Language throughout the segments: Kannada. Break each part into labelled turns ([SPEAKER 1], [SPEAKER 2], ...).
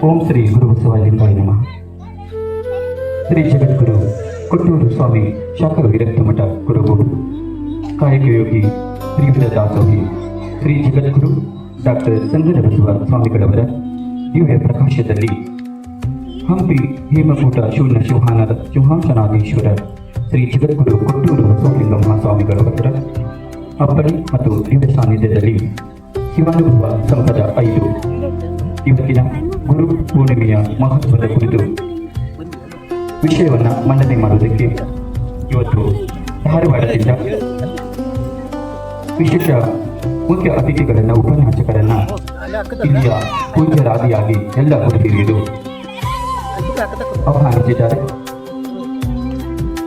[SPEAKER 1] ಓಂ ಶ್ರೀ ಗುರು ಬಸವಲಿಂಗಾಯ ನಮಃ. ಶ್ರೀ ಜಗದ್ಗುರು ಕೊಟ್ಟೂರು ಸ್ವಾಮಿ ಶಾಖಾ ವಿರಕ್ತ ಮಠ ಗುರುಗಳು ಕಾಯಕ ಯೋಗಿ ತ್ರಿವಿಧ ದಾಸೋಹಿ ಶ್ರೀ ಜಗದ್ಗುರು ಡಾಕ್ಟರ್ ಸಂಗನ ಬಸವ ಸ್ವಾಮಿಗಳವರ ದಿವ್ಯ ಪ್ರಕಾಶದಲ್ಲಿ ಹಂಪಿ ಹೇಮಕೂಟ ಶೂನ್ಯ ಶಿವಹಾಂಶನಾಧೀಶ್ವರ ಶ್ರೀ ಜಗದ್ಗುರು ಕೊಟ್ಟೂರು ಬಸವಲಿಂಗ ಮಹಾಸ್ವಾಮಿಗಳವರ ಅಪ್ಪಣೆ ಮತ್ತು ದಿವ್ಯ ಸಾನ್ನಿಧ್ಯದಲ್ಲಿ ಶಿವಾನುಭವ ಸಂಪದ 5 ಇವತ್ತಿನ ಗುರು ಪೂರ್ಣಿಮೆಯ ಮಹತ್ವದ ಕುರಿತು ವಿಷಯವನ್ನು ಮಂಡನೆ ಮಾಡುವುದಕ್ಕೆ ಇವತ್ತು ಧಾರವಾಡದಿಂದ ವಿಶೇಷ ಮುಖ್ಯ ಅತಿಥಿಗಳನ್ನ ಉಪನ್ಯಾಸಕರನ್ನ ಇಲ್ಲಿಯ ಪೂಜ್ಯರಾದಿಯಾಗಿ ಎಲ್ಲ ಗುರುಹಿರಿಯರು ಆಹ್ವಾನಿಸಿದ್ದಾರೆ.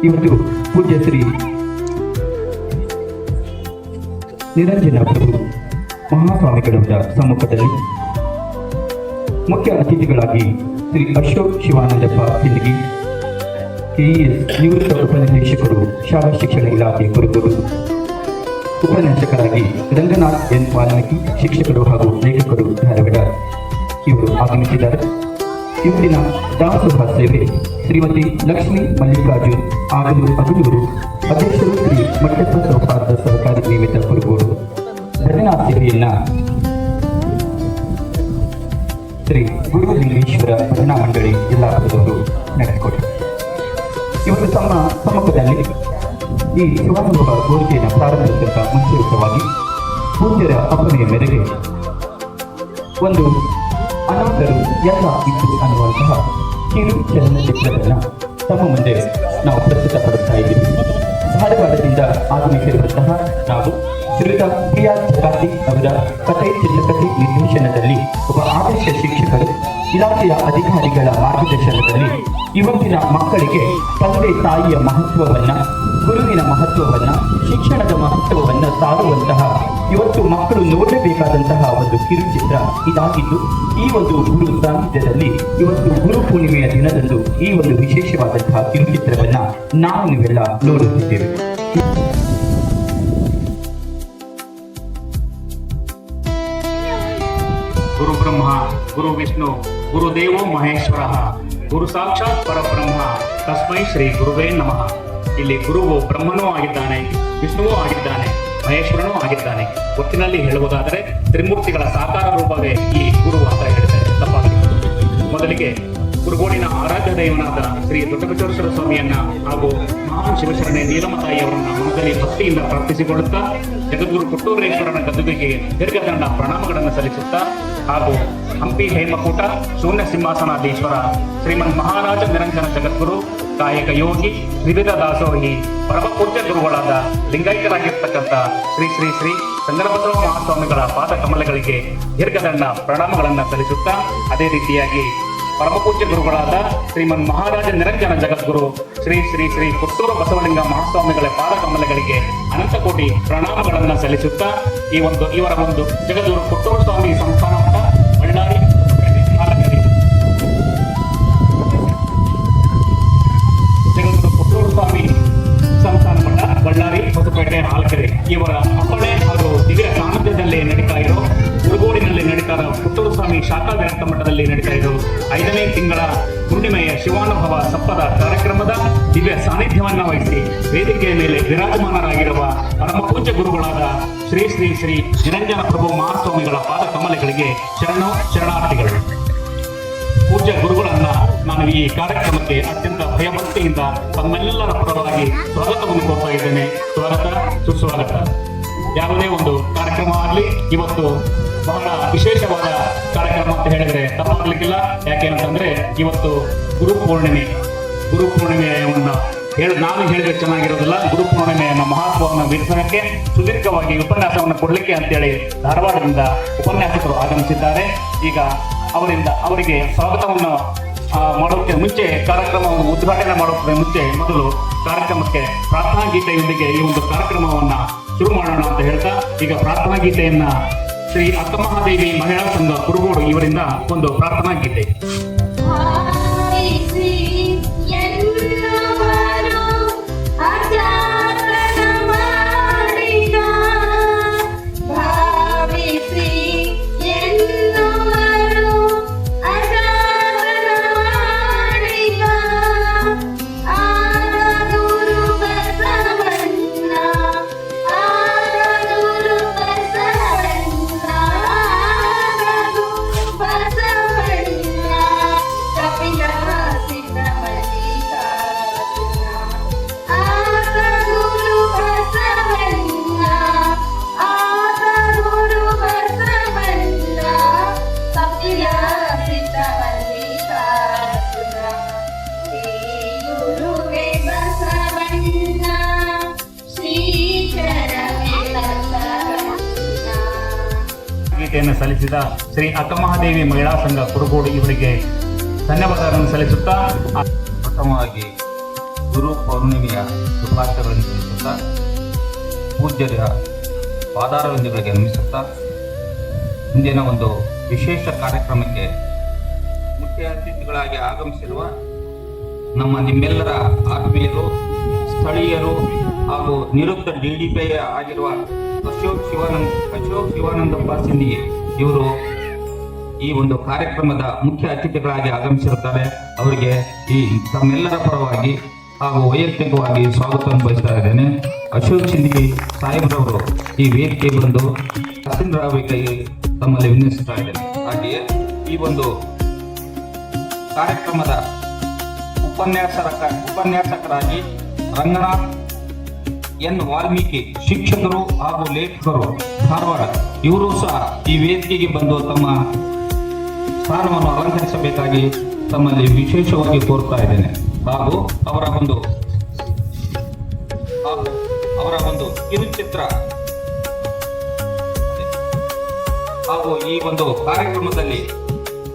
[SPEAKER 1] ಇವತ್ತು ಪೂಜ್ಯ ಶ್ರೀ ನಿರಂಜನ ಪ್ರಭು ಮಹಾಸ್ವಾಮಿಗಳವರ ಸಮ್ಮುಖದಲ್ಲಿ ಮುಖ್ಯ ಅತಿಥಿಗಳಾಗಿ ಶ್ರೀ ಅಶೋಕ್ ಶಿವಾನಂದಪ್ಪ ಸಿಂದಗಿ ಕೆಇಎಸ್ ನಿವೃತ್ತ ಉಪನಿರ್ದೇಶಕರು ಶಾಲಾ ಶಿಕ್ಷಣ ಇಲಾಖೆ ಕುರುಬರು, ಉಪನ್ಯಾಸಕರಾಗಿ ರಂಗನಾಥ್ ಎನ್ ವಾಲ್ಮೀಕಿ ಶಿಕ್ಷಕರು ಹಾಗೂ ಲೇಖಕರು ಧಾರವಾಡ ಇವರು ಆಗಮಿಸಿದ್ದಾರೆ. ಇವತ್ತಿನ ದಾಸೋಹ ಸೇವೆ ಶ್ರೀಮತಿ ಲಕ್ಷ್ಮೀ ಮಲ್ಲಿಕಾರ್ಜುನ್ ಅಗಲೂರು ಅಧ್ಯಕ್ಷರು ಶ್ರೀ ಮಟ್ಟಪ್ಪ ಸೌಹಾರ್ದ ಸಹಕಾರಿ ನಿಯಮಿತ ಕುರುಬರು ಧನ್ಯನಾಥ್ ಸೇವೆಯನ್ನ ಶ್ರೀ ಗುರುಲಿಂಗೇಶ್ವರ ಭಜನಾ ಮಂಡಳಿ ಯಲ್ಲಾಪುರದವರು ನಡೆಸಿಕೊಟ್ಟರು. ಇವತ್ತು ತಮ್ಮ ಸಮ್ಮುಖದಲ್ಲಿ ಈ ಶಿವಾನುಭವ ಗೋಷ್ಠಿಯನ್ನು ಪ್ರಾರಂಭಿಸಿದಂಥ ಮುಂಚಿತವಾಗಿ ಪೂಜ್ಯರ ಅಪ್ಪನೆಯ ಮೇರೆಗೆ ಒಂದು ಅನಾಥರು ಎಲ್ಲ ಇದ್ದು ಅನ್ನುವಂತಹ ಕಿರು ಚಲನಚಿತ್ರವನ್ನು ತಮ್ಮ ಮುಂದೆ ನಾವು ಪ್ರಸ್ತುತಪಡಿಸ್ತಾ ಇದ್ದೀವಿ. ಧಾರವಾಡದಿಂದ ಆಗಮಿಸಿರುವಂತಹ ನಾವು ಶ್ರೀಯುತ ಪ್ರಿಯಾ ಕಾರ್ತಿಕ್ ಅವರ ಕಥೆ ಚಿತ್ರಕಥೆ ನಿರ್ದೇಶನದಲ್ಲಿ ಒಬ್ಬ ಆದರ್ಶ ಶಿಕ್ಷಕರು ಇಲಾಖೆಯ ಅಧಿಕಾರಿಗಳ ಮಾರ್ಗದರ್ಶನದಲ್ಲಿ ಇವತ್ತಿನ ಮಕ್ಕಳಿಗೆ ತಂದೆ ತಾಯಿಯ ಮಹತ್ವವನ್ನ, ಗುರುವಿನ ಮಹತ್ವವನ್ನ, ಶಿಕ್ಷಣದ ಮಹತ್ವವನ್ನ ಸಾರುವಂತಹ ಇವತ್ತು ಮಕ್ಕಳು ನೋಡಬೇಕಾದಂತಹ ಒಂದು ಕಿರುಚಿತ್ರ ಇದಾಗಿದ್ದು, ಈ ಒಂದು ಗುರು ಸಾನ್ನಿಧ್ಯದಲ್ಲಿ ಇವತ್ತು ಗುರು ಪೂರ್ಣಿಮೆಯ ದಿನದಂದು ಈ ಒಂದು ವಿಶೇಷವಾದಂತಹ ಕಿರುಚಿತ್ರವನ್ನ ನಾವು ನೀವೆಲ್ಲ ನೋಡುತ್ತಿದ್ದೇವೆ.
[SPEAKER 2] ಗುರು ಬ್ರಹ್ಮ ಗುರು ವಿಷ್ಣು ಗುರುದೇವೋ ಮಹೇಶ್ವರ ಗುರು ಸಾಕ್ಷಾತ್ ಪರಬ್ರಹ್ಮ ತಸ್ಮೈ ಶ್ರೀ ಗುರುವೇ ನಮಃ. ಇಲ್ಲಿ ಗುರುವು ಬ್ರಹ್ಮನೂ ಆಗಿದ್ದಾನೆ, ವಿಷ್ಣುವೂ ಆಗಿದ್ದಾನೆ, ಮಹೇಶ್ವರನೂ ಆಗಿದ್ದಾನೆ. ಒಟ್ಟಿನಲ್ಲಿ ಹೇಳುವುದಾದರೆ ತ್ರಿಮೂರ್ತಿಗಳ ಸಾಕಾರ ರೂಪವೇ ಈ ಗುರು ಅಂತ ಹೇಳ್ತಾರೆ, ತಪ್ಪಾಗಿದೆ. ಮೊದಲಿಗೆ ಕುರುಗೋಡಿನ ಆರಾಧ್ಯ ದೈವನಾದ ಶ್ರೀ ದೊಡ್ಡಬಸವೇಶ್ವರ ಸ್ವಾಮಿಯನ್ನ ಹಾಗೂ ಮಹಾನ್ ಶಿವಶರಣೆ ನೀಲಮತಾಯಿಯವರನ್ನ ಮನದಲ್ಲಿ ಭಕ್ತಿಯಿಂದ ಪ್ರಾರ್ಥಿಸಿಕೊಳ್ಳುತ್ತಾ ಜಗದ್ಗುರು ಕೊಟ್ಟೂರೇಶ್ವರನ ಗದ್ದುಗೆಗೆ ದೀರ್ಘದಂಡ ಪ್ರಣಾಮಗಳನ್ನು ಸಲ್ಲಿಸುತ್ತಾ ಹಾಗೂ ಹಂಪಿ ಹೇಮಕೂಟ ಶೂನ್ಯ ಸಿಂಹಾಸನಾಧೀಶ್ವರ ಶ್ರೀಮನ್ ಮಹಾರಾಜ ನಿರಂಜನ ಜಗದ್ಗುರು ಕಾಯಕ ಯೋಗಿ ತ್ರಿವಿಧ ದಾಸೋಹಿ ಪರಮಪೂಜ್ಯ ಗುರುಗಳಾದ ಲಿಂಗಾಯತರಾಗಿರ್ತಕ್ಕಂಥ ಶ್ರೀ ಶ್ರೀ ಶ್ರೀ ಸಂಗನಬಸವ ಮಹಾಸ್ವಾಮಿಗಳ ಪಾದ ಕಮಲಗಳಿಗೆ ದೀರ್ಘದಂಡ ಪ್ರಣಾಮಗಳನ್ನು ಸಲ್ಲಿಸುತ್ತಾ ಅದೇ ರೀತಿಯಾಗಿ ಪರಮಪೂಜ್ಯ ಗುರುಗಳಾದ ಶ್ರೀಮನ್ ಮಹಾರಾಜ ನಿರಂಜನ ಜಗದ್ಗುರು ಶ್ರೀ ಶ್ರೀ ಶ್ರೀ ಕೊಟ್ಟೂರು ಬಸವಲಿಂಗ ಮಹಾಸ್ವಾಮಿಗಳ ಪಾದ ಕಮಲಗಳಿಗೆ ಅನಂತ ಕೋಟಿ ಪ್ರಣಾಮಗಳನ್ನು ಸಲ್ಲಿಸುತ್ತಾ ಇವರ ಒಂದು ಜಗದ್ಗುರು ಕೊಟ್ಟೂರು ಸ್ವಾಮಿ ಸಂಸ್ಥಾನ ಮಠ ಬಳ್ಳಾರಿ ಜಗದ್ಗುರು ಕೊಟ್ಟೂರು ಸ್ವಾಮಿ ಸಂಸ್ಥಾನ ಮಠ ಬಳ್ಳಾರಿ ಹೊಸಪೇಟೆ ಹಾಲಕೆರೆ ಇವರ ಅಪ್ಪಣೆ ಹಾಗೂ ದಿವ್ಯ ಸಾನ್ನಿಧ್ಯದಲ್ಲಿ ನಡೀತಾ ಇರೋ ಕುರುಗೋಡಿನಲ್ಲಿ ನಡೀತಾ ಇರೋ ಕೊಟ್ಟೂರು ಸ್ವಾಮಿ ಶಾಖಾ ವಿರಕ್ತ ಮಠದಲ್ಲಿ ನಡೀತಾ ಇರೋ 5ನೇ ತಿಂಗಳ ಹುಣ್ಣಿಮೆಯ ಶಿವಾನುಭವ ಸಪ್ಪದ ಕಾರ್ಯಕ್ರಮದ ದಿವ್ಯ ಸಾನ್ನಿಧ್ಯವನ್ನ ವಹಿಸಿ ವೇದಿಕೆಯ ಮೇಲೆ ವಿರಾಜಮಾನರಾಗಿರುವ ಪರಮ ಪೂಜ್ಯ ಗುರುಗಳಾದ ಶ್ರೀ ಶ್ರೀ ಶ್ರೀ ನಿರಂಜನ ಪ್ರಭು ಮಹಾಸ್ವಾಮಿಗಳ ಪಾದ ಕಮಲಗಳಿಗೆ ಶರಣಾರ್ಥಿಗಳು. ಪೂಜ್ಯ ಗುರುಗಳನ್ನ ನಾನು ಈ ಕಾರ್ಯಕ್ರಮಕ್ಕೆ ಅತ್ಯಂತ ಭಯಭಕ್ತಿಯಿಂದ ತಮ್ಮೆಲ್ಲರ ಪರವಾಗಿ ಸ್ವಾಗತವನ್ನು ಕೋರ್ತಾ ಇದ್ದೇನೆ. ಸ್ವಾಗತ, ಸುಸ್ವಾಗತ. ಯಾವುದೇ ಒಂದು ಕಾರ್ಯಕ್ರಮ ಆಗಲಿ ಇವತ್ತು ಬಹಳ ವಿಶೇಷವಾದ ಕಾರ್ಯಕ್ರಮ ಅಂತ ಹೇಳಿದ್ರೆ ತಪ್ಪಾಗ್ಲಿಕ್ಕಿಲ್ಲ. ಯಾಕೆ ಅಂತಂದ್ರೆ ಇವತ್ತು ಗುರು ಪೂರ್ಣಿಮೆಯನ್ನು ನಾನು ಹೇಳಿದ್ರೆ ಚೆನ್ನಾಗಿರೋದಿಲ್ಲ. ಗುರು ಪೂರ್ಣಿಮೆಯ ಮಹತ್ವವನ್ನು ವಿವರಿಸೋಕೆ ಸುದೀರ್ಘವಾಗಿ ಉಪನ್ಯಾಸವನ್ನು ಕೊಡಲಿಕ್ಕೆ ಅಂತೇಳಿ ಧಾರವಾಡದಿಂದ ಉಪನ್ಯಾಸಕರು ಆಗಮಿಸಿದ್ದಾರೆ. ಈಗ ಅವರಿಗೆ ಸ್ವಾಗತವನ್ನು ಮಾಡೋಕ್ಕೆ ಮುಂಚೆ, ಕಾರ್ಯಕ್ರಮವನ್ನು ಉದ್ಘಾಟನೆ ಮಾಡೋಕ್ಕೆ ಮುಂಚೆ ಮೊದಲು ಕಾರ್ಯಕ್ರಮಕ್ಕೆ ಪ್ರಾರ್ಥನಾ ಗೀತೆಯೊಂದಿಗೆ ಈ ಒಂದು ಕಾರ್ಯಕ್ರಮವನ್ನ ಶುರು ಮಾಡೋಣ ಅಂತ ಹೇಳ್ತಾ, ಈಗ ಪ್ರಾರ್ಥನಾ ಗೀತೆಯನ್ನ ಶ್ರೀ ಅಕ್ಕಮಹಾದೇವಿ ಮಹಿಳಾ ಸಂಘ ಕುರುಗೋಡು ಇವರಿಂದ ಒಂದು ಪ್ರಾರ್ಥನಾ ಗೀತೆ. ಗೀತೆಯನ್ನು ಸಲ್ಲಿಸಿದ ಶ್ರೀ ಅಕ್ಕಮಹಾದೇವಿ ಮಹಿಳಾ ಸಂಘ ಕುರುಗೋಡು ಇವರಿಗೆ ಧನ್ಯವಾದಗಳನ್ನು ಸಲ್ಲಿಸುತ್ತಾ,
[SPEAKER 3] ಪ್ರಥಮವಾಗಿ ಗುರು ಪೌರ್ಣಿಮೆಯ ಶುಭಾಶಯಗಳನ್ನು ತಿಳಿಸುತ್ತಾ, ಪೂಜ್ಯರ ಪಾದಾರವಿಂದಗಳಿಗೆ ನಮಿಸುತ್ತಾ, ಇಂದಿನ ಒಂದು ವಿಶೇಷ ಕಾರ್ಯಕ್ರಮಕ್ಕೆ ಮುಖ್ಯ ಅತಿಥಿಗಳಾಗಿ ಆಗಮಿಸಿರುವ ನಿಮ್ಮೆಲ್ಲರ ಆತ್ಮೀಯರು, ಸ್ಥಳೀಯರು ಹಾಗೂ ನಿವೃತ್ತ DDPI ಆಗಿರುವ ಅಶೋಕ್ ಶಿವಾನಂದಪ್ಪ ಸಿಂಧಿಗೆ ಇವರು ಈ ಒಂದು ಕಾರ್ಯಕ್ರಮದ ಮುಖ್ಯ ಅತಿಥಿಗಳಾಗಿ ಆಗಮಿಸಿರುತ್ತಾರೆ. ಅವರಿಗೆ ಈ ತಮ್ಮೆಲ್ಲರ ಪರವಾಗಿ ಹಾಗೂ ವೈಯಕ್ತಿಕವಾಗಿ ಸ್ವಾಗತವನ್ನು ಬಯಸ್ತಾ ಇದ್ದೇನೆ. ಅಶೋಕ್ ಸಿಂಧಿಗೆ ಸಾಹೇಬ್ರವರು ಈ ವೇದಿಕೆ ಬಂದು ತಹಸೀಲ್ದಾರರಿಗೆ ತಮ್ಮಲ್ಲಿ ವಿನಂತಿಸ್ತಾ ಇದ್ದೇನೆ. ಹಾಗೆಯೇ ಈ ಒಂದು ಕಾರ್ಯಕ್ರಮದ ಉಪನ್ಯಾಸಕರಾಗಿ ರಂಗನಾಥ್ ಎನ್ ವಾಲ್ಮೀಕಿ, ಶಿಕ್ಷಕರು ಹಾಗೂ ಲೇಖಕರು, ಧಾರವಾಡ, ಇವರು ಸಹ ಈ ವೇದಿಕೆಗೆ ಬಂದು ತಮ್ಮ ಸ್ಥಾನವನ್ನು ಅಲಂಕರಿಸಬೇಕಾಗಿ ತಮ್ಮಲ್ಲಿ ವಿಶೇಷವಾಗಿ ಕೋರ್ತಾ ಇದ್ದೇನೆ. ಹಾಗೂ ಅವರ ಒಂದು ಕಿರುಚಿತ್ರ ಹಾಗೂ ಈ ಒಂದು ಕಾರ್ಯಕ್ರಮದಲ್ಲಿ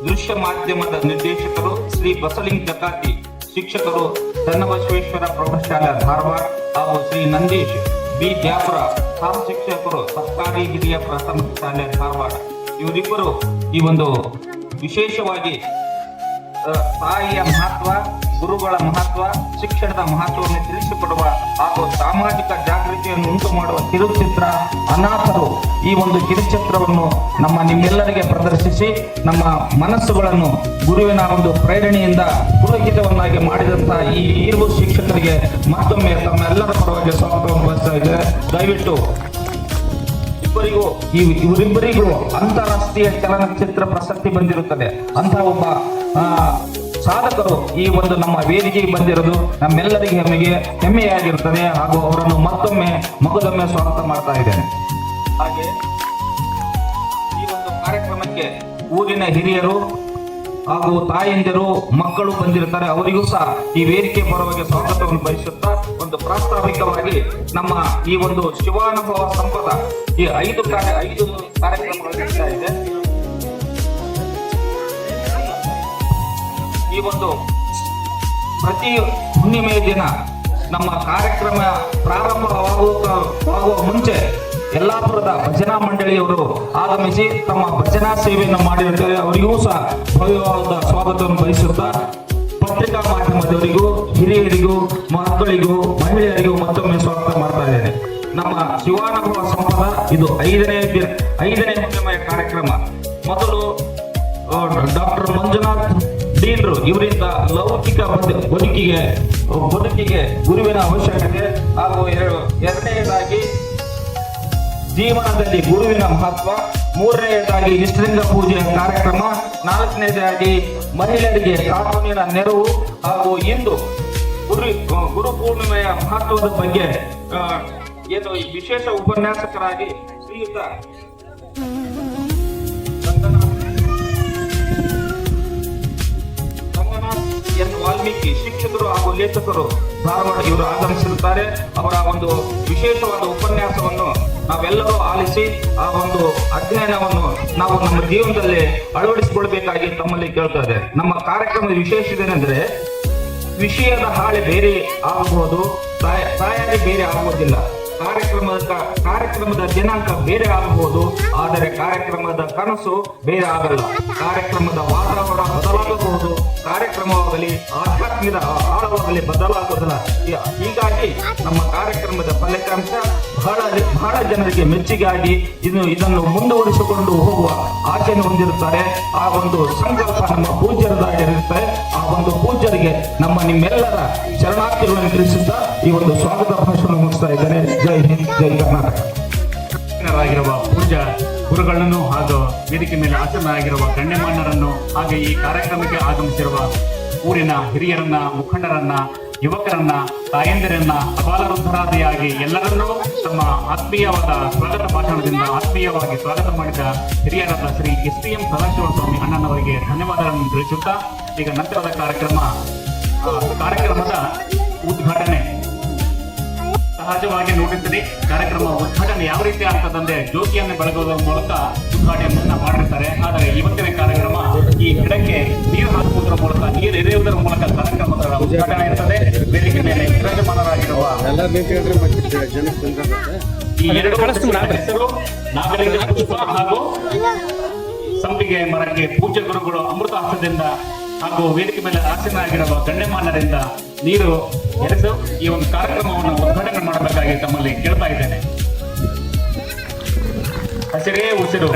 [SPEAKER 3] ದೃಶ್ಯ ಮಾಧ್ಯಮದ ನಿರ್ದೇಶಕರು ಶ್ರೀ ಬಸಲಿಂಗ್ ಜಕಾತಿ, ಶಿಕ್ಷಕರು ಚನ್ನಬಸವೇಶ್ವರ ಪ್ರೌಢಶಾಲೆ ಧಾರವಾಡ ಹಾಗೂ ಶ್ರೀ ನಂದೀಶ್ ಬಿ ದ್ಯಾಪುರ, ಸಹ ಶಿಕ್ಷಕರು ಸರ್ಕಾರಿ ಹಿರಿಯ ಪ್ರಾಥಮಿಕ ಶಾಲೆ ಧಾರವಾಡ, ಇವರಿಬ್ಬರು ಈ ಒಂದು ವಿಶೇಷವಾಗಿ ತಾಯಿಯ ಮಹತ್ವ, ಗುರುಗಳ ಮಹತ್ವ, ಶಿಕ್ಷಣದ ಮಹತ್ವವನ್ನು ತಿಳಿಸಿಕೊಡುವ ಹಾಗೂ ಸಾಮಾಜಿಕ ಜಾಗೃತಿಯನ್ನು ಉಂಟು ಮಾಡುವ ಕಿರುಚಿತ್ರ ಅನಾಥರು, ಈ ಒಂದು ಕಿರುಚಿತ್ರವನ್ನು ನಿಮ್ಮೆಲ್ಲರಿಗೆ ಪ್ರದರ್ಶಿಸಿ ನಮ್ಮ ಮನಸ್ಸುಗಳನ್ನು ಗುರುವಿನ ಒಂದು ಪ್ರೇರಣೆಯಿಂದ ಪುಳಕಿತವನ್ನಾಗಿ ಮಾಡಿದಂತಹ ಈ ಇರುವ ಶಿಕ್ಷಕರಿಗೆ ಮತ್ತೊಮ್ಮೆ ತಮ್ಮೆಲ್ಲರ ಪರವಾಗಿ ಸ್ವಾಗತವನ್ನು ಬಯಸ್ತಾ ಇದ್ದಾರೆ. ದಯವಿಟ್ಟು ಇವರಿಬ್ಬರಿಗೂ ಅಂತಾರಾಷ್ಟ್ರೀಯ ಚಲನಚಿತ್ರ ಪ್ರಶಸ್ತಿ ಬಂದಿರುತ್ತದೆ. ಅಂತಹ ಒಬ್ಬ ಸಾಧಕರು ಈ ಒಂದು ನಮ್ಮ ವೇದಿಕೆಗೆ ಬಂದಿರೋದು ನಮ್ಮೆಲ್ಲರಿಗೆ ಹೆಮ್ಮೆಯಾಗಿರುತ್ತದೆ. ಹಾಗೂ ಅವರನ್ನು ಮಗದೊಮ್ಮೆ ಸ್ವಾಗತ ಮಾಡ್ತಾ ಇದ್ದೇನೆ. ಹಾಗೆ ಈ ಒಂದು ಕಾರ್ಯಕ್ರಮಕ್ಕೆ ಊರಿನ ಹಿರಿಯರು ಹಾಗೂ ತಾಯಂದಿರು, ಮಕ್ಕಳು ಬಂದಿರ್ತಾರೆ. ಅವರಿಗೂ ಸಹ ಈ ವೇದಿಕೆ ಪರವಾಗಿ ಸ್ವಾಗತವನ್ನು ಬಯಸುತ್ತಾ, ಒಂದು ಪ್ರಾಸ್ತಾವಿಕವಾಗಿ ಈ ಒಂದು ಶಿವಾನುಭವ ಸಂಪದ ಈ 5 ಕಾರ್ಯಕ್ರಮಗಳು ನಡೀತಾ ಇದೆ. ಈ ಒಂದು ಪ್ರತಿ ಹುಣ್ಣಿಮೆಯ ದಿನ ನಮ್ಮ ಕಾರ್ಯಕ್ರಮ ಪ್ರಾರಂಭವಾಗುವ ಮುಂಚೆ ಯಲ್ಲಾಪುರದ ಭಜನಾ ಮಂಡಳಿಯವರು ಆಗಮಿಸಿ ತಮ್ಮ ಭಜನಾ ಸೇವೆಯನ್ನು ಮಾಡಿರುತ್ತಾರೆ. ಅವರಿಗೂ ಸಹ ಭವ್ಯವಾದ ಸ್ವಾಗತವನ್ನು ಬಯಸುತ್ತಾ, ಪತ್ರಿಕಾ ಮಾಧ್ಯಮದವರಿಗೂ, ಹಿರಿಯರಿಗೂ, ಮಕ್ಕಳಿಗೂ, ಮಹಿಳೆಯರಿಗೂ ಮತ್ತೊಮ್ಮೆ ಸ್ವಾಗತ ಮಾಡ್ತಾ ಇದ್ದೇನೆ. ನಮ್ಮ ಶಿವಾನುಭವ ಸಂಪದ ಇದು 5ನೇ ಹುಣ್ಣಿಮೆಯ ಕಾರ್ಯಕ್ರಮ. ಮೊದಲು ಡಾಕ್ಟರ್ ಮಂಜುನಾಥ್ ಡೀನ್ರು ಇವರಿಂದ ಲೌಕಿಕ ಬದುಕಿಗೆ ಗುರುವಿನ ಅವಶ್ಯಕತೆ ಹಾಗೂ ಎರಡನೆಯದಾಗಿ ಜೀವನದಲ್ಲಿ ಗುರುವಿನ ಮಹತ್ವ, 3ನೇದಾಗಿ ನಿಷ್ಠಲಿಂಗ ಪೂಜೆಯ ಕಾರ್ಯಕ್ರಮ, 4ನೇದಾಗಿ ಮಹಿಳೆಯರಿಗೆ ಕಾನೂನಿನ ನೆರವು ಹಾಗೂ ಇಂದು ಗುರು ಪೂರ್ಣಿಮೆಯ ಮಹತ್ವದ ಬಗ್ಗೆ ವಿಶೇಷ ಉಪನ್ಯಾಸಕರಾಗಿ ಶ್ರೀಯುತ ರಂಗನಾಥ್ ಎನ್ ವಾಲ್ಮೀಕಿ, ಶಿಕ್ಷಕರು ಹಾಗೂ ಲೇಖಕರು ಧಾರವಾಡ ಇವರು ಆಗಮಿಸಿರುತ್ತಾರೆ. ಅವರ ಒಂದು ವಿಶೇಷವಾದ ಉಪನ್ಯಾಸವನ್ನು ನಾವೆಲ್ಲರೂ ಆಲಿಸಿ ಆ ಒಂದು ಅಧ್ಯಯನವನ್ನು ನಾವು ನಮ್ಮ ಜೀವನದಲ್ಲಿ ಅಳವಡಿಸಿಕೊಳ್ಬೇಕಾಗಿ ತಮ್ಮಲ್ಲಿ ಕೇಳ್ತಾ ಇದೆ. ನಮ್ಮ ಕಾರ್ಯಕ್ರಮದ ವಿಶೇಷವೇನೆಂದ್ರೆ, ವಿಷಯದ ಹಾಳೆ ಬೇರೆ ಆಗಬಹುದು, ತಯಾರಿ ಬೇರೆ ಆಗುವುದಿಲ್ಲ. ಕಾರ್ಯಕ್ರಮದ ದಿನಾಂಕ ಬೇರೆ ಆಗಬಹುದು, ಆದರೆ ಕಾರ್ಯಕ್ರಮದ ಕನಸು ಬೇರೆ ಆಗಲ್ಲ. ಕಾರ್ಯಕ್ರಮದ ವಾತಾವರಣ ಬದಲಾಗಬಹುದು, ಕಾರ್ಯಕ್ರಮವಾಗಲಿ ಆಧ್ಯಾತ್ಮಿಕ ಆಳವಾಗಲಿ ಬದಲಾಗುವುದಿಲ್ಲ. ಹೀಗಾಗಿ ನಮ್ಮ ಕಾರ್ಯಕ್ರಮದ ಫಲಿತಾಂಶ ಬಹಳ ಜನರಿಗೆ ಮೆಚ್ಚುಗೆಯಾಗಿ ಇದನ್ನು ಮುಂದುವರಿಸಿಕೊಂಡು ಹೋಗುವ ಆಚೆಯನ್ನು ಹೊಂದಿರುತ್ತಾರೆ. ಆ ಒಂದು ಸಂಕಲ್ಪ ನಮ್ಮ ಪೂಜ್ಯರದಾಗಿರುತ್ತದೆ. ಆ ಒಂದು ಪೂಜ್ಯರಿಗೆ ನಿಮ್ಮೆಲ್ಲರ ಶರಣಾರ್ಥಿಗಳನ್ನು ತಿಳಿಸುತ್ತಾ ಈ ಒಂದು ಸ್ವಾಗತ ಭಾಷಣ ಮುಗಿಸ್ತಾ ಇದ್ದಾರೆ. ಜೈ ಹಿಂದ್, ಜೈ ಕರ್ನಾಟಕ.
[SPEAKER 2] ಆಗಿರುವ ಪೂಜ್ಯ ಗುರುಗಳನ್ನು ಹಾಗೂ ವೇದಿಕೆ ಮೇಲೆ ಆಸೀನರಾಗಿರುವ ಗಣ್ಯಮಾನ್ಯರನ್ನು, ಹಾಗೆ ಈ ಕಾರ್ಯಕ್ರಮಕ್ಕೆ ಆಗಮಿಸಿರುವ ಊರಿನ ಹಿರಿಯರನ್ನ, ಮುಖಂಡರನ್ನ, ಯುವಕರನ್ನ, ತಾಯಂದಿರನ್ನ, ಅಪಾಲವೃದ್ಧರಾದಿಯಾಗಿ ಎಲ್ಲರನ್ನೂ ತಮ್ಮ ಆತ್ಮೀಯವಾದ ಸ್ವಾಗತ ಭಾಷಣದಿಂದ ಆತ್ಮೀಯವಾಗಿ ಸ್ವಾಗತ ಮಾಡಿದ ಹಿರಿಯರಾದ ಶ್ರೀ SPM ಸದಾಶಿವ ಸ್ವಾಮಿ ಅಣ್ಣನವರಿಗೆ ಧನ್ಯವಾದಗಳನ್ನು ತಿಳಿಸುತ್ತಾ, ಈಗ ನಂತರದ ಕಾರ್ಯಕ್ರಮದ ಉದ್ಘಾಟನೆ ಸಹಜವಾಗಿ ನೋಡಿರ್ತೀರಿ. ಕಾರ್ಯಕ್ರಮ ಉದ್ಘಾಟನೆ ಯಾವ ರೀತಿ ಆಗ್ತದಂದ್ರೆ ಜ್ಯೋತಿಯನ್ನು ಬೆಳಗುವುದರ ಮೂಲಕ ಉದ್ಘಾಟನೆಯನ್ನ ಮಾಡಿರ್ತಾರೆ. ಆದರೆ ಇವತ್ತಿನ ಕಾರ್ಯಕ್ರಮ ಈ ಗಿಡಕ್ಕೆ ನೀರು ಹಾಕುವುದರ ಮೂಲಕ, ನೀರು ಎರೆಯುವುದರ ಮೂಲಕ ಕಾರ್ಯಕ್ರಮದ ಉದ್ಘಾಟನೆ ಇರ್ತದೆ. ವೇದಿಕೆ ಮೇಲೆ ವಿರಾಜಮಾನರಾಗಿರುವ ಈ ಎರಡು ಹೆಸರು ನಾಗಲಿಂಗ ಪುಷ್ಪ ಹಾಗೂ ಸಂಪಿಗೆ ಮರಕ್ಕೆ ಪೂಜ್ಯ ಗುರುಗಳು ಅಮೃತ ಹಸ್ತದಿಂದ ಹಾಗೂ ವೇದಿಕೆ ಮೇಲೆ ಆಸೀನರಾಗಿರುವ ಗಣ್ಯಮಾನ್ಯರಿಂದ ನೀರು ಎರೆದು ಈ ಒಂದು ಕಾರ್ಯಕ್ರಮವನ್ನು ಉದ್ಘಾಟನೆ ಮಾಡಬೇಕಾಗಿ ತಮ್ಮಲ್ಲಿ ಕೇಳ್ತಾ ಇದ್ದೇನೆ. ಹಸಿರೇ ಉಸಿರು,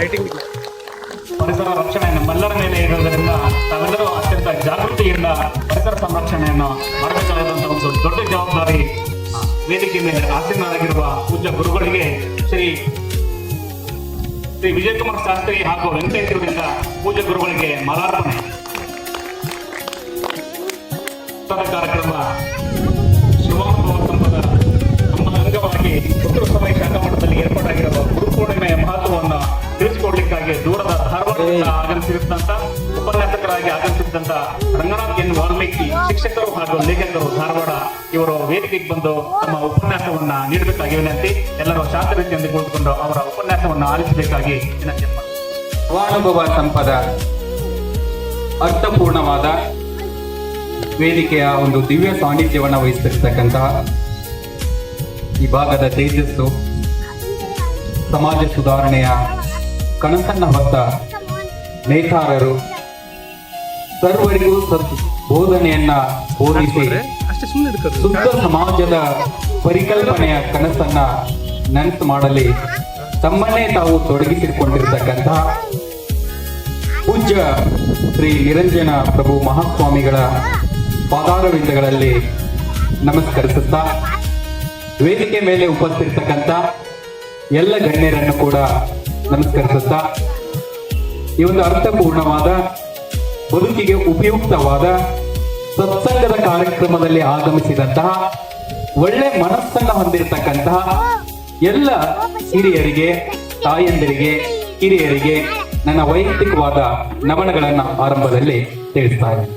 [SPEAKER 2] ಪರಿಸರ ರಕ್ಷಣೆ ನಮ್ಮೆಲ್ಲರ ಮೇಲೆ ಇರೋದರಿಂದ ತಾವೆಲ್ಲರೂ ಅತ್ಯಂತ ಜಾಗೃತಿಯಿಂದ ಪರಿಸರ ಸಂರಕ್ಷಣೆಯನ್ನು ಮಾಡಬೇಕಾದಂತಹ ಒಂದು ದೊಡ್ಡ ಜವಾಬ್ದಾರಿ ವೇದಿಕೆ ಮೇಲೆ ಆಸೀನರಾಗಿರುವ ಪೂಜ್ಯ ಗುರುಗಳಿಗೆ ಶ್ರೀ ವಿಜಯಕುಮಾರ್ ಶಾಸ್ತ್ರಿ ಹಾಗೂ ವೆಂಕಟೇಶ್ವರರಿಂದ ಪೂಜ್ಯ ಗುರುಗಳಿಗೆ ಮಾಲಾರ್ಪಣೆ. ಕಾರ್ಯಕ್ರಮ ಶಿವಾನುಭವ ಸಂಪದ ಅಂಗವಾಗಿ ಉತ್ತರ ಸಭೆ ಶಾಖಾ ಮಠದಲ್ಲಿ ಏರ್ಪಾಟಾಗಿರುವ ಗುರುಪೂರ್ಣಿಮೆಯ ಮಹತ್ವವನ್ನು ತಿಳಿಸಿಕೊಡ್ಲಿಕ್ಕಾಗಿ ದೂರದ ಧಾರವಾಡದಿಂದ ಆಗಮಿಸಿದಂತ ಉಪನ್ಯಾಸಕರಾಗಿ ಆಗಮಿಸಿದಂತ ರಂಗನಾಥ್ ಎನ್ ವಾಲ್ಮೀಕಿ ಶಿಕ್ಷಕರು ಹಾಗೂ ಲೇಖಕರು ಧಾರವಾಡ ಇವರು ವೇದಿಕೆಗೆ ಬಂದು ತಮ್ಮ ಉಪನ್ಯಾಸವನ್ನ ನೀಡಬೇಕಾಗಿ ವಿನಂತಿ. ಎಲ್ಲರೂ ಶಾಂತ ರೀತಿಯಿಂದ ಕುಳಿತುಕೊಂಡು ಅವರ ಉಪನ್ಯಾಸವನ್ನು ಆಲಿಸಬೇಕಾಗಿ ವಿನಂತಿ.
[SPEAKER 4] ಶಿವಾನುಭವ ಸಂಪದ ಅರ್ಥಪೂರ್ಣವಾದ ವೇದಿಕೆಯ ಒಂದು ದಿವ್ಯ ಸಾನ್ನಿಧ್ಯವನ್ನು ವಹಿಸ್ತಿರ್ತಕ್ಕಂತಹ ಈ ಭಾಗದ ತೇಜಸ್ಸು, ಸಮಾಜ ಸುಧಾರಣೆಯ ಕನಸನ್ನ ಹೊತ್ತ ನೇತಾರರು, ಸರ್ವರಿಗೂ ಬೋಧನೆಯನ್ನ ಬೋಧಿಸಿ ಶುದ್ಧ ಸಮಾಜದ ಪರಿಕಲ್ಪನೆಯ ಕನಸನ್ನ ನನಸು ಮಾಡಲಿ ತಮ್ಮನ್ನೇ ತಾವು ತೊಡಗಿಸಿಕೊಂಡಿರ್ತಕ್ಕಂತಹ ಪೂಜ್ಯ ಶ್ರೀ ನಿರಂಜನ ಪ್ರಭು ಮಹಾಸ್ವಾಮಿಗಳ ಪಾದಾರವಿಂದಗಳಲ್ಲಿ ನಮಸ್ಕರಿಸುತ್ತಾ, ವೇದಿಕೆ ಮೇಲೆ ಉಪಸ್ಥಿತಕ್ಕಂಥ ಎಲ್ಲ ಗಣ್ಯರನ್ನು ಕೂಡ ನಮಸ್ಕರಿಸುತ್ತಾ, ಈ ಒಂದು ಅರ್ಥಪೂರ್ಣವಾದ ಬದುಕಿಗೆ ಉಪಯುಕ್ತವಾದ ಸತ್ಸಂಗದ ಕಾರ್ಯಕ್ರಮದಲ್ಲಿ ಆಗಮಿಸಿದಂತಹ ಒಳ್ಳೆ ಮನಸ್ಸನ್ನ ಹೊಂದಿರತಕ್ಕಂತಹ ಎಲ್ಲ ಹಿರಿಯರಿಗೆ, ತಾಯಂದಿರಿಗೆ, ಹಿರಿಯರಿಗೆ ನನ್ನ ವೈಯಕ್ತಿಕವಾದ ನಮನಗಳನ್ನ ಆರಂಭದಲ್ಲಿ ತಿಳಿಸ್ತಾ ಇದ್ದೀನಿ.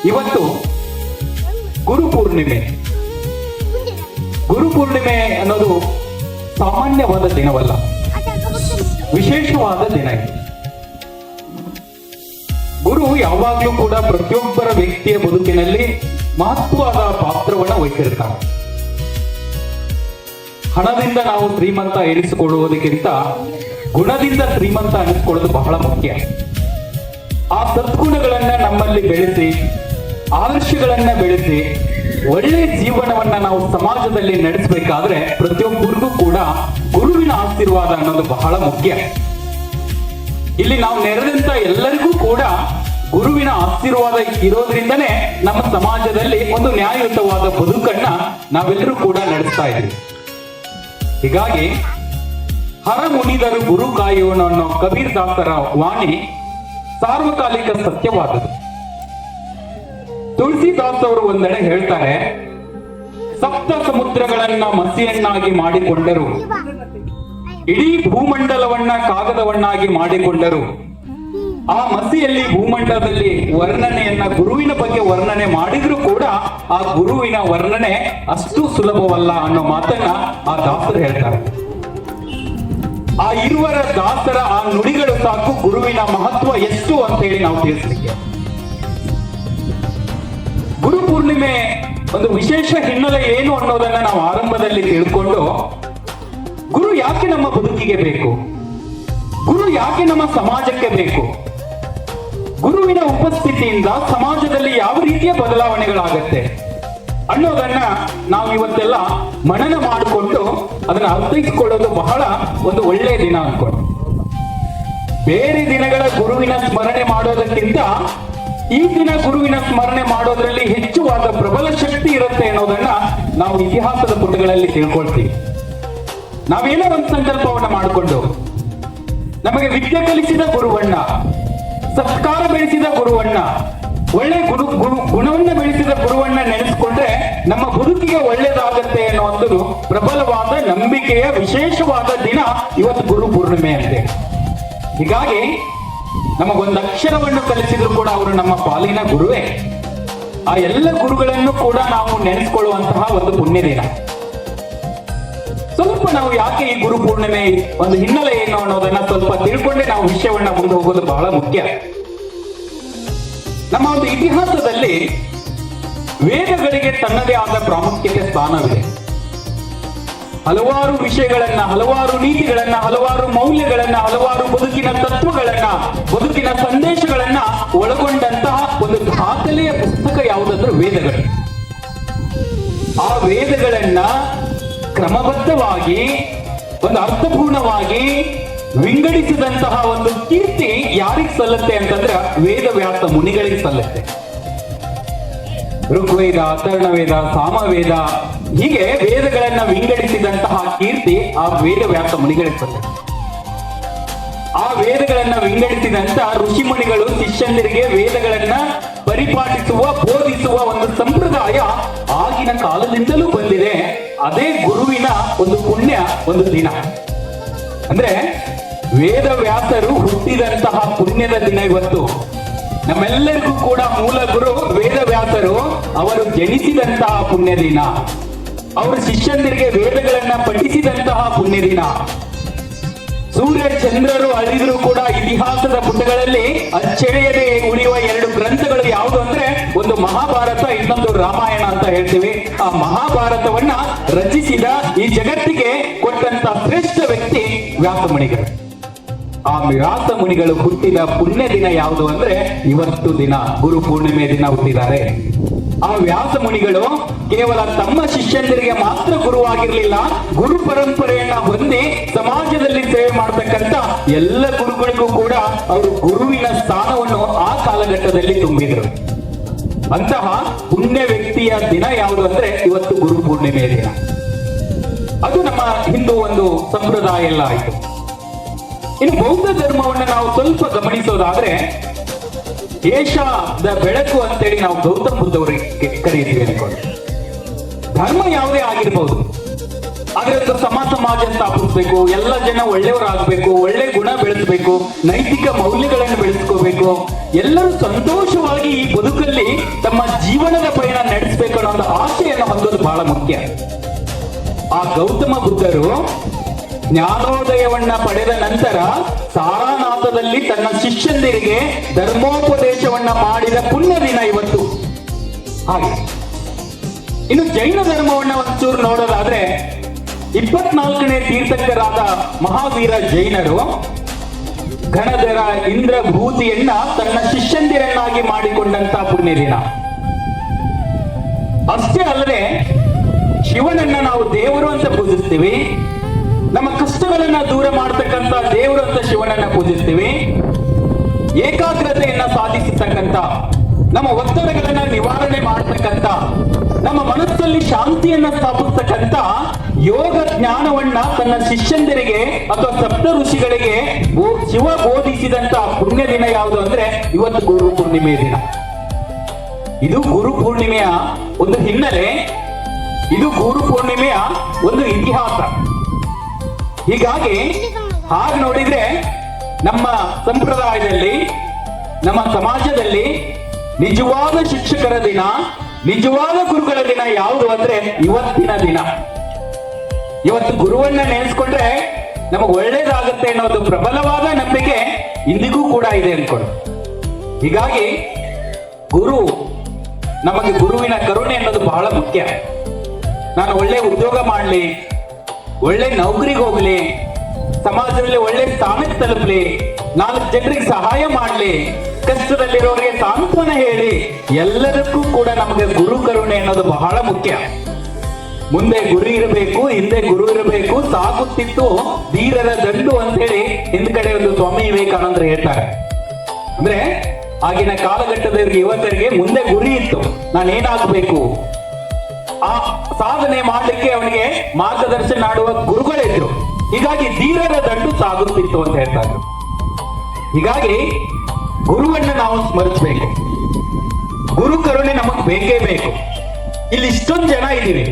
[SPEAKER 4] ಇವತ್ತು ಗುರುಪೂರ್ಣಿಮೆ. ಗುರುಪೂರ್ಣಿಮೆ ಅನ್ನೋದು ಸಾಮಾನ್ಯವಾದ ದಿನವಲ್ಲ, ವಿಶೇಷವಾದ ದಿನ ಇದು. ಗುರು ಯಾವಾಗಲೂ ಕೂಡ ಪ್ರತಿಯೊಬ್ಬರ ವ್ಯಕ್ತಿಯ ಬದುಕಿನಲ್ಲಿ ಮಹತ್ವದ ಪಾತ್ರವನ್ನು ವಹಿಸಿರ್ತಾರೆ. ಹಣದಿಂದ ನಾವು ಶ್ರೀಮಂತ ಎನಿಸಿಕೊಳ್ಳುವುದಕ್ಕಿಂತ ಗುಣದಿಂದ ಶ್ರೀಮಂತ ಅನಿಸ್ಕೊಳ್ಳೋದು ಬಹಳ ಮುಖ್ಯ. ಆ ಸದ್ಗುಣಗಳನ್ನ ನಮ್ಮಲ್ಲಿ ಬೆಳೆಸಿ, ಆದರ್ಶಗಳನ್ನ ಬೆಳೆಸಿ, ಒಳ್ಳೆ ಜೀವನವನ್ನ ನಾವು ಸಮಾಜದಲ್ಲಿ ನಡೆಸಬೇಕಾದ್ರೆ ಪ್ರತಿಯೊಬ್ಬರಿಗೂ ಕೂಡ ಗುರುವಿನ ಆಶೀರ್ವಾದ ಅನ್ನೋದು ಬಹಳ ಮುಖ್ಯ. ಇಲ್ಲಿ ನಾವು ನೆರೆದಂತ ಎಲ್ಲರಿಗೂ ಕೂಡ ಗುರುವಿನ ಆಶೀರ್ವಾದ ಇರೋದ್ರಿಂದನೇ ನಮ್ಮ ಸಮಾಜದಲ್ಲಿ ಒಂದು ನ್ಯಾಯಯುತವಾದ ಬದುಕನ್ನ ನಾವೆಲ್ಲರೂ ಕೂಡ ನಡೆಸ್ತಾ ಇದ್ದೀವಿ. ಹೀಗಾಗಿ ಹರ ಮುನಿದರು ಗುರು ಕಾಯೋಣ ಅನ್ನೋ ಕಬೀರ್ ದಾಸರ ವಾಣಿ ಸಾರ್ವಕಾಲಿಕ ಸತ್ಯವಾದದ್ದು. ತುಳಸಿದಾಸ್ ಅವರು ಒಂದೆಡೆ ಹೇಳ್ತಾರೆ, ಸಪ್ತ ಸಮುದ್ರಗಳನ್ನ ಮಸಿಯನ್ನಾಗಿ ಮಾಡಿಕೊಂಡರು, ಇಡೀ ಭೂಮಂಡಲವನ್ನ ಕಾಗದವನ್ನಾಗಿ ಮಾಡಿಕೊಂಡರು, ಆ ಮಸಿಯಲ್ಲಿ ಭೂಮಂಡಲದಲ್ಲಿ ವರ್ಣನೆಯನ್ನ ಗುರುವಿನ ಬಗ್ಗೆ ವರ್ಣನೆ ಮಾಡಿದ್ರು ಕೂಡ ಆ ಗುರುವಿನ ವರ್ಣನೆ ಅಷ್ಟು ಸುಲಭವಲ್ಲ ಅನ್ನೋ ಮಾತನ್ನ ಆ ದಾಸರು ಹೇಳ್ತಾರೆ. ಆ ಇರುವರ ದಾಸರ ಆ ನುಡಿಗಳು ಸಾಕು ಗುರುವಿನ ಮಹತ್ವ ಎಷ್ಟು ಅಂತ ಹೇಳಿ ನಾವು ತಿಳಿಸಲಿಕ್ಕೆ. ಗುರು ಪೂರ್ಣಿಮೆ ಒಂದು ವಿಶೇಷ ಹಿನ್ನೆಲೆ ಏನು ಅನ್ನೋದನ್ನ ನಾವು ಆರಂಭದಲ್ಲಿ ತಿಳ್ಕೊಂಡು, ಗುರು ಯಾಕೆ ನಮ್ಮ ಬದುಕಿಗೆ ಬೇಕು, ಗುರು ಯಾಕೆ ನಮ್ಮ ಸಮಾಜಕ್ಕೆ ಬೇಕು, ಗುರುವಿನ ಉಪಸ್ಥಿತಿಯಿಂದ ಸಮಾಜದಲ್ಲಿ ಯಾವ ರೀತಿಯ ಬದಲಾವಣೆಗಳಾಗತ್ತೆ ಅನ್ನೋದನ್ನ ನಾವು ಇವತ್ತೆಲ್ಲ ಮನನ ಮಾಡಿಕೊಂಡು ಅದನ್ನ ಅರ್ಥೈಸಿಕೊಳ್ಳೋದು ಬಹಳ ಒಂದು ಒಳ್ಳೆಯ ದಿನ ಅನ್ಕೊಂಡು. ಬೇರೆ ದಿನಗಳ ಗುರುವಿನ ಸ್ಮರಣೆ ಮಾಡೋದಕ್ಕಿಂತ ಈ ದಿನ ಗುರುವಿನ ಸ್ಮರಣೆ ಮಾಡೋದ್ರಲ್ಲಿ ಹೆಚ್ಚುವಾದ ಪ್ರಬಲ ಶಕ್ತಿ ಇರುತ್ತೆ ಅನ್ನೋದನ್ನ ನಾವು ಇತಿಹಾಸದ ಪುಟಗಳಲ್ಲಿ ತಿಳ್ಕೊಳ್ತೀವಿ. ನಾವೇನೋ ಒಂದು ಸಂಕಲ್ಪವನ್ನ ಮಾಡಿಕೊಂಡು ನಮಗೆ ವಿದ್ಯೆ ಕಲಿಸಿದ ಗುರುವಣ್ಣ, ಸಂಸ್ಕಾರ ಬೆಳೆಸಿದ ಗುರುವಣ್ಣ, ಒಳ್ಳೆ ಗುಣವನ್ನ ಬೆಳೆಸಿದ ಗುರುವಣ್ಣ ನೆನೆಸ್ಕೊಂಡ್ರೆ ನಮ್ಮ ಬದುಕಿಗೆ ಒಳ್ಳೇದಾಗತ್ತೆ ಅನ್ನೋ ಒಂದು ಪ್ರಬಲವಾದ ನಂಬಿಕೆಯ ವಿಶೇಷವಾದ ದಿನ ಇವತ್ತು ಗುರು ಪೂರ್ಣಿಮೆ ಅಂತೆ. ಹೀಗಾಗಿ ನಮಗೊಂದು ಅಕ್ಷರವನ್ನು ಕಲಿಸಿದ್ರು ಕೂಡ ಅವರು ನಮ್ಮ ಪಾಲಿನ ಗುರುವೇ. ಆ ಎಲ್ಲ ಗುರುಗಳನ್ನು ಕೂಡ ನಾವು ನೆನೆಸ್ಕೊಳ್ಳುವಂತಹ ಒಂದು ಪುಣ್ಯ ದಿನ. ಸ್ವಲ್ಪ ನಾವು ಯಾಕೆ ಈ ಗುರು ಪೂರ್ಣಿಮೆ ಒಂದು ಹಿನ್ನೆಲೆ ಏನು ಅನ್ನೋದನ್ನ ಸ್ವಲ್ಪ ತಿಳ್ಕೊಂಡೆ ನಾವು ವಿಷಯವನ್ನ ಮುಂದೆ ಹೋಗೋದು ಬಹಳ ಮುಖ್ಯ. ನಮ್ಮ ಒಂದು ಇತಿಹಾಸದಲ್ಲಿ ವೇದಗಳಿಗೆ ತನ್ನದೇ ಆದ ಪ್ರಾಮುಖ್ಯತೆ ಸ್ಥಾನವಿದೆ. ಹಲವಾರು ವಿಷಯಗಳನ್ನ, ಹಲವಾರು ನೀತಿಗಳನ್ನ, ಹಲವಾರು ಮೌಲ್ಯಗಳನ್ನ, ಹಲವಾರು ಬದುಕಿನ ತತ್ವಗಳನ್ನ, ಬದುಕಿನ ಸಂದೇಶಗಳನ್ನ ಒಳಗೊಂಡಂತಹ ಒಂದು ದಾಖಲೆಯ ಪುಸ್ತಕ ಯಾವುದಂದ್ರೆ ವೇದಗಳು. ಆ ವೇದಗಳನ್ನ ಕ್ರಮಬದ್ಧವಾಗಿ ಒಂದು ಅರ್ಥಪೂರ್ಣವಾಗಿ ವಿಂಗಡಿಸಿದಂತಹ ಒಂದು ಕೀರ್ತಿ ಯಾರಿಗೆ ಸಲ್ಲತ್ತೆ ಅಂತಂದ್ರೆ ವೇದವ್ಯಾಸ ಮುನಿಗಳಿಗೆ ಸಲ್ಲತ್ತೆ. ಋಗ್ವೇದ, ಅಥರ್ವವೇದ, ಸಾಮವೇದ ಹೀಗೆ ವೇದಗಳನ್ನ ವಿಂಗಡಿಸಿದಂತಹ ಕೀರ್ತಿ ಆ ವೇದವ್ಯಾಸ ಮುನಿಗಳಿಗೆ ಸಲ್ಲತ್ತೆ. ಆ ವೇದಗಳನ್ನ ವಿಂಗಡಿಸಿದಂತ ಋಷಿ ಮುನಿಗಳು ಶಿಷ್ಯಂದರಿಗೆ ವೇದಗಳನ್ನ ಪರಿಪಾಲಿಸುವ, ಬೋಧಿಸುವ ಒಂದು ಸಂಪ್ರದಾಯ ಆಗಿನ ಕಾಲದಿಂದಲೂ ಬಂದಿದೆ. ಅದೇ ಗುರುವಿನ ಒಂದು ಪುಣ್ಯ ಒಂದು ದಿನ. ಅಂದ್ರೆ ವೇದವ್ಯಾಸರು ಹುಟ್ಟಿದಂತಹ ಪುಣ್ಯದ ದಿನ ಇವತ್ತು. ನಮ್ಮೆಲ್ಲರಿಗೂ ಕೂಡ ಮೂಲ ಗುರು ವೇದವ್ಯಾಸರು. ಅವರು ಜನಿಸಿದಂತಹ ಪುಣ್ಯ ದಿನ, ಅವರು ಶಿಷ್ಯಂದರಿಗೆ ವೇದಗಳನ್ನ ಪಠಿಸಿದಂತಹ ಪುಣ್ಯ ದಿನ. ಸೂರ್ಯ ಚಂದ್ರರು ಅಳಿದ್ರು ಕೂಡ ಇತಿಹಾಸದ ಪುಟಗಳಲ್ಲಿ ಅಚ್ಚಳಿಯದೆ ಉಳಿಯುವ ಎರಡು ಗ್ರಂಥಗಳು ಯಾವುದು ಅಂದ್ರೆ ಒಂದು ಮಹಾಭಾರತ, ಇನ್ನೊಂದು ರಾಮಾಯಣ ಅಂತ ಹೇಳ್ತೀವಿ. ಆ ಮಹಾಭಾರತವನ್ನ ರಚಿಸಿದ, ಈ ಜಗತ್ತಿಗೆ ಕೊಟ್ಟಂತ ಶ್ರೇಷ್ಠ ವ್ಯಕ್ತಿ ವ್ಯಾಸಮುನಿಗಳು. ಆ ವ್ಯಾಸ ಮುನಿಗಳು ಹುಟ್ಟಿದ ಪುಣ್ಯ ದಿನ ಯಾವುದು ಅಂದ್ರೆ ಇವತ್ತು ದಿನ, ಗುರು ಪೂರ್ಣಿಮೆ ದಿನ ಹುಟ್ಟಿದ್ದಾರೆ. ಆ ವ್ಯಾಸ ಮುನಿಗಳು ಕೇವಲ ತಮ್ಮ ಶಿಷ್ಯಂದರಿಗೆ ಮಾತ್ರ ಗುರುವಾಗಿರ್ಲಿಲ್ಲ, ಗುರು ಪರಂಪರೆಯನ್ನ ಹೊಂದಿ ಸಮಾಜದಲ್ಲಿ ಸೇವೆ ಮಾಡತಕ್ಕಂತ ಎಲ್ಲ ಗುರುಗಳಿಗೂ ಕೂಡ ಅವರು ಗುರುವಿನ ಸ್ಥಾನವನ್ನು ಆ ಕಾಲಘಟ್ಟದಲ್ಲಿ ತುಂಬಿದ್ರು. ಅಂತಹ ಪುಣ್ಯ ವ್ಯಕ್ತಿಯ ದಿನ ಯಾವುದು ಅಂದ್ರೆ ಇವತ್ತು ಗುರು ಪೂರ್ಣಿಮೆಯ ದಿನ. ಅದು ನಮ್ಮ ಹಿಂದೂ ಒಂದು ಸಂಪ್ರದಾಯ ಎಲ್ಲ ಆಯ್ತು. ಇನ್ನು ಬೌದ್ಧ ಧರ್ಮವನ್ನು ನಾವು ಸ್ವಲ್ಪ ಗಮನಿಸೋದಾದ್ರೆ, ಏಷದ ಬೆಳಕು ಅಂತೇಳಿ ನಾವು ಗೌತಮ ಬುದ್ಧವರಿಗೆ ಕರೀತೀವಿ ಅನ್ಕೊಂಡು. ಧರ್ಮ ಯಾವುದೇ ಆಗಿರ್ಬೋದು, ಆದ್ರೆ ಒಂದು ಸಮಾಜ ಸ್ಥಾಪಿಸ್ಬೇಕು, ಎಲ್ಲ ಜನ ಒಳ್ಳೆಯವರಾಗಬೇಕು, ಒಳ್ಳೆ ಗುಣ ಬೆಳೆಸಬೇಕು, ನೈತಿಕ ಮೌಲ್ಯಗಳನ್ನು ಬೆಳೆಸ್ಕೋಬೇಕು, ಎಲ್ಲರೂ ಸಂತೋಷವಾಗಿ ಈ ಬದುಕಲ್ಲಿ ತಮ್ಮ ಜೀವನದ ಪಯಣ ನಡೆಸಬೇಕು ಅನ್ನೋ ಒಂದು ಆಶೆಯನ್ನು ಹೊಂದೋದು ಬಹಳ ಮುಖ್ಯ. ಆ ಗೌತಮ ಬುದ್ಧರು ಜ್ಞಾನೋದಯವನ್ನ ಪಡೆದ ನಂತರ ಸಾರಾನಾಥದಲ್ಲಿ ತನ್ನ ಶಿಷ್ಯಂದಿರಿಗೆ ಧರ್ಮೋಪದೇಶವನ್ನ ಮಾಡಿದ ಪುಣ್ಯ ದಿನ ಇವತ್ತು. ಹಾಗೆ ಇನ್ನು ಜೈನ ಧರ್ಮವನ್ನ ಒಂಚೂರು ನೋಡೋದಾದ್ರೆ 24ನೇ ತೀರ್ಥಂಕರಾದ ಮಹಾವೀರ ಜೈನರು ಗಣಧರ ಇಂದ್ರಭೂತಿಯನ್ನ ತನ್ನ ಶಿಷ್ಯಂದಿರನ್ನಾಗಿ ಮಾಡಿಕೊಂಡಂತ ಪುಣ್ಯ ದಿನ. ಅಷ್ಟೇ ಅಲ್ಲದೆ ಶಿವನನ್ನ ನಾವು ದೇವರು ಅಂತ ಪೂಜಿಸ್ತೀವಿ, ನಮ್ಮ ಕಷ್ಟಗಳನ್ನ ದೂರ ಮಾಡತಕ್ಕಂತ ದೇವರು ಅಂತ ಶಿವನನ್ನ ಪೂಜಿಸ್ತೀವಿ. ಏಕಾಗ್ರತೆಯನ್ನ ಸಾಧಿಸತಕ್ಕಂತ, ನಮ್ಮ ಒತ್ತಡಗಳನ್ನ ನಿವಾರಣೆ ಮಾಡತಕ್ಕಂತ, ನಮ್ಮ ಮನಸ್ಸಲ್ಲಿ ಶಾಂತಿಯನ್ನ ಸ್ಥಾಪಿಸ್ತಕ್ಕಂತ ಯೋಗ ಜ್ಞಾನವನ್ನ ತನ್ನ ಶಿಷ್ಯಂದರಿಗೆ ಅಥವಾ ಸಪ್ತ ಋಷಿಗಳಿಗೆ ಶಿವ ಬೋಧಿಸಿದಂತ ಪುಣ್ಯ ದಿನ ಯಾವುದು ಅಂದ್ರೆ ಇವತ್ತು ಗುರು ಪೂರ್ಣಿಮೆಯ ದಿನ. ಇದು ಗುರು ಪೂರ್ಣಿಮೆಯ ಒಂದು ಹಿನ್ನೆಲೆ, ಇದು ಗುರು ಪೂರ್ಣಿಮೆಯ ಒಂದು ಇತಿಹಾಸ. ಹೀಗಾಗಿ ಹಾಗೆ ನೋಡಿದ್ರೆ ನಮ್ಮ ಸಂಪ್ರದಾಯದಲ್ಲಿ ನಮ್ಮ ಸಮಾಜದಲ್ಲಿ ನಿಜವಾದ ಶಿಕ್ಷಕರ ದಿನ, ನಿಜವಾದ ಗುರುಗಳ ದಿನ ಯಾವುದು ಅಂದ್ರೆ ಇವತ್ತಿನ ದಿನ. ಇವತ್ತು ಗುರುವನ್ನ ನೆನೆಸ್ಕೊಂಡ್ರೆ ನಮಗೆ ಒಳ್ಳೇದಾಗುತ್ತೆ ಅನ್ನೋದು ಪ್ರಬಲವಾದ ನಂಬಿಕೆ ಇಂದಿಗೂ ಕೂಡ ಇದೆ ಅನ್ಕೊಂಡು. ಹೀಗಾಗಿ ಗುರು, ನಮಗೆ ಗುರುವಿನ ಕರುಣೆ ಅನ್ನೋದು ಬಹಳ ಮುಖ್ಯ. ನಾನು ಒಳ್ಳೆ ಉದ್ಯೋಗ ಮಾಡಲಿ, ಒಳ್ಳೆ ನೌಕರಿಗೆ ಹೋಗ್ಲಿ, ಸಮಾಜದಲ್ಲಿ ಒಳ್ಳೆ ಸ್ಥಾನಕ್ಕೆ ತಲುಪಲಿ, 4 ಜನರಿಗೆ ಸಹಾಯ ಮಾಡಲಿ, ಕಷ್ಟದಲ್ಲಿರೋರಿಗೆ ಸಾಂತ್ವನ ಹೇಳಿ, ಎಲ್ಲದಕ್ಕೂ ಕೂಡ ನಮಗೆ ಗುರು ಕರುಣೆ ಅನ್ನೋದು ಬಹಳ ಮುಖ್ಯ. ಮುಂದೆ ಗುರು ಇರಬೇಕು, ಹಿಂದೆ ಗುರು ಇರಬೇಕು, ಸಾಗುತ್ತಿತ್ತು ಧೀರರ ದಂಡು ಅಂತ ಹೇಳಿ ಹಿಂದ್ಗಡೆ ಒಂದು ಸ್ವಾಮಿ ವಿವೇಕಾನಂದರು ಹೇಳ್ತಾರೆ. ಅಂದ್ರೆ ಆಗಿನ ಕಾಲಘಟ್ಟದವರಿಗೆ, ಯುವಕರಿಗೆ ಮುಂದೆ ಗುರಿ ಇತ್ತು, ನಾನೇನಾಗಬೇಕು, ಆ ಸಾಧನೆ ಮಾಡಲಿಕ್ಕೆ ಅವನಿಗೆ ಮಾರ್ಗದರ್ಶನ ಮಾಡುವ ಗುರುಗಳಿದ್ರು. ಹೀಗಾಗಿ ಧೀರರ ದಂಡು ಸಾಗುತ್ತಿತ್ತು ಅಂತ ಹೇಳ್ತಾ ಇದ್ರು. ಹೀಗಾಗಿ ಗುರುವನ್ನ ನಾವು ಸ್ಮರಿಸಬೇಕು. ಗುರು ಕರುಣೆ ನಮಗ್ ಬೇಕೇ ಬೇಕು. ಇಲ್ಲಿ ಇಷ್ಟೊಂದು ಜನ ಇದ್ದೀವಿ,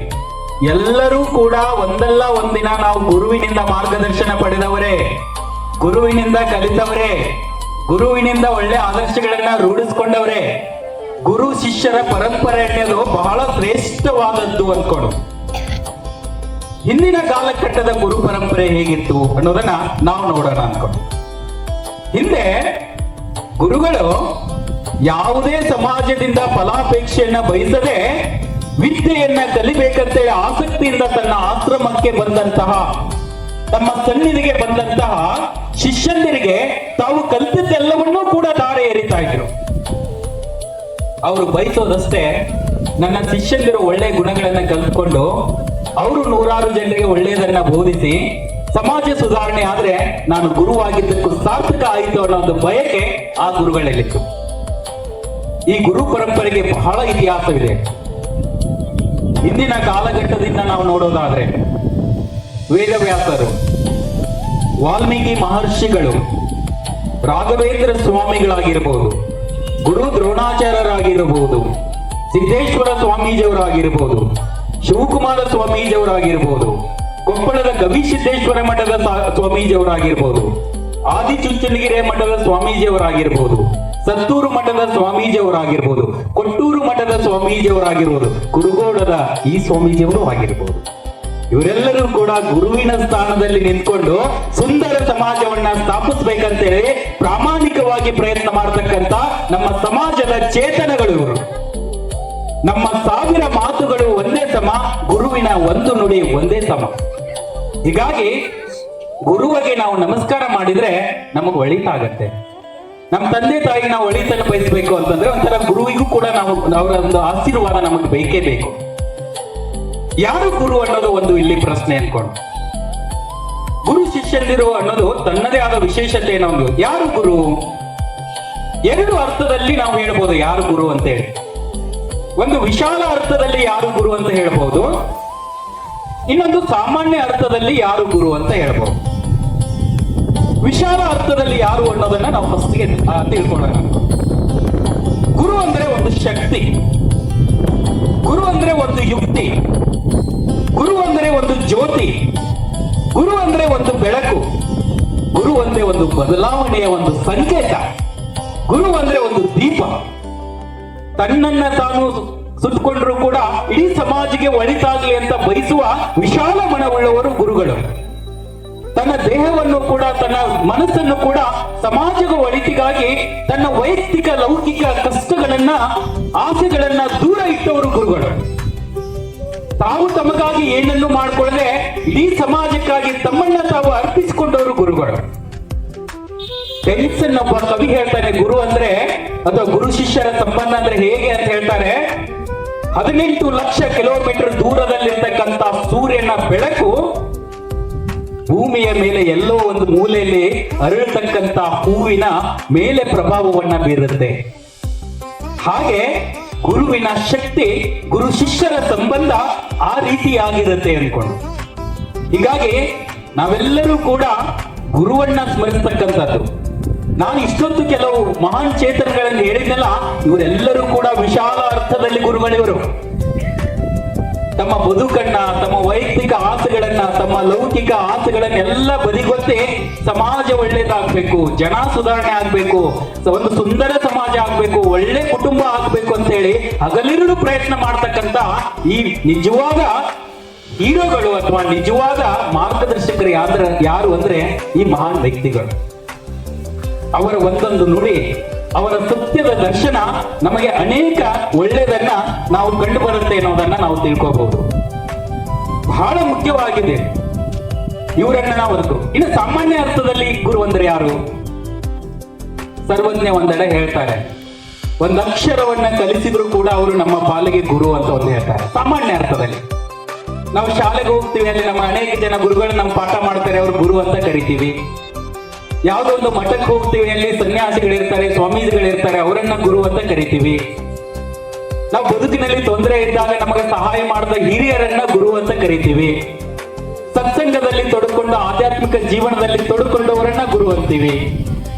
[SPEAKER 4] ಎಲ್ಲರೂ ಕೂಡ ಒಂದಲ್ಲ ಒಂದಿನ ನಾವು ಗುರುವಿನಿಂದ ಮಾರ್ಗದರ್ಶನ ಪಡೆದವರೇ, ಗುರುವಿನಿಂದ ಕಲಿತವರೇ, ಗುರುವಿನಿಂದ ಒಳ್ಳೆ ಆದರ್ಶಗಳನ್ನ ರೂಢಿಸ್ಕೊಂಡವರೇ. ಗುರು ಶಿಷ್ಯರ ಪರಂಪರೆ ಅನ್ನೋದು ಬಹಳ ಶ್ರೇಷ್ಠವಾದದ್ದು ಅನ್ಕೊಂಡು. ಹಿಂದಿನ ಕಾಲಘಟ್ಟದ ಗುರು ಪರಂಪರೆ ಹೇಗಿತ್ತು ಅನ್ನೋದನ್ನ ನಾವು ನೋಡೋಣ ಅನ್ಕೊಂಡು. ಹಿಂದೆ ಗುರುಗಳು ಯಾವುದೇ ಸಮಾಜದಿಂದ ಫಲಾಪೇಕ್ಷೆಯನ್ನ ಬಯಸದೆ ವಿದ್ಯೆಯನ್ನ ಕಲಿಬೇಕಂತೇಳಿ ಆಸಕ್ತಿಯಿಂದ ತನ್ನ ಆಶ್ರಮಕ್ಕೆ ಬಂದಂತಹ, ತಮ್ಮ ಸನ್ನಿಧಿಗೆ ಬಂದಂತಹ ಶಿಷ್ಯಂದಿರಿಗೆ ತಾವು ಕಲಿತದ್ದೆಲ್ಲವನ್ನೂ ಕೂಡ ದಾರೆ ಎರಿತಾ ಇದ್ರು. ಅವರು ಬಯಸೋದಷ್ಟೇ, ನನ್ನ ಶಿಷ್ಯಂದಿರು ಒಳ್ಳೆ ಗುಣಗಳನ್ನ ಕಲ್ತ್ಕೊಂಡು ಅವರು 100 ಜನರಿಗೆ ಒಳ್ಳೆಯದನ್ನ ಬೋಧಿಸಿ ಸಮಾಜ ಸುಧಾರಣೆ ಆದ್ರೆ ನಾನು ಗುರುವಾಗಿದ್ದಕ್ಕೂ ಸಾರ್ಥಕ ಆಯಿತು ಅನ್ನೋ ಒಂದು ಬಯಕೆ ಆ ಗುರುಗಳಲ್ಲಿತ್ತು. ಈ ಗುರು ಪರಂಪರೆಗೆ ಬಹಳ ಇತಿಹಾಸವಿದೆ. ಇಂದಿನ ಕಾಲಘಟ್ಟದಿಂದ ನಾವು ನೋಡೋದಾದ್ರೆ ವೇದವ್ಯಾಸರು, ವಾಲ್ಮೀಕಿ ಮಹರ್ಷಿಗಳು, ರಾಘವೇಂದ್ರ ಸ್ವಾಮಿಗಳಾಗಿರ್ಬೋದು, ಗುರು ದ್ರೋಣಾಚಾರ್ಯರಾಗಿರಬಹುದು, ಸಿದ್ದೇಶ್ವರ ಸ್ವಾಮೀಜಿಯವರಾಗಿರ್ಬೋದು, ಶಿವಕುಮಾರ ಸ್ವಾಮೀಜಿಯವರಾಗಿರ್ಬೋದು, ಕೊಪ್ಪಳದ ಗವಿಸಿದ್ದೇಶ್ವರ ಮಠದ ಸ್ವಾಮೀಜಿಯವರಾಗಿರ್ಬೋದು, ಆದಿಚುಂಚನಗಿರಿ ಮಠದ ಸ್ವಾಮೀಜಿಯವರಾಗಿರ್ಬೋದು, ಸತ್ತೂರು ಮಠದ ಸ್ವಾಮೀಜಿಯವರಾಗಿರ್ಬೋದು, ಕೊಟ್ಟೂರು ಮಠದ ಸ್ವಾಮೀಜಿಯವರಾಗಿರ್ಬೋದು, ಕುರುಗೋಡದ ಈ ಸ್ವಾಮೀಜಿಯವರು ಆಗಿರ್ಬೋದು. ಇವರೆಲ್ಲರೂ ಕೂಡ ಗುರುವಿನ ಸ್ಥಾನದಲ್ಲಿ ನಿಂತ್ಕೊಂಡು ಸುಂದರ ಸಮಾಜವನ್ನ ಸ್ಥಾಪಿಸ್ಬೇಕಂತೇಳಿ ಪ್ರಾಮಾಣಿಕವಾಗಿ ಪ್ರಯತ್ನ ಮಾಡತಕ್ಕಂತ ನಮ್ಮ ಸಮಾಜದ ಚೇತನಗಳು ಇವರು. ನಮ್ಮ 1000 ಮಾತುಗಳು ಒಂದೇ ಸಮ, ಗುರುವಿನ ಒಂದು ನುಡಿ ಒಂದೇ ಸಮ. ಹೀಗಾಗಿ ಗುರುವಿಗೆ ನಾವು ನಮಸ್ಕಾರ ಮಾಡಿದ್ರೆ ನಮಗೆ ಒಳಿತಾಗತ್ತೆ. ನಮ್ಮ ತಂದೆ ತಾಯಿ ನಾವು ಒಳಿತನ್ನು ಬಯಸಬೇಕು ಅಂತಂದ್ರೆ ಒಂಥರ ಗುರುವಿಗೂ ಕೂಡ ಅವರ ಒಂದು ಆಶೀರ್ವಾದ ನಮಗೆ ಬೇಕೇ ಬೇಕು. ಯಾರು ಗುರು ಅನ್ನೋದು ಒಂದು ಇಲ್ಲಿ ಪ್ರಶ್ನೆ ಅನ್ಕೊಂಡು. ಗುರು ಶಿಷ್ಯಂದಿರು ಅನ್ನೋದು ತನ್ನದೇ ಆದ ವಿಶೇಷತೆ ಏನೋ ಒಂದು. ಯಾರು ಗುರು? 2 ಅರ್ಥದಲ್ಲಿ ನಾವು ಹೇಳ್ಬೋದು ಯಾರು ಗುರು ಅಂತ ಹೇಳಿ. ಒಂದು ವಿಶಾಲ ಅರ್ಥದಲ್ಲಿ ಯಾರು ಗುರು ಅಂತ ಹೇಳ್ಬೋದು, ಇನ್ನೊಂದು ಸಾಮಾನ್ಯ ಅರ್ಥದಲ್ಲಿ ಯಾರು ಗುರು ಅಂತ ಹೇಳ್ಬೋದು. ವಿಶಾಲ ಅರ್ಥದಲ್ಲಿ ಯಾರು ಅನ್ನೋದನ್ನ ನಾವು ಫಸ್ಟ್ಗೆ ತಿಳ್ಕೊಳ್ಳೋಣ. ಗುರು ಅಂದ್ರೆ ಒಂದು ಶಕ್ತಿ, ಗುರು ಅಂದ್ರೆ ಒಂದು ಯುಕ್ತಿ, ಗುರು ಅಂದ್ರೆ ಒಂದು ಜ್ಯೋತಿ, ಗುರು ಅಂದ್ರೆ ಒಂದು ಬೆಳಕು, ಗುರು ಅಂದ್ರೆ ಒಂದು ಬದಲಾವಣೆಯ ಒಂದು ಸಂಕೇತ, ಗುರು ಅಂದ್ರೆ ಒಂದು ದೀಪ. ತನ್ನನ್ನ ತಾನು ಸುತ್ತಕೊಂಡ್ರು ಕೂಡ ಇಡೀ ಸಮಾಜಕ್ಕೆ ಒಳಿತಾಗಲಿ ಅಂತ ಬಯಸುವ ವಿಶಾಲ ಮನವುಳ್ಳವರು ಗುರುಗಳು. ತನ್ನ ದೇಹವನ್ನು ಕೂಡ, ತನ್ನ ಮನಸ್ಸನ್ನು ಕೂಡ ಸಮಾಜದ ಒಳಿತಿಗಾಗಿ ತನ್ನ ವೈಯಕ್ತಿಕ ಲೌಕಿಕ ಕಷ್ಟಗಳನ್ನ, ಆಸೆಗಳನ್ನ ದೂರ ಇಟ್ಟವರು ಗುರುಗಳು. ತಾವು ತಮಗಾಗಿ ಏನನ್ನು ಮಾಡಿಕೊಳ್ಳದೆ ಇಡೀ ಸಮಾಜಕ್ಕಾಗಿ ತಮ್ಮನ್ನ ತಾವು ಅರ್ಪಿಸಿಕೊಂಡವರು ಗುರುಗಳು. ಟೆನ್ಸನ್ ಒಬ್ಬ ಕವಿ ಹೇಳ್ತಾನೆ, ಗುರು ಅಂದ್ರೆ ಅಥವಾ ಗುರು ಶಿಷ್ಯರ ಸಂಬಂಧ ಅಂದ್ರೆ ಹೇಗೆ ಅಂತ ಹೇಳ್ತಾರೆ. 18 ಲಕ್ಷ ಕಿಲೋಮೀಟರ್ ದೂರದಲ್ಲಿರ್ತಕ್ಕಂಥ ಸೂರ್ಯನ ಬೆಳಕು ಭೂಮಿಯ ಮೇಲೆ ಎಲ್ಲೋ ಒಂದು ಮೂಲೆಯಲ್ಲಿ ಅರಳತಕ್ಕಂತ ಹೂವಿನ ಮೇಲೆ ಪ್ರಭಾವವನ್ನ ಬೀರುತ್ತೆ. ಹಾಗೆ ಗುರುವಿನ ಶಕ್ತಿ, ಗುರು ಶಿಷ್ಯರ ಸಂಬಂಧ ಆ ರೀತಿಯಾಗಿರುತ್ತೆ ಅನ್ಕೊಂಡು. ಹೀಗಾಗಿ ನಾವೆಲ್ಲರೂ ಕೂಡ ಗುರುವನ್ನ ಸ್ಮರಿಸ್ತಕ್ಕಂಥದ್ದು. ನಾನು ಇಷ್ಟೊತ್ತು ಕೆಲವು ಮಹಾನ್ ಚೇತನಗಳನ್ನು ಹೇಳಿದ್ನಲ್ಲ, ಇವರೆಲ್ಲರೂ ಕೂಡ ವಿಶಾಲ ಅರ್ಥದಲ್ಲಿ ಗುರುಗಳಿವರು. ತಮ್ಮ ಬದುಕನ್ನ, ತಮ್ಮ ವೈಯಕ್ತಿಕ ಆಸೆಗಳನ್ನ, ತಮ್ಮ ಲೌಕಿಕ ಆಸೆಗಳನ್ನೆಲ್ಲ ಬದಿಗೊತ್ತಿ ಸಮಾಜ ಒಳ್ಳೇದಾಗ್ಬೇಕು, ಜನ ಸುಧಾರಣೆ ಆಗ್ಬೇಕು, ಒಂದು ಸುಂದರ ಸಮಾಜ ಆಗ್ಬೇಕು, ಒಳ್ಳೆ ಕುಟುಂಬ ಆಗ್ಬೇಕು ಅಂತ ಹೇಳಿ ಹಗಲಿರುಳು ಪ್ರಯತ್ನ ಮಾಡ್ತಕ್ಕಂತ ಈ ನಿಜವಾದ ಹೀರೋಗಳು ಅಥವಾ ನಿಜವಾದ ಮಾರ್ಗದರ್ಶಕರು ಯಾರು ಅಂದ್ರೆ ಈ ಮಹಾನ್ ವ್ಯಕ್ತಿಗಳು. ಅವರ ಒಂದೊಂದು ನುಡಿ, ಅವರ ಸತ್ಯದ ದರ್ಶನ ನಮಗೆ ಅನೇಕ ಒಳ್ಳೆಯದನ್ನ ನಾವು ಕಂಡು ಬರುತ್ತೆ ಅನ್ನೋದನ್ನ ನಾವು ತಿಳ್ಕೋಬಹುದು. ಬಹಳ ಮುಖ್ಯವಾಗಿದೆ ಇವರನ್ನ ನಾವು ಇನ್ನು ಸಾಮಾನ್ಯ ಅರ್ಥದಲ್ಲಿ ಗುರು ಅಂದ್ರೆ ಯಾರು? ಸರ್ವಜ್ಞ ಒಂದೆಡೆ ಹೇಳ್ತಾರೆ, ಒಂದು ಅಕ್ಷರವನ್ನ ಕಲಿಸಿದ್ರು ಕೂಡ ಅವರು ನಮ್ಮ ಪಾಲಿಗೆ ಗುರು ಅಂತ ಒಂದು ಹೇಳ್ತಾರೆ. ಸಾಮಾನ್ಯ ಅರ್ಥದಲ್ಲಿ ನಾವು ಶಾಲೆಗೆ ಹೋಗ್ತೀವಿ, ಅಲ್ಲಿ ನಮ್ಮ ಅನೇಕ ಜನ ಗುರುಗಳು ನಮ್ಮ ಪಾಠ ಮಾಡ್ತಾರೆ, ಅವರು ಗುರು ಅಂತ ಕರಿತೀವಿ. ಯಾವುದೋ ಒಂದು ಮಠಕ್ಕೆ ಹೋಗ್ತೀವಿ, ಅಲ್ಲಿ ಸನ್ಯಾಸಿಗಳಿರ್ತಾರೆ, ಸ್ವಾಮೀಜಿಗಳಿರ್ತಾರೆ, ಅವರನ್ನ ಗುರು ಅಂತ ಕರಿತೀವಿ. ನಾವು ಬದುಕಿನಲ್ಲಿ ತೊಂದರೆ ಇದ್ದಾಗ ನಮಗೆ ಸಹಾಯ ಮಾಡಿದ ಹಿರಿಯರನ್ನ ಗುರು ಅಂತ ಕರಿತೀವಿ. ಸತ್ಸಂಗದಲ್ಲಿ ತೊಡಕೊಂಡು ಆಧ್ಯಾತ್ಮಿಕ ಜೀವನದಲ್ಲಿ ತೊಡಕೊಂಡವರನ್ನ ಗುರು ಅಂತೀವಿ.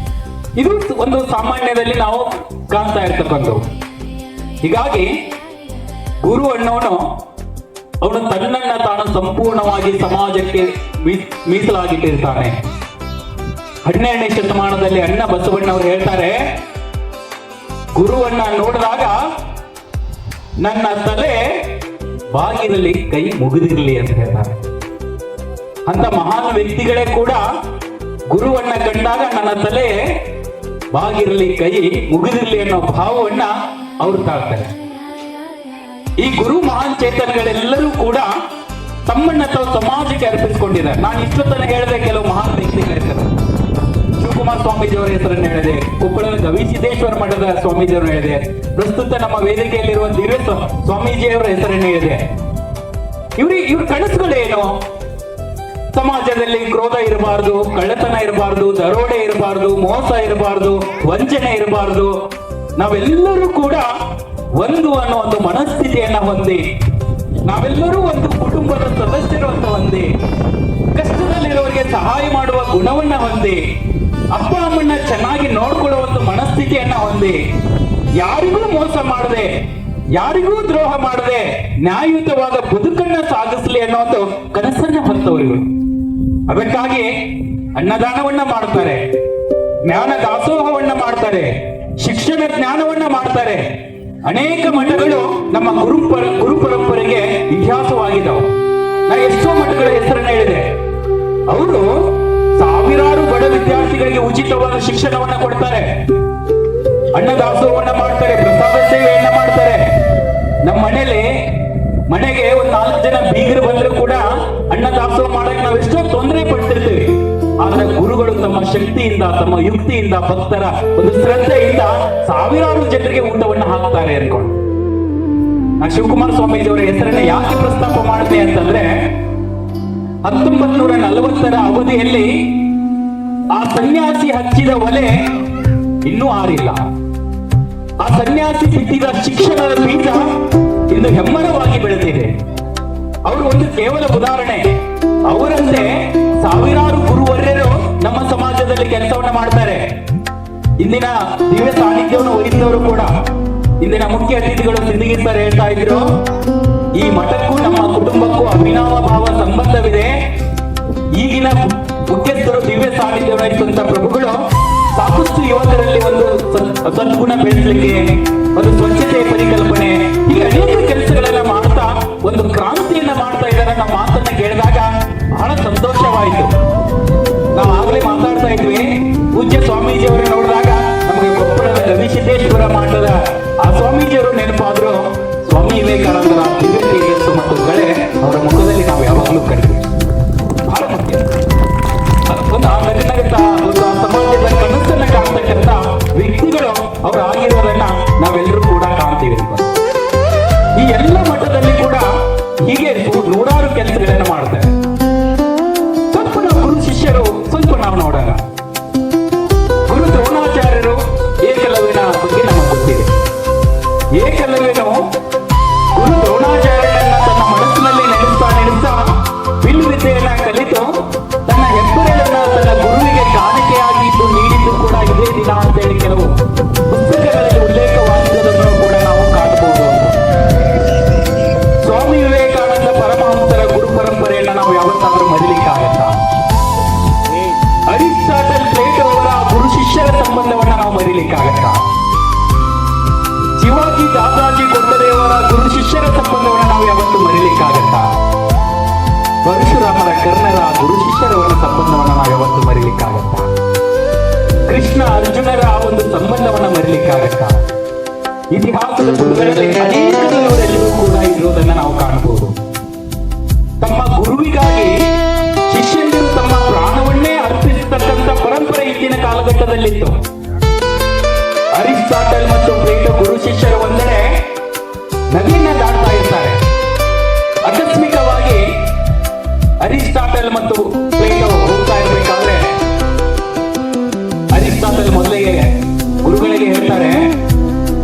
[SPEAKER 4] ಇದು ಒಂದು ಸಾಮಾನ್ಯದಲ್ಲಿ ನಾವು ಕಾಣ್ತಾ ಇರ್ತಕ್ಕಂಥವು. ಹೀಗಾಗಿ ಗುರು ಅನ್ನೋನು ಅವನು ತನ್ನನ್ನ ತಾನು ಸಂಪೂರ್ಣವಾಗಿ ಸಮಾಜಕ್ಕೆ ಮೀಸಲಾಗಿಟ್ಟಿರ್ತಾನೆ. 12ನೇ ಶತಮಾನದಲ್ಲಿ ಅಣ್ಣ ಬಸವಣ್ಣವರು ಹೇಳ್ತಾರೆ, ಗುರುವನ್ನ ನೋಡಿದಾಗ ನನ್ನ ತಲೆ ಬಾಗಿರಲ್ಲಿ ಕೈ ಮುಗಿದಿರಲಿ ಅಂತ ಹೇಳ್ತಾರೆ. ಅಂತ ಮಹಾನ್ ವ್ಯಕ್ತಿಗಳೇ ಕೂಡ ಗುರುವನ್ನ ಕಂಡಾಗ ನನ್ನ ತಲೆ ಬಾಗಿರಲಿ ಕೈ ಮುಗಿದಿರಲಿ ಅನ್ನೋ ಭಾವವನ್ನ ಅವರು ತಾಳ್ತಾರೆ. ಈ ಗುರು ಮಹಾನ್ ಚೇತನಗಳೆಲ್ಲರೂ ಕೂಡ ತಮ್ಮನ್ನ ತಾವು ಸಮಾಜಕ್ಕೆ ಅರ್ಪಿಸಿಕೊಂಡಿದ್ದಾರೆ. ನಾನು ಇಷ್ಟೊತ್ತನ ಹೇಳಿದೆ ಕೆಲವು ಮಹಾನ್ ವ್ಯಕ್ತಿಗಳಿರ್ತಾರೆ. ಶಿವಕುಮಾರ ಸ್ವಾಮೀಜಿಯವರ ಹೆಸರನ್ನು ಹೇಳಿದೆ, ಕೊಪ್ಪಳದ ಗವಿಸಿದ್ದೇಶ್ವರ ಮಠದ ಸ್ವಾಮೀಜಿಯವರು ಹೇಳಿದೆ, ಪ್ರಸ್ತುತ ನಮ್ಮ ವೇದಿಕೆಯಲ್ಲಿರುವ ದಿವ್ಯ ಸ್ವಾಮೀಜಿಯವರ ಹೆಸರನ್ನು ಹೇಳಿದೆ. ಇವ್ರ ಕನಸುಗಳೇನು? ಸಮಾಜದಲ್ಲಿ ಕ್ರೋಧ ಇರಬಾರ್ದು, ಕಳ್ಳತನ ಇರಬಾರ್ದು, ದರೋಡೆ ಇರಬಾರ್ದು, ಮೋಸ ಇರಬಾರ್ದು, ವಂಚನೆ ಇರಬಾರ್ದು. ನಾವೆಲ್ಲರೂ ಕೂಡ ಒಂದು ಅನ್ನೋ ಒಂದು ಮನಸ್ಥಿತಿಯನ್ನ ಹೊಂದಿ, ನಾವೆಲ್ಲರೂ ಒಂದು ಕುಟುಂಬದ ಸದಸ್ಯರು ಅಂತ ಹೊಂದಿ, ಕಷ್ಟದಲ್ಲಿರೋರಿಗೆ ಸಹಾಯ ಮಾಡುವ ಗುಣವನ್ನ ಹೊಂದಿ, ಅಪ್ಪ ಅಮ್ಮನ್ನ ಚೆನ್ನಾಗಿ ನೋಡ್ಕೊಳ್ಳುವ ಒಂದು ಮನಸ್ಥಿತಿಯನ್ನ ಹೊಂದಿ, ಯಾರಿಗೂ ಮೋಸ ಮಾಡದೆ, ಯಾರಿಗೂ ದ್ರೋಹ ಮಾಡದೆ ನ್ಯಾಯಯುತವಾದ ಬದುಕನ್ನ ಸಾಗಿಸ್ಲಿ ಅನ್ನೋ ಒಂದು ಕನಸನ್ನ ಹೊತ್ತವರು. ಅದಕ್ಕಾಗಿ ಅನ್ನದಾನವನ್ನ ಮಾಡ್ತಾರೆ, ಜ್ಞಾನ ದಾಸೋಹವನ್ನ ಮಾಡ್ತಾರೆ, ಶಿಕ್ಷಣ ಜ್ಞಾನವನ್ನ ಮಾಡ್ತಾರೆ. ಅನೇಕ ಮಠಗಳು ನಮ್ಮ ಗುರು ಪರಂಪರೆಗೆ ಇತಿಹಾಸವಾಗಿದ್ದಾವೆ. ನಾ ಎಷ್ಟೋ ಮಠಗಳ ಹೆಸರನ್ನ ಹೇಳಿದೆ. ಅವರು ಸಾವಿರಾರು ಬಡ ವಿದ್ಯಾರ್ಥಿಗಳಿಗೆ ಉಚಿತವಾದ ಶಿಕ್ಷಣವನ್ನ ಕೊಡ್ತಾರೆ, ಅನ್ನದಾಸೋಹವನ್ನ ಮಾಡ್ತಾರೆ, ಪ್ರಸಾದ ಸೇವೆಯನ್ನ ಮಾಡ್ತಾರೆ. ನಮ್ಮ ಮನೆಗೆ ಒಂದು 4 ಜನ ಬೀಗರು ಬಂದ್ರು ಕೂಡ ಅನ್ನದಾಸೋಹ ಮಾಡಕ್ಕೆ ನಾವು ಎಷ್ಟೋ ತೊಂದರೆ ಪಡ್ತಿರ್ತೀವಿ. ಆದ್ರೆ ಗುರುಗಳು ತಮ್ಮ ಶಕ್ತಿಯಿಂದ, ತಮ್ಮ ಯುಕ್ತಿಯಿಂದ, ಭಕ್ತರ ಒಂದು ಶ್ರದ್ಧೆಯಿಂದ ಸಾವಿರಾರು ಜನರಿಗೆ ಊಟವನ್ನ ಹಾಕ್ತಾರೆ ಅನ್ಕೊಂಡು. ನಾನು ಶಿವಕುಮಾರ ಸ್ವಾಮೀಜಿಯವರ ಹೆಸರನ್ನ ಯಾಕೆ ಪ್ರಸ್ತಾಪ ಮಾಡಿದೆ ಅಂತಂದ್ರೆ, 1940ರ ಅವಧಿಯಲ್ಲಿ ಆ ಸನ್ಯಾಸಿ ಹಚ್ಚಿದ ಒಲೆ ಇನ್ನೂ ಆರಿಲ್ಲ. ಆ ಸನ್ಯಾಸಿ ಬಿಟ್ಟಿದ ಶಿಕ್ಷಣದ ಬೀಜ ಇಂದು ಹೆಮ್ಮರವಾಗಿ ಬೆಳೆದಿದೆ. ಅವರು ಒಂದು ಕೇವಲ ಉದಾಹರಣೆ. ಅವರಂತೆ ಸಾವಿರಾರು ಗುರುವರ್ಯರು ನಮ್ಮ ಸಮಾಜದಲ್ಲಿ ಕೆಲಸವನ್ನ ಮಾಡ್ತಾರೆ. ಇಂದಿನ ದಿವ್ಯ ಸಾನ್ನಿಧ್ಯವನ್ನು ವಹಿಸಿದವರು ಕೂಡ, ಇಂದಿನ ಮುಖ್ಯ ಅತಿಥಿಗಳು ಸಿಂದಗಿ ಸರ್ ಹೇಳ್ತಾ ಇದ್ರು, ಈ ಮಠಕ್ಕೂ ನಮ್ಮ ಕುಟುಂಬಕ್ಕೂ ಅವಿನಾವ ಭಾವ ಸಂಬಂಧವಿದೆ. ಈಗಿನ ಮುಖ್ಯಸ್ಥರು ದಿವ್ಯ ಸಾನ್ನಿಧ್ಯ ವಹಿಸುವಂತ ಪ್ರಭುಗಳು ಸಾಕಷ್ಟು ಯುವಕರಲ್ಲಿ ಒಂದು ಸದ್ಗುಣ ಬೆಳೆಸಲಿಕ್ಕೆ, ಒಂದು ಸ್ವಚ್ಛತೆಯ ಪರಿಕಲ್ಪನೆ, ಹೀಗೆ ಅನೇಕ ಕೆಲಸಗಳೆಲ್ಲ ಮಾಡ್ತಾ ಒಂದು ಕ್ರಾಂತಿಯನ್ನ ಮಾಡ್ತಾ ಇದ್ದಾರೆ. ನಮ್ಮ ಮಾತನ್ನ ಕೇಳಿದಾಗ ಬಹಳ ಸಂತೋಷವಾಯಿತು. ನಾವು ಆಗ್ಲೇ ಮಾತಾಡ್ತಾ ಇದ್ವಿ, ಪೂಜ್ಯ ಸ್ವಾಮೀಜಿಯವರ ನೋಡಿದಾಗ ನಮಗೆ ಕೊಪ್ಪಳದ ಗವಿಸಿದ್ದೇಶ್ವರ ಮಠದ ಆ ಸ್ವಾಮೀಜಿಯವರು ನೆನಪಾದ್ರು. ಸ್ವಾಮಿ ವಿವೇಕಾನಂದರ ದಿವ್ಯ ತೇಜಸ್ಸು ಮತ್ತು ಕಳೆ ಅವರ ಮುಖದಲ್ಲಿ ನಾವು ಯಾವಾಗಲೂ ಕಡಿತೀವಿ. ಬಹಳ ಮುಖ್ಯ. ಒಂದು ಆ ನಗನಗತ ಒಂದು ಆ ಸಮಾಜದ ಕನಸನ್ನ ಕಾಣ್ತಕ್ಕಂಥ ವ್ಯಕ್ತಿಗಳು ಅವರು ಆಗಿರೋದನ್ನ ನಾವೆಲ್ಲರೂ ಕೂಡ ಕಾಣ್ತೀವಿ. ಈ ಎಲ್ಲ ಮಟ್ಟದಲ್ಲಿ ಕೂಡ ಹೀಗೆ ನೂರಾರು ಕೆಲಸಗಳನ್ನ ಮಾಡ್ತಾರೆ. ಸ್ವಲ್ಪ ನಾವು ಗುರು ಶಿಷ್ಯರು ಸ್ವಲ್ಪ ನಾವು ನೋಡೋಣ. ಗುರು ದ್ರೋಣಾಚಾರ್ಯರು ಏಕಲವ್ಯನ ಬಗ್ಗೆ ನಮಗೆ ಗೊತ್ತಿದೆ. ಏಕಲವ್ಯನು ಗುರು ದ್ರೋಣಾಚಾರ್ಯನನ್ನ ತನ್ನ ಮನಸ್ಸಿನಲ್ಲಿ ನಡೆಸ್ತಾ ಬಿಲ್ಲು ವಿದ್ಯೆಯನ್ನ ಕಲಿತು ತನ್ನ ಹೆಬ್ಬೆರಳನ್ನ ತನ್ನ ಗುರುವಿಗೆ ಕಾಣಿಕೆಯಾಗಿದ್ದು ನೀಡಿದ್ದು ಕೂಡ ಇದೇ ದಿನ ಅಂತೇಳಿ ಕೆಲವು ಪುಸ್ತಕಗಳಲ್ಲಿ ಉಲ್ಲೇಖವಾಗಿರುವುದನ್ನು ಕೂಡ ನಾವು ಕಾಣಬಹುದು. ಸ್ವಾಮಿ ವಿವೇಕಾನಂದ ಪರಮಹಂಸರ ಗುರು ಪರಂಪರೆಯನ್ನ ನಾವು ಯಾವತ್ತಾದ್ರೂ ಮರಿಲಿಕ್ಕಾಗತ್ತಾ? ಅರಿಸ್ಟಾಟಲ್ ಪ್ಲೇಟೋ ಅವರ ಗುರು ಶಿಷ್ಯರ ಸಂಬಂಧವನ್ನ ನಾವು ಮರಿಲಿಕ್ಕಾಗತ್ತಾ? ಕೊಟ್ಟದೇವರ ಗುರು ಶಿಷ್ಯರ ಸಂಬಂಧವನ್ನು ನಾವು ಯಾವತ್ತೂ ಮರೀಲಿಕ್ಕಾಗತ್ತಾ? ಪರಶುರಾಮರ ಕರ್ಣರ ಗುರು ಶಿಷ್ಯರ ಸಂಬಂಧವನ್ನು ನಾವು ಯಾವತ್ತೂ ಮರೀಲಿಕ್ಕಾಗತ್ತಾ? ಕೃಷ್ಣ ಅರ್ಜುನರ ಆ ಒಂದು ಸಂಬಂಧವನ್ನು ಮರೀಲಿಕ್ಕಾಗತ್ತಾ? ಇತಿಹಾಸದ ಪುಟಗಳಲ್ಲಿ ಅನೇಕ ದೇವರೆಲ್ಲರೂ ಕೂಡ ಇರೋದನ್ನ ನಾವು ಕಾಣಬಹುದು. ತಮ್ಮ ಗುರುವಿಗಾಗಿ ಶಿಷ್ಯಂದಿರು ತಮ್ಮ ಪ್ರಾಣವನ್ನೇ ಅರ್ಪಿಸತಕ್ಕಂಥ ಪರಂಪರೆ ಇಂದಿನ ಕಾಲಘಟ್ಟದಲ್ಲಿತ್ತು. ಅರಿಸ್ಟಾಟಲ್ ಮತ್ತು ಪ್ಲೇಟೋ ಗುರು ಶಿಷ್ಯರ ಒಂದೆಡೆ ನದಿಯನ್ನ ದಾಟ್ತಾ ಇರ್ತಾರೆ. ಆಕಸ್ಮಿಕವಾಗಿ ಅರಿಸ್ಟಾಟಲ್ ಮತ್ತು ಪ್ಲೇಟೋ ಹೋಗ್ತಾ ಇರ್ಬೇಕಾದ್ರೆ ಅರಿಸ್ಟಾಟಲ್ ಮೊದಲಿಗೆ ಗುರುಗಳಿಗೆ ಹೇಳ್ತಾರೆ,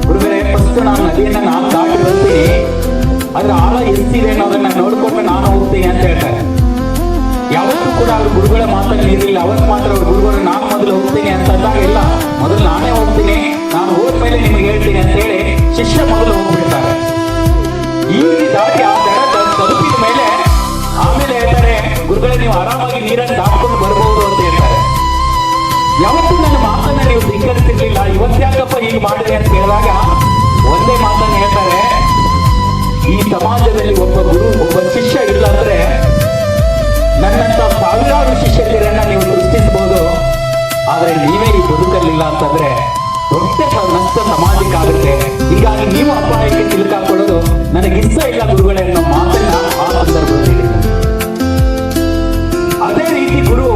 [SPEAKER 4] ಗುರುಗಳೇ, ಫಸ್ಟ್ ನಾನು ನದಿಯನ್ನ ನಾನು ದಾಟಿ ಬರ್ತೀನಿ, ಅದ್ರ ಆಳ ಎಷ್ಟಿದೆ ಅನ್ನೋದನ್ನ ನೋಡ್ಕೊಂಡು ನಾನು ಹೋಗ್ತೀನಿ ಅಂತ ಹೇಳ್ತಾರೆ. ಯಾವತ್ತೂ ಕೂಡ ಅವ್ರ ಗುರುಗಳ ಮಾತಲ್ಲಿ ಇರಲಿಲ್ಲ. ಅವತ್ತು ಮಾತ್ರ ಅವ್ರ ಗುರುಗಳು ನಾನು ಮೊದಲು ಹೋಗ್ತೀನಿ ಅಂತಂದಾಗ, ಇಲ್ಲ, ಮೊದಲು ನಾನೇ ಹೋಗ್ತೀನಿ, ನಾನು ಹೋದ್ಮೇಲೆ ನಿಮಗೆ ಹೇಳ್ತೀನಿ ಅಂತ ಹೇಳಿ ಶಿಷ್ಯ ಮೊದಲು ಹೋಗ್ಬಿಡ್ತಾರೆ. ಈ ರೀತಿ ದಾಟಿ ಆ ದಡ ತಲುಪಿದ ಮೇಲೆ ಆಮೇಲೆ ಹೇಳ್ತಾರೆ, ಗುರುಗಳೇ, ನೀವು ಆರಾಮಾಗಿ ನೀರನ್ನು ದಾಟ್ಕೊಂಡು ಬರ್ಬೋದು ಅಂತ ಹೇಳ್ತಾರೆ. ಯಾವತ್ತೂ ನನ್ನ ಮಾತನ್ನ ನೀವು ಧಿಕ್ಕರಿಸಿರ್ಲಿಲ್ಲ, ಇವತ್ತ್ಯಾಕಪ್ಪ ಹೀಗೆ ಮಾಡಿದೆ ಅಂತ ಹೇಳಿದಾಗ ಒಂದೇ ಮಾತನ್ನ ಹೇಳ್ತಾರೆ, ಈ ಸಮಾಜದಲ್ಲಿ ಒಬ್ಬ ಗುರು, ಒಬ್ಬ ಶಿಷ್ಯ ಇಲ್ಲ ಅಂದ್ರೆ ನನ್ನಂತ ಸಾವಿರಾರು ಶಿಷ್ಯರನ್ನ ನೀವು ಸೃಷ್ಟಿಸಬಹುದು, ಆದ್ರೆ ನೀವೇ ಈ ಬದುಕಲ್ಲಿಲ್ಲ ಅಂತಂದ್ರೆ ದೊಡ್ಡ ನಷ್ಟ ಸಮಾಜಕ್ಕಾಗುತ್ತೆ. ಹೀಗಾಗಿ ನೀವು ಅಪಾಯಕ್ಕೆ ಸಿಲುಕಾಕೊಳ್ಳೋದು ನನಗಿಷ್ಟ ಇಲ್ಲ ಗುರುಗಳೇ ಅನ್ನೋ ಮಾತನ್ನ ಆ ಸಂದರ್ಭದಲ್ಲಿ ಹೇಳಿದ್ದಾರೆ. ಅದೇ ರೀತಿ ಗುರು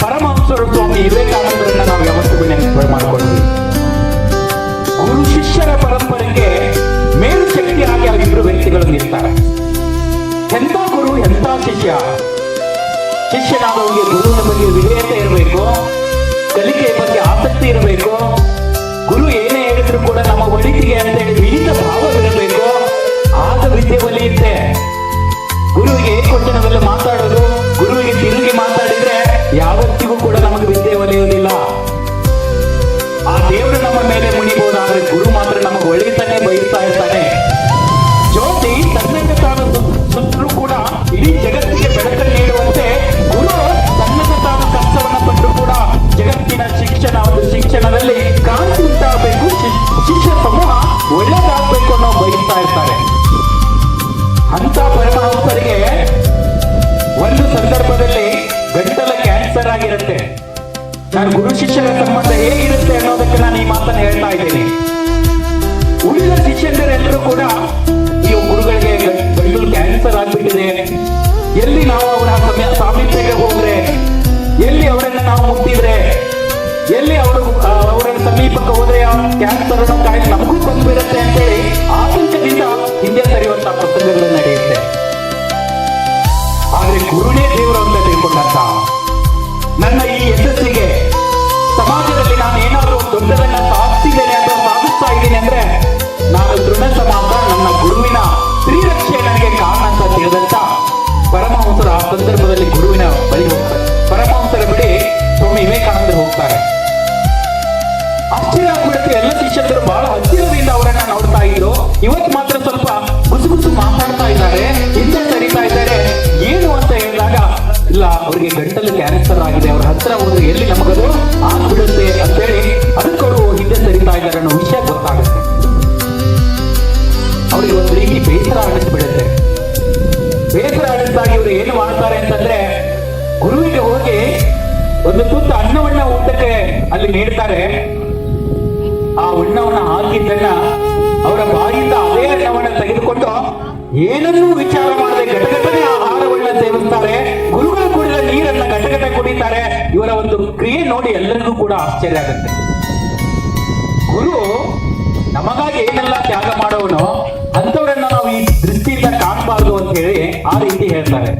[SPEAKER 4] ಪರಮಹಂಸರು ಸ್ವಾಮಿ ವಿವೇಕಾನಂದರನ್ನ ನಾವು ಯಾವತ್ತೂ ನೆನಪು ಮಾಡ್ಕೊಳ್ತೀವಿ. ಗುರು ಶಿಷ್ಯರ ಪರಂಪರೆಗೆ ಮೇಲು ಶಕ್ತಿಯಾಗಿ ಆ ಇಬ್ಬರು ವ್ಯಕ್ತಿಗಳು ನಿಲ್ತಾರೆ. ಎಂಥ ಗುರು, ಎಂಥ ಶಿಷ್ಯ. ಶಿಷ್ಯನಾದವರಿಗೆ ಗುರುವಿನ ಬಗ್ಗೆ ವಿಧೇಯತೆ ಇರಬೇಕು, ಕಲಿಕೆಯ ಬಗ್ಗೆ ಆಸಕ್ತಿ ಇರಬೇಕು, ಗುರು ಏನೇ ಹೇಳಿದ್ರು ಕೂಡ ನಮ್ಮ ಒಳಿತಿಗೆ ಅಂತ ಹೇಳಿ ವಿಹಿತ ಭಾವವಿರಬೇಕು. ಆಗ ವಿದ್ಯೆ ಒಲಿಯುತ್ತೆ. ಗುರುವಿಗೆ ಏಕವಚನವೆಲ್ಲ ಮಾತಾಡೋದು, ಗುರುವಿಗೆ ತಿರುಗಿ ಮಾತಾಡಿದ್ರೆ ಯಾವತ್ತಿಗೂ ಕೂಡ ನಮಗೆ ವಿದ್ಯೆ ಒಲಿಯುವುದಿಲ್ಲ. ಆ ದೇವರು ನಮ್ಮ ಮೇಲೆ ಮುನಿಬಹುದಾದ್ರೆ ಗುರು ಮಾತ್ರ ನಮಗೆ ಒಳಿತನ್ನೇ ಬಯಸ್ತಾ ಇರ್ತಾನೆ. ಜ್ಯೋತಿ ತನ್ನನ್ನು ತಾನು ಸುತ್ತಲೂ ಕೂಡ ಇಡೀ ಜಗತ್ತಿಗೆ ಬೆಳಕನ್ನು ನೀಡುವಂತೆ ಗುರು ತನ್ನನ್ನು ತಾನು ಕಷ್ಟವನ್ನ ಪಟ್ಟರು ಕೂಡ ಜಗತ್ತಿನ ಶಿಕ್ಷಣದಲ್ಲಿ ಕ್ರಾಂತಿ ಉಂಟಾಗಬೇಕು, ಶಿಷ್ಯ ಸಮೂಹ ಒಳ್ಳೆದಾಗಬೇಕು ಅನ್ನೋ ಬಯಸ್ತಾ ಇರ್ತಾರೆ. ಅಂತ ಪರಮಹಂಸರಿಗೆ ಒಂದು ಸಂದರ್ಭದಲ್ಲಿ ಗಂಟಲ ಕ್ಯಾನ್ಸರ್ ಆಗಿರುತ್ತೆ. ನಾನು ಗುರು ಶಿಷ್ಯರ ಸಂಬಂಧ ಹೇಗಿರುತ್ತೆ ಅನ್ನೋದಕ್ಕೆ ನಾನು ಈ ಮಾತನ್ನು ಹೇಳ್ತಾ ಇದ್ದೀನಿ. ಉಳಿದ ಶಿಷ್ಯಂದರೆಲ್ಲರೂ ಕೂಡ ಈ ಗುರುಗಳಿಗೆ ಗಂಟಲು ಕ್ಯಾನ್ಸರ್ ಆಗ್ಬಿಟ್ಟಿದೆ, ಎಲ್ಲಿ ನಾವು ಅವರ ಸಾಮೀಪ್ಯಕ್ಕೆ ಹೋದ್ರೆ, ಎಲ್ಲಿ ಅವರನ್ನ ನಾವು ಮುಟ್ಟಿದ್ರೆ, ಎಲ್ಲಿ ಅವರ ಸಮೀಪಕ್ಕೆ ಹೋದ್ರೆ ಕ್ಯಾನ್ಸರ್ ಅನ್ನೋ ಕಾಯಿಲೆ ನಮಗೂ ಬಂದ್ಬಿಡುತ್ತೆ ಅಂತೇಳಿ ಆತಂಕದಿಂದ ಹಿಂದೆ ಸರಿಯುವಂತಹ ಪ್ರಸಂಗಗಳು ನಡೆಯುತ್ತೆ. ಆದ್ರೆ ಗುರುನೇ ದೇವರು ಅಂತ ತಿಳ್ಕೊಂಡಂತ ನನ್ನ ಈ ಯಶಸ್ಸಿಗೆ ಸಮಾಜದಲ್ಲಿ ನಾನು ಏನಾದರೂ ದೊಡ್ಡದನ್ನ ಸಾಧಿಸಿದ್ದೇನೆ ಅಥವಾ ಸಾಧಿಸ್ತಾ ಇದ್ದೀನಿ ಅಂದ್ರೆ ನಾನು ದೃಢ ಸಮಾಜ ನನ್ನ ಗುರುವಿನ ಶ್ರೀರಕ್ಷೆ ನನಗೆ ಕಾರಣ ಅಂತ ತಿಳಿದಂತ ಪರಮಹಂಸರು ಆ ಸಂದರ್ಭದಲ್ಲಿ ಗುರುವಿನ ಬಳಿ ಹೋಗ್ತಾರೆ. ಪರಮಹಂಸರ ಬಳಿ ಸ್ವಾಮಿ ವಿವೇಕಾನಂದರು ಹೋಗ್ತಾರೆ. ಆಶ್ಚರ್ಯ ಆಗ್ಬಿಡುತ್ತೆ. ಎಲ್ಲ ಶಿಷ್ಯರು ಬಹಳ ಹತ್ತಿರದಿಂದ ಅವರನ್ನ ನೋಡ್ತಾ ಇದ್ರು. ಇವತ್ತು ಮಾತ್ರ ಸ್ವಲ್ಪ ಗುಸುಗುಸು ಮಾತಾಡ್ತಾ ಇದ್ದಾರೆ, ಹಿಂದೆ ಸರಿತಾ ಇದ್ದಾರೆ. ಏನು ಅಂತ ಹೇಳಿದಾಗ, ಇಲ್ಲ, ಅವರಿಗೆ ಗಂಟಲು ಕ್ಯಾನ್ಸರ್ ಆಗಿದೆ, ಅವ್ರ ಹತ್ರ ಹೋದ್ರೆ ಎಲ್ಲಿ ನಮಗದು ಆಗ್ಬಿಡುತ್ತೆ ಅಂತೇಳಿ ಅದಕ್ಕವರು ಹಿಂದೆ ಸರಿತಾ ಇದ್ದಾರೆ ಅನ್ನೋ ವಿಷಯ ಗೊತ್ತಾಗುತ್ತೆ. ಅವ್ರಿಗೆ ಒಂದು ರೀತಿ ಬೇಸರ ಅನಿಸ್ಬಿಡುತ್ತೆ. ಬೇಸರ ಅನಿಸ್ದಾಗಿ ಇವರು ಏನು ಮಾಡ್ತಾರೆ ಅಂತಂದ್ರೆ, ಗುರುವಿಗೆ ಹೋಗಿ ಒಂದು ತುತ್ತು ಅನ್ನವನ್ನ ಊಟಕ್ಕೆ ಅಲ್ಲಿ ನೀಡ್ತಾರೆ. ಆ ಅನ್ನವನ್ನ ಹಾಕಿದ್ದನ್ನ ಅವರ ಬಾಯಿಂದ ಅದೇ ಅನ್ನವನ್ನ ತೆಗೆದುಕೊಂಡು ಏನನ್ನೂ ವಿಚಾರ ಮಾಡದೆ ಘಟಘಟನೆ ಆಹಾರವನ್ನ ಸೇವಿಸ್ತಾರೆ. ಗುರುಗಳು ಕುಡಿದ ನೀರನ್ನ ಘಟಘಟ ಕುಡಿತಾರೆ. ಇವರ ಒಂದು ಕ್ರಿಯೆ ನೋಡಿ ಎಲ್ಲರಿಗೂ ಕೂಡ ಆಶ್ಚರ್ಯ ಆಗುತ್ತೆ. ಗುರು ನಮಗಾಗಿ ಏನೆಲ್ಲ ತ್ಯಾಗ ಮಾಡೋನು ಅಂತವರನ್ನ ನಾವು ಈ ದೃಷ್ಟಿಯಿಂದ ಕಾಣಬಾರ್ದು ಅಂತ ಹೇಳಿ ಆ ರೀತಿ ಹೇಳ್ತಾರೆ.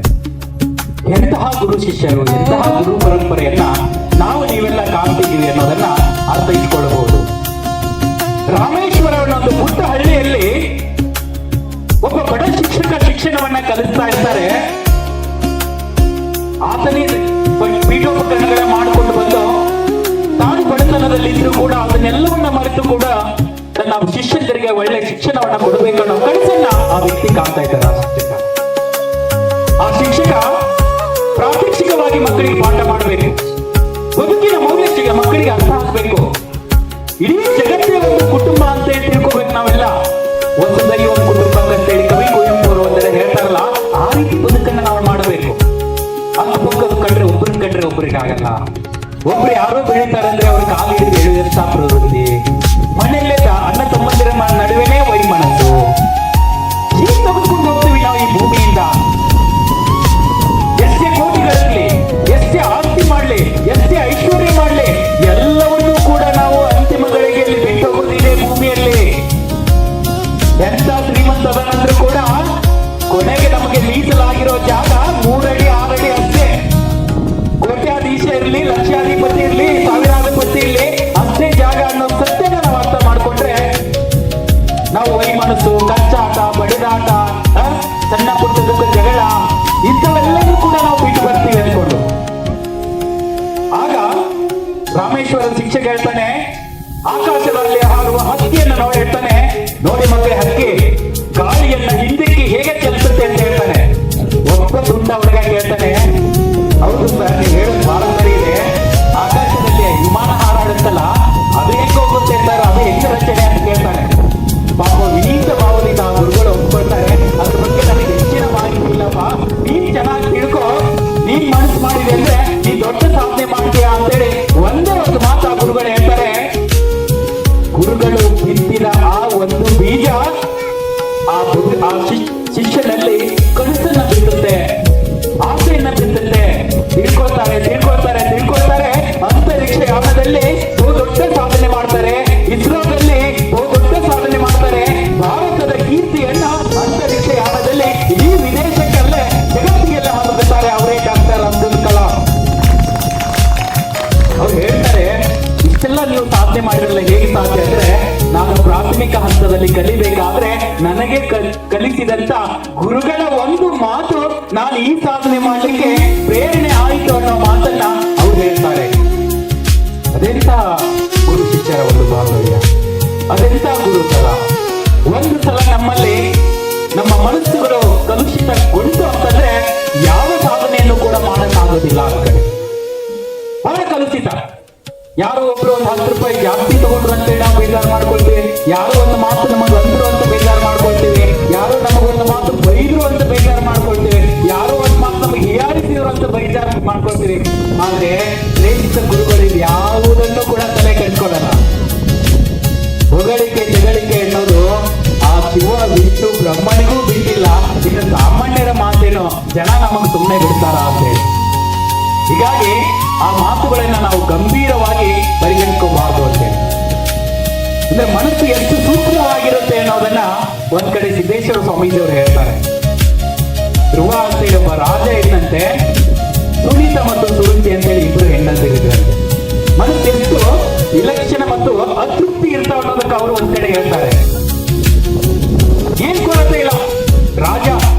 [SPEAKER 4] ಎಂತಹ ಗುರು ಶಿಷ್ಯರು, ಎಂತಹ ಗುರು ಪರಂಪರೆಯನ್ನ ನಾವು ನೀವೆಲ್ಲ ಕಾಣ್ತಿದ್ದೀವಿ ಅನ್ನೋದನ್ನ ಅರ್ಥೈಸಿಕೊಳ್ಳಬಹುದು. ರಾಮೇಶ್ವರ ಅನ್ನೋ ಪುಟ್ಟ ಹಳ್ಳಿಯಲ್ಲಿ ಒಬ್ಬ ಬಡ ಶಿಕ್ಷಕ ಶಿಕ್ಷಣವನ್ನ ಕಲಿಸ್ತಾ ಇರ್ತಾರೆ. ಆತನೇ ಪೀಠೋಪಕರಣಗಳ ಮಾಡಿಕೊಂಡು ಬಂದು ತಾನು ಬಡತನದಲ್ಲಿದ್ರು ಕೂಡ ಅದನ್ನೆಲ್ಲವನ್ನ ಮರೆತು ಕೂಡ ತನ್ನ ಶಿಷ್ಯರಿಗೆ ಒಳ್ಳೆ ಶಿಕ್ಷಣವನ್ನ ಕೊಡಬೇಕು ಅನ್ನೋ ಕನಸನ್ನ ಆ ವ್ಯಕ್ತಿ ಕಾಣ್ತಾ ಇದ್ದಾರೆ. ಆ ಶಿಕ್ಷಕ ಪ್ರಾತ್ಯಕ್ಷಿಕವಾಗಿ ಮಕ್ಕಳಿಗೆ ಪಾಠ ಮಾಡಬೇಕು, ಬದುಕಿನ ಮೌಲ್ಯ ಮಕ್ಕಳಿಗೆ ಅರ್ಥ ಆಗಬೇಕು. ಇಡೀ ಜಗತ್ತೇ ಒಂದು ಕುಟುಂಬ ಅಂತ ತಿಳ್ಕೋಬೇಕು ನಾವೆಲ್ಲ. ವಸುದೈವ ಕುಟುಂಬ ಅಂತೇಳಿ ಕವಿ ಕುವೆಂಪು ಅವರು ಒಂದೆಡೆ ಹೇಳ್ತಾರಲ್ಲ, ಆ ರೀತಿ ಬದುಕನ್ನ ನಾವು ಮಾಡಬೇಕು. ಅಕ್ಕಪಕ್ಕದ ಕಂಡ್ರೆ ಒಬ್ಬರಿಗೆ ಆಗಲ್ಲ. ಒಬ್ರು ಯಾರೋ ಬೆಳೀತಾರೆ ಅಂದ್ರೆ ಅವ್ರ ಕಾಲು ಹಿಡಿದು ಎಳೆಯುವಂತ ಪ್ರವೃತ್ತಿ. ಮನೆಯಲ್ಲೇ ಅಣ್ಣ ತಮ್ಮಂದಿರ ನಡುವೆನೇ ವೈಮನಸ್ಸು. ಹೀಗೆ ತೆಗೆದುಕೊಂಡು ಹೋಗ್ತೀವಿ ನಾವು ಈ ಭೂಮಿಯಿಂದ. ಎಷ್ಟೇ ಕೋಟಿಗಳಿರ್ಲಿ, ಎಷ್ಟೇ ಆಸ್ತಿ ಮಾಡ್ಲಿ, ಎಷ್ಟೇ ಐಶ್ವರ್ಯ ಮಾಡ್ಲಿ, ಎಲ್ಲವನ್ನೂ ಕೂಡ ನಾವು ಅಂತಿಮ ಗಳಿಗೆಯಲ್ಲಿ ಬಿಟ್ಟು ಹೋಗೋದಿದೆ ಭೂಮಿಯಲ್ಲಿ. ಎಂತ ಶ್ರೀಮಂತ ಅದನಂದ್ರೂ ಕೂಡ ಕೊನೆಗೆ ನಮಗೆ ಮೀಸಲಾಗಿರೋ ಜಾಗ 3 ಅಡಿ 6 ಅಡಿ ಅಷ್ಟೇ. ಕೋಟ್ಯಾಧೀಶ ಇರ್ಲಿ, ಲಕ್ಷಾಧಿಪತಿ ಇರ್ಲಿ, ಸಾವಿರಾಧಿಪತಿ ಇರ್ಲಿ, ಅಷ್ಟೇ ಜಾಗ ಅನ್ನೋ ಸತ್ಯನ ನಾವು ಅರ್ಥ ಮಾಡ್ಕೊಂಡ್ರೆ ನಾವು ವೈಮನಸ್ಸು, ಕಚ್ಚಾಟ, ಬಡಿದಾಟ, ಸಣ್ಣ ಪುಟ್ಟದಕ್ಕೂ ಜಗಳ, ಇಂಥವೆಲ್ಲವೂ ಕೂಡ ನಾವು ಬಿಟ್ಟು ಬರ್ತೀವಿ ಅನ್ಕೊಂಡು. ಆಗ ರಾಮೇಶ್ವರ ಶಿಕ್ಷಕ ಹೇಳ್ತಾನೆ, ಆಕಾಶದಲ್ಲಿ ಹಾರುವ ಹಕ್ಕಿಯನ್ನು ನೋಡಿ ಹೇಳ್ತಾನೆ, ನೋಡಿ ಮಕ್ಕಳೇ ಹಕ್ಕಿ ಗಾಳಿಯನ್ನ ಹಿಂದಕ್ಕೆ ಹೇಗೆ ಚಲಿಸುತ್ತೆ ಅಂತ ಹೇಳ್ತಾನೆ. ಒಬ್ಬ ದುಂಡ ಹುಡುಗ ಹೇಳ್ತಾನೆ, ಹೌದು ಸರ್ ನೀವು ಹೇಳೋದು ಬಹಳ ಸರಿ ಇದೆ, ಆಕಾಶದಲ್ಲಿ ವಿಮಾನ ಹಾರಾಡುತ್ತಲ್ಲ ಅದು ಹೆಂಗೆ ಹೋಗುತ್ತೆ ಸರ್, ಅದು ಹೆಂಗೆ ರಚನೆ ಅಂತ ಕೇಳ್ತಾನೆ. ಪಾಪ ವಿನೀತ ಭಾವದಿಂದ ಆ ಗುರುಗಳು ಒಪ್ಕೊಳ್ತಾರೆ, ಅದ್ರ ಬಗ್ಗೆ ನನಗೆ ಹೆಚ್ಚಿನ ಮಾಹಿತಿ ಇಲ್ಲಪ್ಪ, ನೀನ್ ಚೆನ್ನಾಗಿ ತಿಳ್ಕೊ, ನೀನ್ ಮನಸ್ಸು ಮಾಡಿದೆ ಅಂದ್ರೆ ನೀನ್ ದೊಡ್ಡ ಸಾಧನೆ ಮಾಡ್ತೀಯಾ ಅಂತೇಳಿ ಒಂದೇ ಒಂದು ಮಾತು ಆ ಗುರುಗಳು ಹೇಳ್ತಾರೆ. ಗುರುಗಳು ಬಿತ್ತಿದ ಆ ಒಂದು ಬೀಜ ಆ ಶಿಷ್ಯನಲ್ಲಿ ಕನಸನ್ನ ಬಿತ್ತುತ್ತೆ, ಆಸೆಯನ್ನ ಬಿತ್ತುತ್ತೆ. ತಿಳ್ಕೊಳ್ತಾರೆ ಅಂತರಿಕ್ಷ ಯಾನದಲ್ಲಿ ದೊಡ್ಡ ಸಾಧನೆ ಮಾಡ್ತಾರೆ, ಇಸ್ರೋದಲ್ಲಿ ದೊಡ್ಡ ಸಾಧನೆ ಮಾಡ್ತಾರೆ. ಭಾರತದ ಕೀರ್ತಿಯನ್ನ ಅಂತರಿಕ್ಷ ಯಾನದಲ್ಲಿ ಇಡೀ ವಿದೇಶಕ್ಕಲ್ಲೇ ಜಗತ್ತಿಗೆಲ್ಲ ಹರಡುತ್ತಾರೆ. ಅವರೇ ಡಾಕ್ಟರ್ ಅಬ್ದುಲ್ ಕಲಾಂ. ಅವ್ರು ಹೇಳ್ತಾರೆ, ಇಷ್ಟೆಲ್ಲ ನೀವು ಸಾಧನೆ ಮಾಡಿರಲ್ಲ ಹೇಗೆ ಸಾಧ್ಯ ಅಂದ್ರೆ, ನಾನು ಪ್ರಾಥಮಿಕ ಹಂತದಲ್ಲಿ ಕಲಿಬೇಕಾದ್ರೆ ನನಗೆ ಕಲಿಸಿದಂತ ಗುರುಗಳ ಒಂದು ಮಾತು ನಾನು ಈ ಸಾಧನೆ ಮಾಡಲಿಕ್ಕೆ ಪ್ರೇರಣೆ ಆಯಿತು ಅನ್ನೋ ಮಾತನ್ನ ಅವ್ರು ಹೇಳ್ತಾರೆ. ಅದೆಂತ ಗುರು ಶಿಷ್ಯರ ಒಂದು ಬಾಂಧವ್ಯ, ಅದೆಂತ ಗುರುತರ. ಒಂದು ಸಲ ನಮ್ಮಲ್ಲಿ ನಮ್ಮ ಮನಸ್ಸುಗಳು ಕಲುಷಿತಗೊಂಡು ಅಂತಂದ್ರೆ ಯಾವ ಸಾಧನೆಯನ್ನು ಕೂಡ ಮಾಡಕ್ಕಾಗೋದಿಲ್ಲ. ಆ ಕಡೆ ಬಹಳ ಕಲುಷಿತ. ಯಾರೋ ಒಬ್ರು ಒಂದು 10 ರೂಪಾಯಿ ಜಾಸ್ತಿ ತಗೊಂಡ್ರು ಅಂತೇಳಿ ನಾವು ಬೇಜಾರು ಮಾಡ್ಕೊಳ್ತೀವಿ, ಯಾರೋ ಒಂದು ಮಾತು ನಮಗೆ ಅಂದ್ರು ಅಂತ ಬೇಜಾರು ಮಾಡ್ಕೊಳ್ತೀವಿ, ಯಾರೋ ನಮಗೊಂದು ಮಾತು ಬೈದ್ರು ಅಂತ ಬೇಜಾರು ಮಾಡ್ಕೊಳ್ತೀವಿ, ಯಾರೋ ಒಂದು ಮಾತು ನಮಗೆ ಹೀಯಾಳಿಸಿದ್ರು ಅಂತ ಬೇಜಾರು ಮಾಡ್ಕೊಳ್ತೀವಿ. ಆದ್ರೆ ಪ್ರೇಮಿತ ಗುರುಗಳು ಯಾವುದನ್ನು ಕೂಡ ತಲೆ ಕೆಡ್ಕೊಳ್ಳಲ್ಲ. ಹೊಗಳಿಕೆ ಜಗಳಿಕೆ ಅನ್ನೋದು ಆ ಶಿವ ವಿಷ್ಣು ಬ್ರಹ್ಮನಿಗೂ ಬಿಟ್ಟಿಲ್ಲ. ಇನ್ನು ಸಾಮಾನ್ಯರ ಮಾತೇನು ಜನ ನಮಗೆ ಸುಮ್ಮನೆ ಬಿಡ್ತಾರ ಅಂತ ಹೇಳಿ. ಹೀಗಾಗಿ ಆ ಮಾತುಗಳನ್ನ ನಾವು ಗಂಭೀರವಾಗಿ ಪರಿಗಣಿಸಬಾರದು ಅಂತೇಳಿ. ಅಂದ್ರೆ ಮನಸ್ಸು ಎಷ್ಟು ಸೂಕ್ಷ್ಮವಾಗಿರುತ್ತೆ ಅನ್ನೋದನ್ನ ಒಂದ್ ಕಡೆ ಸಿದ್ದೇಶ್ವರ ಸ್ವಾಮೀಜಿಯವರು ಹೇಳ್ತಾರೆ. ಧ್ರುವ ಅಂತೇಳಿ ಒಬ್ಬ ರಾಜ ಇದ್ದಂತೆ, ಸುನೀತ ಮತ್ತು ಸುರುಚಿ ಅಂತೇಳಿ 2 ಹೆಣ್ಣಂದಿರಿದ್ರಂತೆ. ಮನಸ್ಸು ಎಷ್ಟು ವಿಲಕ್ಷಣ ಮತ್ತು ಅತೃಪ್ತಿ ಇರ್ತಾವ ಅನ್ನೋದಕ್ಕೆ ಅವರು ಒಂದ್ ಕಡೆ ಹೇಳ್ತಾರೆ. ಏನ್ ಕೊರತೆ ಇಲ್ಲ, ರಾಜ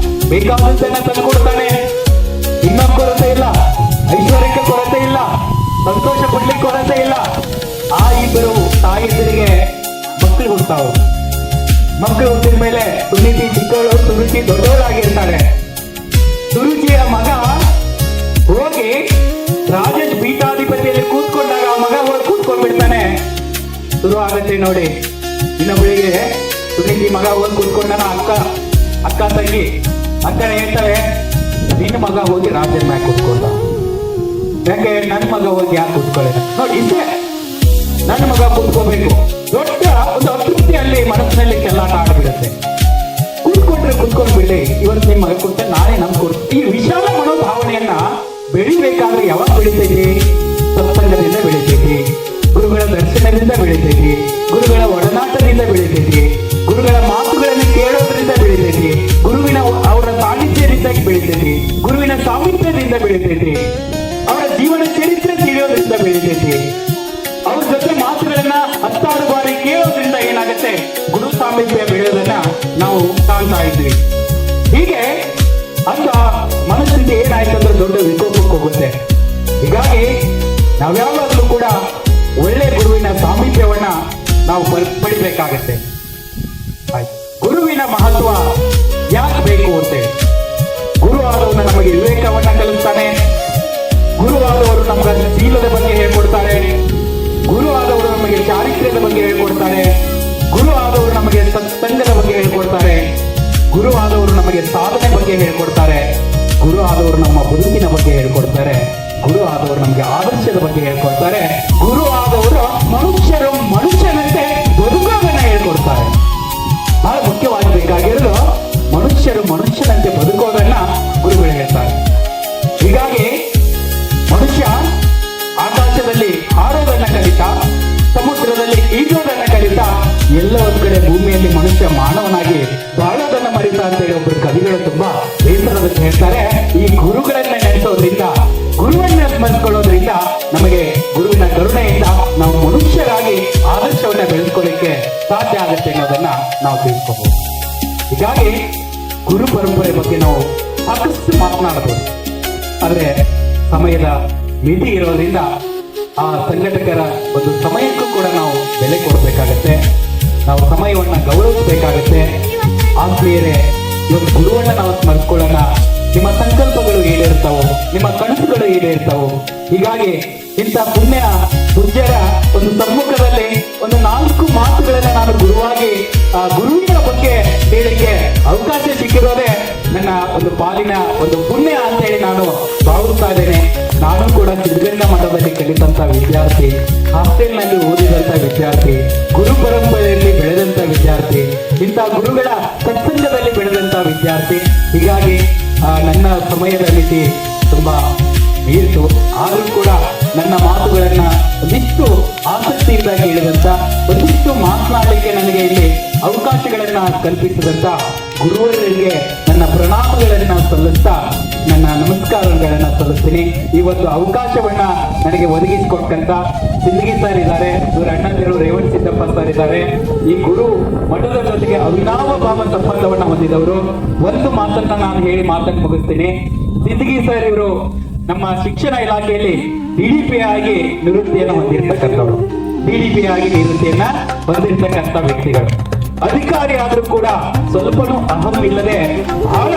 [SPEAKER 4] ಬೇಕಾದಂತೆಲ್ಲ ತಂದುಕೊಡ್ತಾನೆ, ಇನ್ನೊಂದು ಕೊರತೆ ಇಲ್ಲ, ಐಶ್ವರ್ಯಕ್ಕೆ ಕೊರತೆ ಇಲ್ಲ, ಸಂತೋಷ ಪಡ್ಲಿಕ್ಕೆ ಕೊರತೆ ಇಲ್ಲ. ಆ 2 ತಾಯಿಯರಿಗೆ ಮಕ್ಕಳು ಹುಡ್ತಾವು. ಮಕ್ಕಳು ಹುಟ್ಟಿದ ಮೇಲೆ ಸುನೀತಿ ಚಿಕ್ಕವಳು, ಸುರುಚಿ ದೊಡ್ಡವಳಾಗಿರ್ತಾಳೆ. ಸುರುಚಿಯ ಮಗ ಹೋಗಿ ರಾಜ ಪೀಠಾಧಿಪತಿಯಲ್ಲಿ ಕೂತ್ಕೊಂಡಾಗ ಆ ಮಗ ಹೋಗಿ ಕೂತ್ಕೊಂಡ್ಬಿಡ್ತಾನೆ. ಶುರು ಆಗತ್ತೆ ನೋಡಿ. ಇನ್ನೊಬ್ಬಳಿಗೆ ಸುನೀತಿ ಮಗ ಹೋಗಿ ಕೂತ್ಕೊಂಡಾನ. ಅಕ್ಕ ತಂಗಿ ಅಕ್ಕನ ಹೇಳ್ತಾರೆ, ನಿನ್ನ ಮಗ ಹೋಗಿ ರಾಜನ ಮ್ಯಾಗ ಕೂತ್ಕೊಂಡ, ಯಾಕೆ ನನ್ನ ಮಗ ಹೋಗಿ ಯಾಕೆ ಕೂತ್ಕೊಳ್ಳ ನೋಡಿ, ಇಷ್ಟೇ ನನ್ನ ಮಗ ಕೂತ್ಕೋಬೇಕು. ದೊಡ್ಡ ಒಂದು ಅತೃಪ್ತಿಯಲ್ಲಿ ಮನಸ್ಸಿನಲ್ಲಿ ಕೆಲ್ಲಾಟ ಆಡ್ಬಿಡುತ್ತೆ. ಕೂತ್ಕೊಂಡ್ಬಿಡ್ಲಿ, ಇವತ್ತು ನಿಮ್ಮ ಮಗ ಕೂತ ನಾನೇ ನಮ್ಗೆ ಕೊಡ್ತೀನಿ. ಈ ವಿಶಾಲ ಮನೋಭಾವನೆಯನ್ನ ಬೆಳಿಬೇಕಾದ್ರೆ ಯಾವಾಗ ಬೆಳಿತೈತಿ? ಸತ್ಸಂಗದಿಂದ ಬೆಳಿತೈತಿ, ಗುರುಗಳ ದರ್ಶನದಿಂದ ಬೆಳಿತೈತಿ, ಗುರುಗಳ ಒಡನಾಟದಿಂದ ಬೆಳಿತೈತಿ, ಗುರುಗಳ ಮಾತುಗಳನ್ನು ಕೇಳೋದ್ರಿಂದ ಬೆಳಿತೈತಿ, ಗುರುವಿನ ಅವರ ಸಾನ್ನಿಧ್ಯದಿಂದ ಬೆಳಿತೈತಿ, ಗುರುವಿನ ಸಾಮೀಪ್ಯದಿಂದ ಬೆಳಿತೈತಿ, ಅವರ ಜೀವನ ಚರಿತ್ರೆ ತಿಳಿಯೋದ್ರಿಂದ ಬೆಳಿತೈತಿ, ಅವ್ರ ಜೊತೆ ಮಾತುಗಳನ್ನ 10 ಬಾರಿ ಕೇಳೋದ್ರಿಂದ ಏನಾಗುತ್ತೆ? ಗುರು ಸಾಮೀಪ್ಯ ಬೆಳೆಯೋದನ್ನ ನಾವು ಕಾಣ್ತಾ ಇದ್ವಿ. ಹೀಗೆ ಅಂತ ಮನಸ್ಥಿತಿ ಏನಾಯ್ತು ಅಂದ್ರೆ ದೊಡ್ಡ ವಿಕೋಪಕ್ಕೆ ಹೋಗುತ್ತೆ. ಹೀಗಾಗಿ ನಾವ್ಯಾವಾಗಲೂ ಕೂಡ ಒಳ್ಳೆ ಗುರುವಿನ ಸಾಮೀಪ್ಯವನ್ನ ನಾವು ಪಡಿಬೇಕಾಗತ್ತೆ. ಗುರುವಿನ ಮಹತ್ವ ಯಾಕೆ ಬೇಕು ಅಂತೇಳಿ, ಗುರು ಆದವನ್ನ ನಮಗೆ ವಿವೇಕವನ್ನ ಕಲಿಸ್ತಾನೆ, ಗುರು ಆದವರು ನಮಗೆ ಶೀಲದ ಬಗ್ಗೆ ಹೇಳ್ಕೊಡ್ತಾರೆ, ಗುರು ಆದವರು ನಮಗೆ ಚಾರಿತ್ರ್ಯದ ಬಗ್ಗೆ ಹೇಳ್ಕೊಡ್ತಾರೆ, ಗುರು ಆದವರು ನಮಗೆ ಸತ್ಸಂಗದ ಬಗ್ಗೆ ಹೇಳ್ಕೊಡ್ತಾರೆ. ಹೇಳ್ಕೊಡ್ತಾರೆ. ಗುರು ಆದವರು ನಮಗೆ ಆದರ್ಶದ ಬಗ್ಗೆ ಹೇಳ್ಕೊಡ್ತಾರೆ. ಗುರು ಆದವರು ಮನುಷ್ಯರು ಮನುಷ್ಯನಂತೆ ಬದುಕೋದನ್ನ ಹೇಳ್ಕೊಡ್ತಾರೆ. ಬಹಳ ಮುಖ್ಯವಾಗಿ ಬೇಕಾಗಿರೋದು ಮನುಷ್ಯರು ಮನುಷ್ಯನಂತೆ ಬದುಕೋದನ್ನ ಗುರುಗಳು ಹೇಳ್ತಾರೆ. ಹೀಗಾಗಿ ಮನುಷ್ಯ ಆಕಾಶದಲ್ಲಿ ಹಾರೋದನ್ನ ಕಲಿತಾ, ಸಮುದ್ರದಲ್ಲಿ ಈಜೋದನ್ನ ಕಲಿತಾ, ಎಲ್ಲ ಒಂದ್ ಕಡೆ ಭೂಮಿಯಲ್ಲಿ ಮನುಷ್ಯ ಮಾನವನಾಗಿ ಬಾಳೋದನ್ನ ಮರಿತಾ ಅಂತ ಹೇಳಿ ಒಬ್ಬರು ಕವಿಗಳು ತುಂಬಾ ಬೇಸರದ ಹೇಳ್ತಾರೆ. ಈ ಗುರುಗಳನ್ನ ನೆನೆಸೋದ್ರಿಂದ, ಗುರುವನ್ನ ಸ್ಮರಿಸಿಕೊಳ್ಳೋದ್ರಿಂದ ನಮಗೆ ಗುರುವಿನ ಕರುಣೆಯಿಂದ ನಾವು ಮನುಷ್ಯರಾಗಿ ಆದರ್ಶವನ್ನ ಬೆಳೆಸ್ಕೊಳ್ಳಿಕ್ಕೆ ಸಾಧ್ಯ ಆಗುತ್ತೆ ಅನ್ನೋದನ್ನ ನಾವು ತಿಳ್ಕೋಬಹುದು. ಹೀಗಾಗಿ ಗುರು ಪರಂಪರೆ ಬಗ್ಗೆ ನಾವು ಸಾಕಷ್ಟು ಮಾತನಾಡಬಹುದು. ಆದ್ರೆ ಸಮಯದ ಮಿತಿ ಇರೋದ್ರಿಂದ ಆ ಸಂಘಟಕರ ಒಂದು ಸಮಯಕ್ಕೂ ಕೂಡ ನಾವು ಬೆಲೆ ಕೊಡಬೇಕಾಗತ್ತೆ. ನಾವು ಸಮಯವನ್ನ ಗೌರವಿಸಬೇಕಾಗತ್ತೆ. ಆತ್ಮೀಯರೇ, ಇವತ್ತು ಗುರುವನ್ನ ನಾವು ಸ್ಮರಿಸ್ಕೊಳ್ಳೋಣ. ನಿಮ್ಮ ಸಂಕಲ್ಪಗಳು ಈಡೇರ್ತಾವು, ನಿಮ್ಮ ಕನಸುಗಳು ಈಡೇರ್ತಾವು. ಹೀಗಾಗಿ ಇಂಥ ಪೂಜ್ಯರ ಒಂದು ಸಮ್ಮುಖದಲ್ಲಿ ಒಂದು 4 ಮಾತುಗಳನ್ನ ನಾನು ಗುರುವಿನ ಬಗ್ಗೆ ಹೇಳಿಕೆ ಅವಕಾಶ ಸಿಕ್ಕಿರೋದೇ ನನ್ನ ಒಂದು ಪಾಲಿನ ಒಂದು ಪುಣ್ಯ ಅಂತ ಹೇಳಿ ನಾನು ಭಾವಿಸ್ತಾ ಇದ್ದೇನೆ. ನಾನು ಕೂಡ ಸಿದ್ಧಗಂಗಾ ಮಠದಲ್ಲಿ ಕಲಿತಂತ ವಿದ್ಯಾರ್ಥಿ, ಹಾಸ್ಟೆಲ್ನಲ್ಲಿ ಓದಿದಂತ ವಿದ್ಯಾರ್ಥಿ, ಗುರು ಪರಂಪರೆಯಲ್ಲಿ ಬೆಳೆದಂತ ವಿದ್ಯಾರ್ಥಿ, ಇಂಥ ಗುರುಗಳ ಸತ್ಸಂಗದಲ್ಲಿ ಬೆಳೆದಂತ ವಿದ್ಯಾರ್ಥಿ. ಹೀಗಾಗಿ ನನ್ನ ಸಮಯದ ಮಿತಿ ತುಂಬಾ ಮೀರಿತು. ಆದರೂ ಕೂಡ ನನ್ನ ಮಾತುಗಳನ್ನ ಒಂದಿಷ್ಟು ಆಸಕ್ತಿಯಿಂದ ಕೇಳಿದಂತ, ಒಂದಿಷ್ಟು ಮಾತನಾಡಲಿಕ್ಕೆ ನನಗೆ ಇಲ್ಲಿ ಅವಕಾಶಗಳನ್ನ ಕಲ್ಪಿಸಿದಂತ ಗುರುವರಿಗೆ ನನ್ನ ಪ್ರಣಾಮಗಳನ್ನ ಸಲ್ಲಿಸ್ತಾ ನನ್ನ ನಮಸ್ಕಾರಗಳನ್ನ ಸಲ್ಲಿಸ್ತೀನಿ. ಈ ಒಂದು ಅವಕಾಶವನ್ನ ನನಗೆ ಒದಗಿಸಿಕೊಟ್ಟಂತ ಸಿಂದಗಿ ಸರ್ ಇದ್ದಾರೆ, ಇವರ ಅಣ್ಣಂದಿರು ರೇವಣ್ ಸಿದ್ದಪ್ಪ ಸರ್ ಇದ್ದಾರೆ. ಈ ಗುರು ಮಠದ ಜೊತೆಗೆ ಅವಿನಾವ ಭಾವ ಸಂಬಂಧವನ್ನ ಹೊಂದಿದವರು. ಒಂದು ಮಾತನ್ನ ನಾನು ಹೇಳಿ ಮಾತನ್ನು ಮುಗಿಸ್ತೀನಿ. ಸಿಂದಗಿ ಸರ್ ಇವರು ನಮ್ಮ ಶಿಕ್ಷಣ ಇಲಾಖೆಯಲ್ಲಿ ಡಿಡಿಪಿ ಆಗಿ ನಿವೃತ್ತಿಯನ್ನು ಹೊಂದಿರತಕ್ಕಂಥವ್ರು, ಡಿಡಿಪಿ ಆಗಿ ನಿವೃತ್ತಿಯನ್ನ ಹೊಂದಿರತಕ್ಕಂಥ ವ್ಯಕ್ತಿಗಳು. ಅಧಿಕಾರಿ ಆದ್ರೂ ಕೂಡ ಸ್ವಲ್ಪನೂ ಅಹಂ ಇಲ್ಲದೆ ಬಹಳ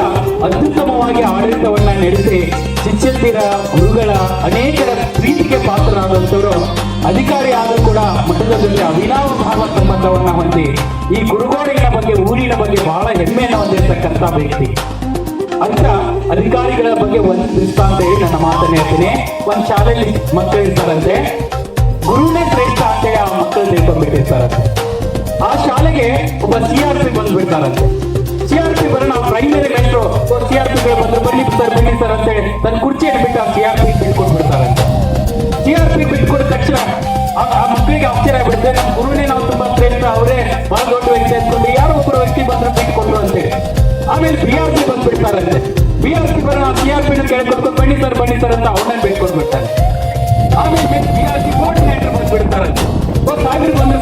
[SPEAKER 4] ಅತ್ಯುತ್ತಮವಾಗಿ ಆಡಳಿತವನ್ನ ನಡೆಸಿ ಶಿಷ್ಯಂದಿರ ಗುರುಗಳ ಅನೇಕರ ಪ್ರೀತಿಗೆ ಪಾತ್ರರಾದಂಥವರು. ಅಧಿಕಾರಿ ಆದ್ರೂ ಕೂಡ ಮಠದ ಜೊತೆ ಅವಿನಾವ ಭಾವ ಸಂಬಂಧವನ್ನ ಹೊಂದಿ ಈ ಗುರುಗೋಡಿನ ಬಗ್ಗೆ, ಊರಿನ ಬಗ್ಗೆ ಬಹಳ ಹೆಮ್ಮೆಯನ್ನು ಹೊಂದಿರತಕ್ಕಂಥ ವ್ಯಕ್ತಿ. ಅಂತ ಅಧಿಕಾರಿಗಳ ಬಗ್ಗೆ ಒಂದು ದೃಷ್ಟಾಂತ ಹೇಳಿ ನನ್ನ ಮಾತನ್ನ ಹೇಳ್ತೀನಿ. ಒಂದ್ ಶಾಲೆಯಲ್ಲಿ ಮಕ್ಕಳು ಇರ್ತಾರಂತೆ, ಗುರುನೇ ಶ್ರೇಷ್ಠ ಅಂತೇಳಿ ಆ ಮಕ್ಕಳು ತಿಳ್ಕೊಂಡ್ಬಿಟ್ಟಿರ್ತಾರಂತೆ. ಆ ಶಾಲೆಗೆ ಒಬ್ಬ CRP ಬಂದ್ಬಿಡ್ತಾರಂತೆ. CRP ಬರೋಣ, ಪ್ರೈಮರಿ ಮೆಟ್ರೋ CRP ಬಂದ್ರು, ಬನ್ನಿ ಸರ್ ಅಂತೇಳಿ ತನ್ನ ಕುರ್ಚಿಯನ್ನು ಬಿಟ್ಟು ಆ CRP ಬಿಟ್ಕೊಟ್ಬಿಡ್ತಾರಂತೆ. CRP ಬಿಟ್ಕೊಡ ತಕ್ಷಣ ಆ ಮಕ್ಕಳಿಗೆ ಆಶ್ಚರ್ಯ ಆಗ್ಬಿಡುತ್ತೆ. ನಮ್ಮ ಗುರುನೇ ನಾವು ತುಂಬಾ ಶ್ರೇಷ್ಠ, ಅವರೇ ಬಹಳ ದೊಡ್ಡ ವ್ಯಕ್ತಿ ಅಂದ್ಕೊಂಡು ಯಾರೋ ಒಬ್ಬರು ವ್ಯಕ್ತಿ ಬಂದ್ರು ಬಿಟ್ಕೊಟ್ರು ಅಂತೇಳಿ. ಆಮೇಲೆ BRP ಬಂದ್ಬಿಡ್ತಾರಂತೆ. BRP ಬರೋಣ, CRP ಕೇಳ್ಕೊಟ್ಟು ಬನ್ನಿ ಸರ್ ಅಂತ ಅವನನ್ನ ಬಿಟ್ಕೊಟ್ಬಿಡ್ತಾರೆ. ಆಮೇಲೆ BRP ಕೋಆರ್ಡಿನೇಟರ್ ಬಂದ್ಬಿಡ್ತಾರಂತೆ.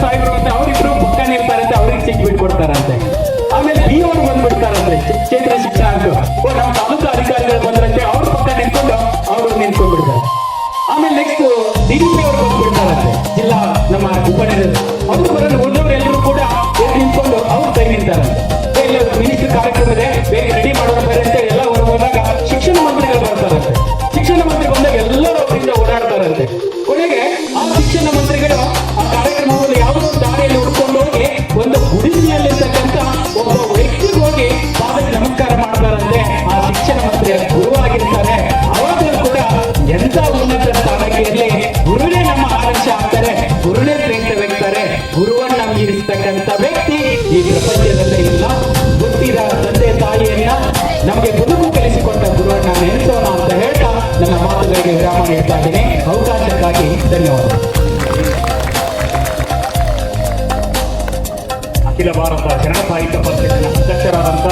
[SPEAKER 4] ಸಾಹೇಬ್ರು ಅಂತ ಅವ್ರಿಬ್ರು ಬುಕ್ಕನ್ ಇರ್ತಾರಂತೆ, ಅವ್ರಿಗೆ ಚೆಕ್ ಬಿಟ್ಕೊಡ್ತಾರಂತೆ. ಆಮೇಲೆ BO ಬಂದ್ಬಿಡ್ತಾರಂತೆ, ಕ್ಷೇತ್ರ ಶಿಕ್ಷಣ ಅಂತ. ನಮ್ಮ ತಾಲೂಕು ಅಧಿಕಾರಿಗಳು ಬಂದ್ರಂತೆ, ಅವ್ರ ಪಕ್ಕ ನಿಂತ್ಕೊಂಡು ಅವರು ನಿಂತ್ಕೊಂಡ್ಬಿಡ್ತಾರೆ. ಆಮೇಲೆ ನೆಕ್ಸ್ಟ್ DDP ಅವರು ಬಂದ್ಬಿಡ್ತಾರಂತೆ, ಜಿಲ್ಲಾ ನಮ್ಮ ಉಪನಿರ್ದೇಶಕ. ಅವರು ಬರೋದು ಉಳಿದವರು ಎಲ್ಲರೂ ಕೂಡ ನಿಂತ್ಕೊಂಡು ಅವ್ರು ಕೈ ನಿಂತಾರಂತೆ. ಮಿನಿಸ್ಟರ್ ಕಾರ್ಯಕ್ರಮ ಇದೆ, ಬೇಗ ರೆಡಿ ಮಾಡೋಣ ಬೇರೆ ಅಂತ ಎಲ್ಲ ಹೋದಾಗ ಶಿಕ್ಷಣ ಮಂತ್ರಿಗಳು ಬರ್ತಾರಂತೆ. ಶಿಕ್ಷಣ ಮಂತ್ರಿ ಬಂದಾಗ ಎಲ್ಲರೂ ಅವರಿಂದ ಓಡಾಡ್ತಾರಂತೆ. ಕೊನೆಗೆ ಆ ಶಿಕ್ಷಣ ಮಂತ್ರಿಗಳು ಆ ಕಾರ್ಯಕ್ರಮವನ್ನು ಯಾವುದೋ ದಾರಿಯಲ್ಲಿ ಹುಡ್ಕೊಂಡು ಹೋಗಿ ಒಂದು ಗುಡಿಸಿನಲ್ಲಿರ್ತಕ್ಕಂಥ ಒಬ್ಬ ವ್ಯಕ್ತಿಗೆ ಹೋಗಿ ಪಾದಕ್ಕೆ ನಮಸ್ಕಾರ ಮಾಡ್ತಾರಂತೆ. ಆ ಶಿಕ್ಷಣ ಮಂತ್ರಿಯ ಗುರುವಾಗಿರ್ತಾರೆ. ಅವಾಗಲೂ ಕೂಡ ಎಂತ ಉನ್ನತ ಸ್ಥಾನಕ್ಕೆ ಇರಲಿ, ಗುರುನೇ ನಮ್ಮ ಆದರ್ಶ ಆಗ್ತಾರೆ, ಗುರುನೇ ಶ್ರೇಷ್ಠವೆಂತಾರೆ. ಗುರುವನ್ನ ಮೀರಿಸ್ತಕ್ಕಂಥ ವ್ಯಕ್ತಿ ಈ ಪ್ರಪಂಚದಲ್ಲೇ ಇಲ್ಲ. ಹುಟ್ಟಿದ ತಂದೆ ತಾಯಿಯನ್ನ ನಮಗೆ ಬದುಕು ಕಲಿಸಿಕೊಟ್ಟ ಗುರುವನ್ನ ನೆನೆಸೋಣ ಅಂತ ಹೇಳ್ತಾ ನನ್ನ ಮಾತುಗಳಿಗೆ ವಿರಾಮ ನೀಡ್ತಾ ಇದ್ದೇನೆ. ಅವಕಾಶಕ್ಕಾಗಿ ಧನ್ಯವಾದ.
[SPEAKER 2] ಅಖಿಲ ಭಾರತ ಕನ್ನಡ ಸಾಹಿತ್ಯ ಪರಿಷತ್ತಿನ ಅಧ್ಯಕ್ಷರಾದಂಥ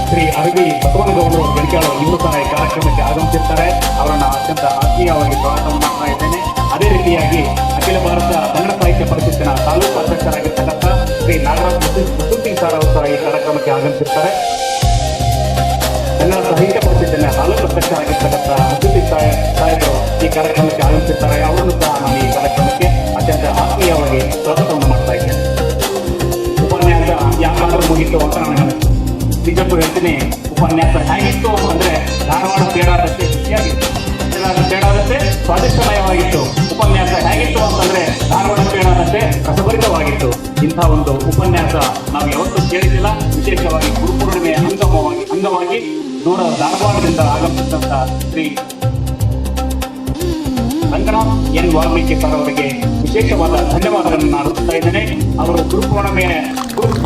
[SPEAKER 2] ಶ್ರೀ ಅರವಿ ಬಸವನಗೌಡರು ಗಣಿಕಾಳು ಇವರು ಸಹ ಈ ಕಾರ್ಯಕ್ರಮಕ್ಕೆ ಆಗಮಿಸಿರ್ತಾರೆ. ಅವರನ್ನು ಅತ್ಯಂತ ಆತ್ಮೀಯವಾಗಿ ಸ್ವಾಗತವನ್ನು ಮಾಡ್ತಾ ಇದ್ದೇನೆ. ಅದೇ ರೀತಿಯಾಗಿ ಅಖಿಲ ಭಾರತ ಕನ್ನಡ ಸಾಹಿತ್ಯ ಪರಿಷತ್ತಿನ ತಾಲೂಕು ಅಧ್ಯಕ್ಷರಾಗಿರ್ತಕ್ಕಂಥ ಶ್ರೀ ನಾಗರಾಜ್ ಮುಸುತಿ ಸರ್ ಅವರು ಸಹ ಈ ಕಾರ್ಯಕ್ರಮಕ್ಕೆ ಆಗಮಿಸಿರ್ತಾರೆ. ಕನ್ನಡ ಸಾಹಿತ್ಯ ಪರಿಷತ್ತಿನ ತಾಲೂಕು ಅಧ್ಯಕ್ಷರಾಗಿರ್ತಕ್ಕಂಥ ಮುಸುತಿ ಸಾಹೇಬರು ಈ ಕಾರ್ಯಕ್ರಮಕ್ಕೆ ಆಗಮಿಸಿರ್ತಾರೆ. ಅವರನ್ನು ಸಹ ನಾನು ಈ ಕಾರ್ಯಕ್ರಮಕ್ಕೆ ಅತ್ಯಂತ ಆತ್ಮೀಯವಾಗಿ ಸ್ವಾಗತವನ್ನು ಮಾಡ್ತಾ ಇದ್ದೇನೆ. ಉಪನ್ಯಾಸ ಯಾಕಾದ್ರೂ ಮುಗಿತು ಅಂತ ನನಗೆ ನಿಜಕ್ಕೂ ಹೇಳ್ತೀನಿ. ಉಪನ್ಯಾಸ ಹೇಗಿತ್ತು ಅಂದ್ರೆ ಧಾರವಾಡ ಬೇಡಾದಷ್ಟೇ ಖುಷಿಯಾಗಿತ್ತು, ಬೇಡಾದಷ್ಟೇ ಸ್ವಾದಿಷ್ಟಮಯವಾಗಿತ್ತು. ಉಪನ್ಯಾಸ ಹೇಗಿತ್ತು ಅಂತಂದ್ರೆ ಧಾರವಾಡ ಬೇಡಾದಷ್ಟೇ ರಸಭರಿತವಾಗಿತ್ತು. ಇಂಥ ಒಂದು ಉಪನ್ಯಾಸ ನಾವು ಯಾವತ್ತೂ ಕೇಳಿದ್ದಿಲ್ಲ. ವಿಶೇಷವಾಗಿ ಗುರುಪೂರ್ಣಿಮೆಯ ಅಂಗವಾಗಿ ದೂರ ಧಾರವಾಡದಿಂದ ಆಗಮಿಸಿದಂತ ಶ್ರೀ ರಂಗನಾಥ್ ಎನ್ ವಾಲ್ಮೀಕಿ ಸರ್ ಅವರಿಗೆ ವಿಶೇಷವಾದ ಧನ್ಯವಾದಗಳನ್ನು ನಾನು ಅರ್ಪಿಸ್ತಾ ಇದ್ದೇನೆ. ಅವರು ಗುರುಪೂರ್ಣಿಮೆ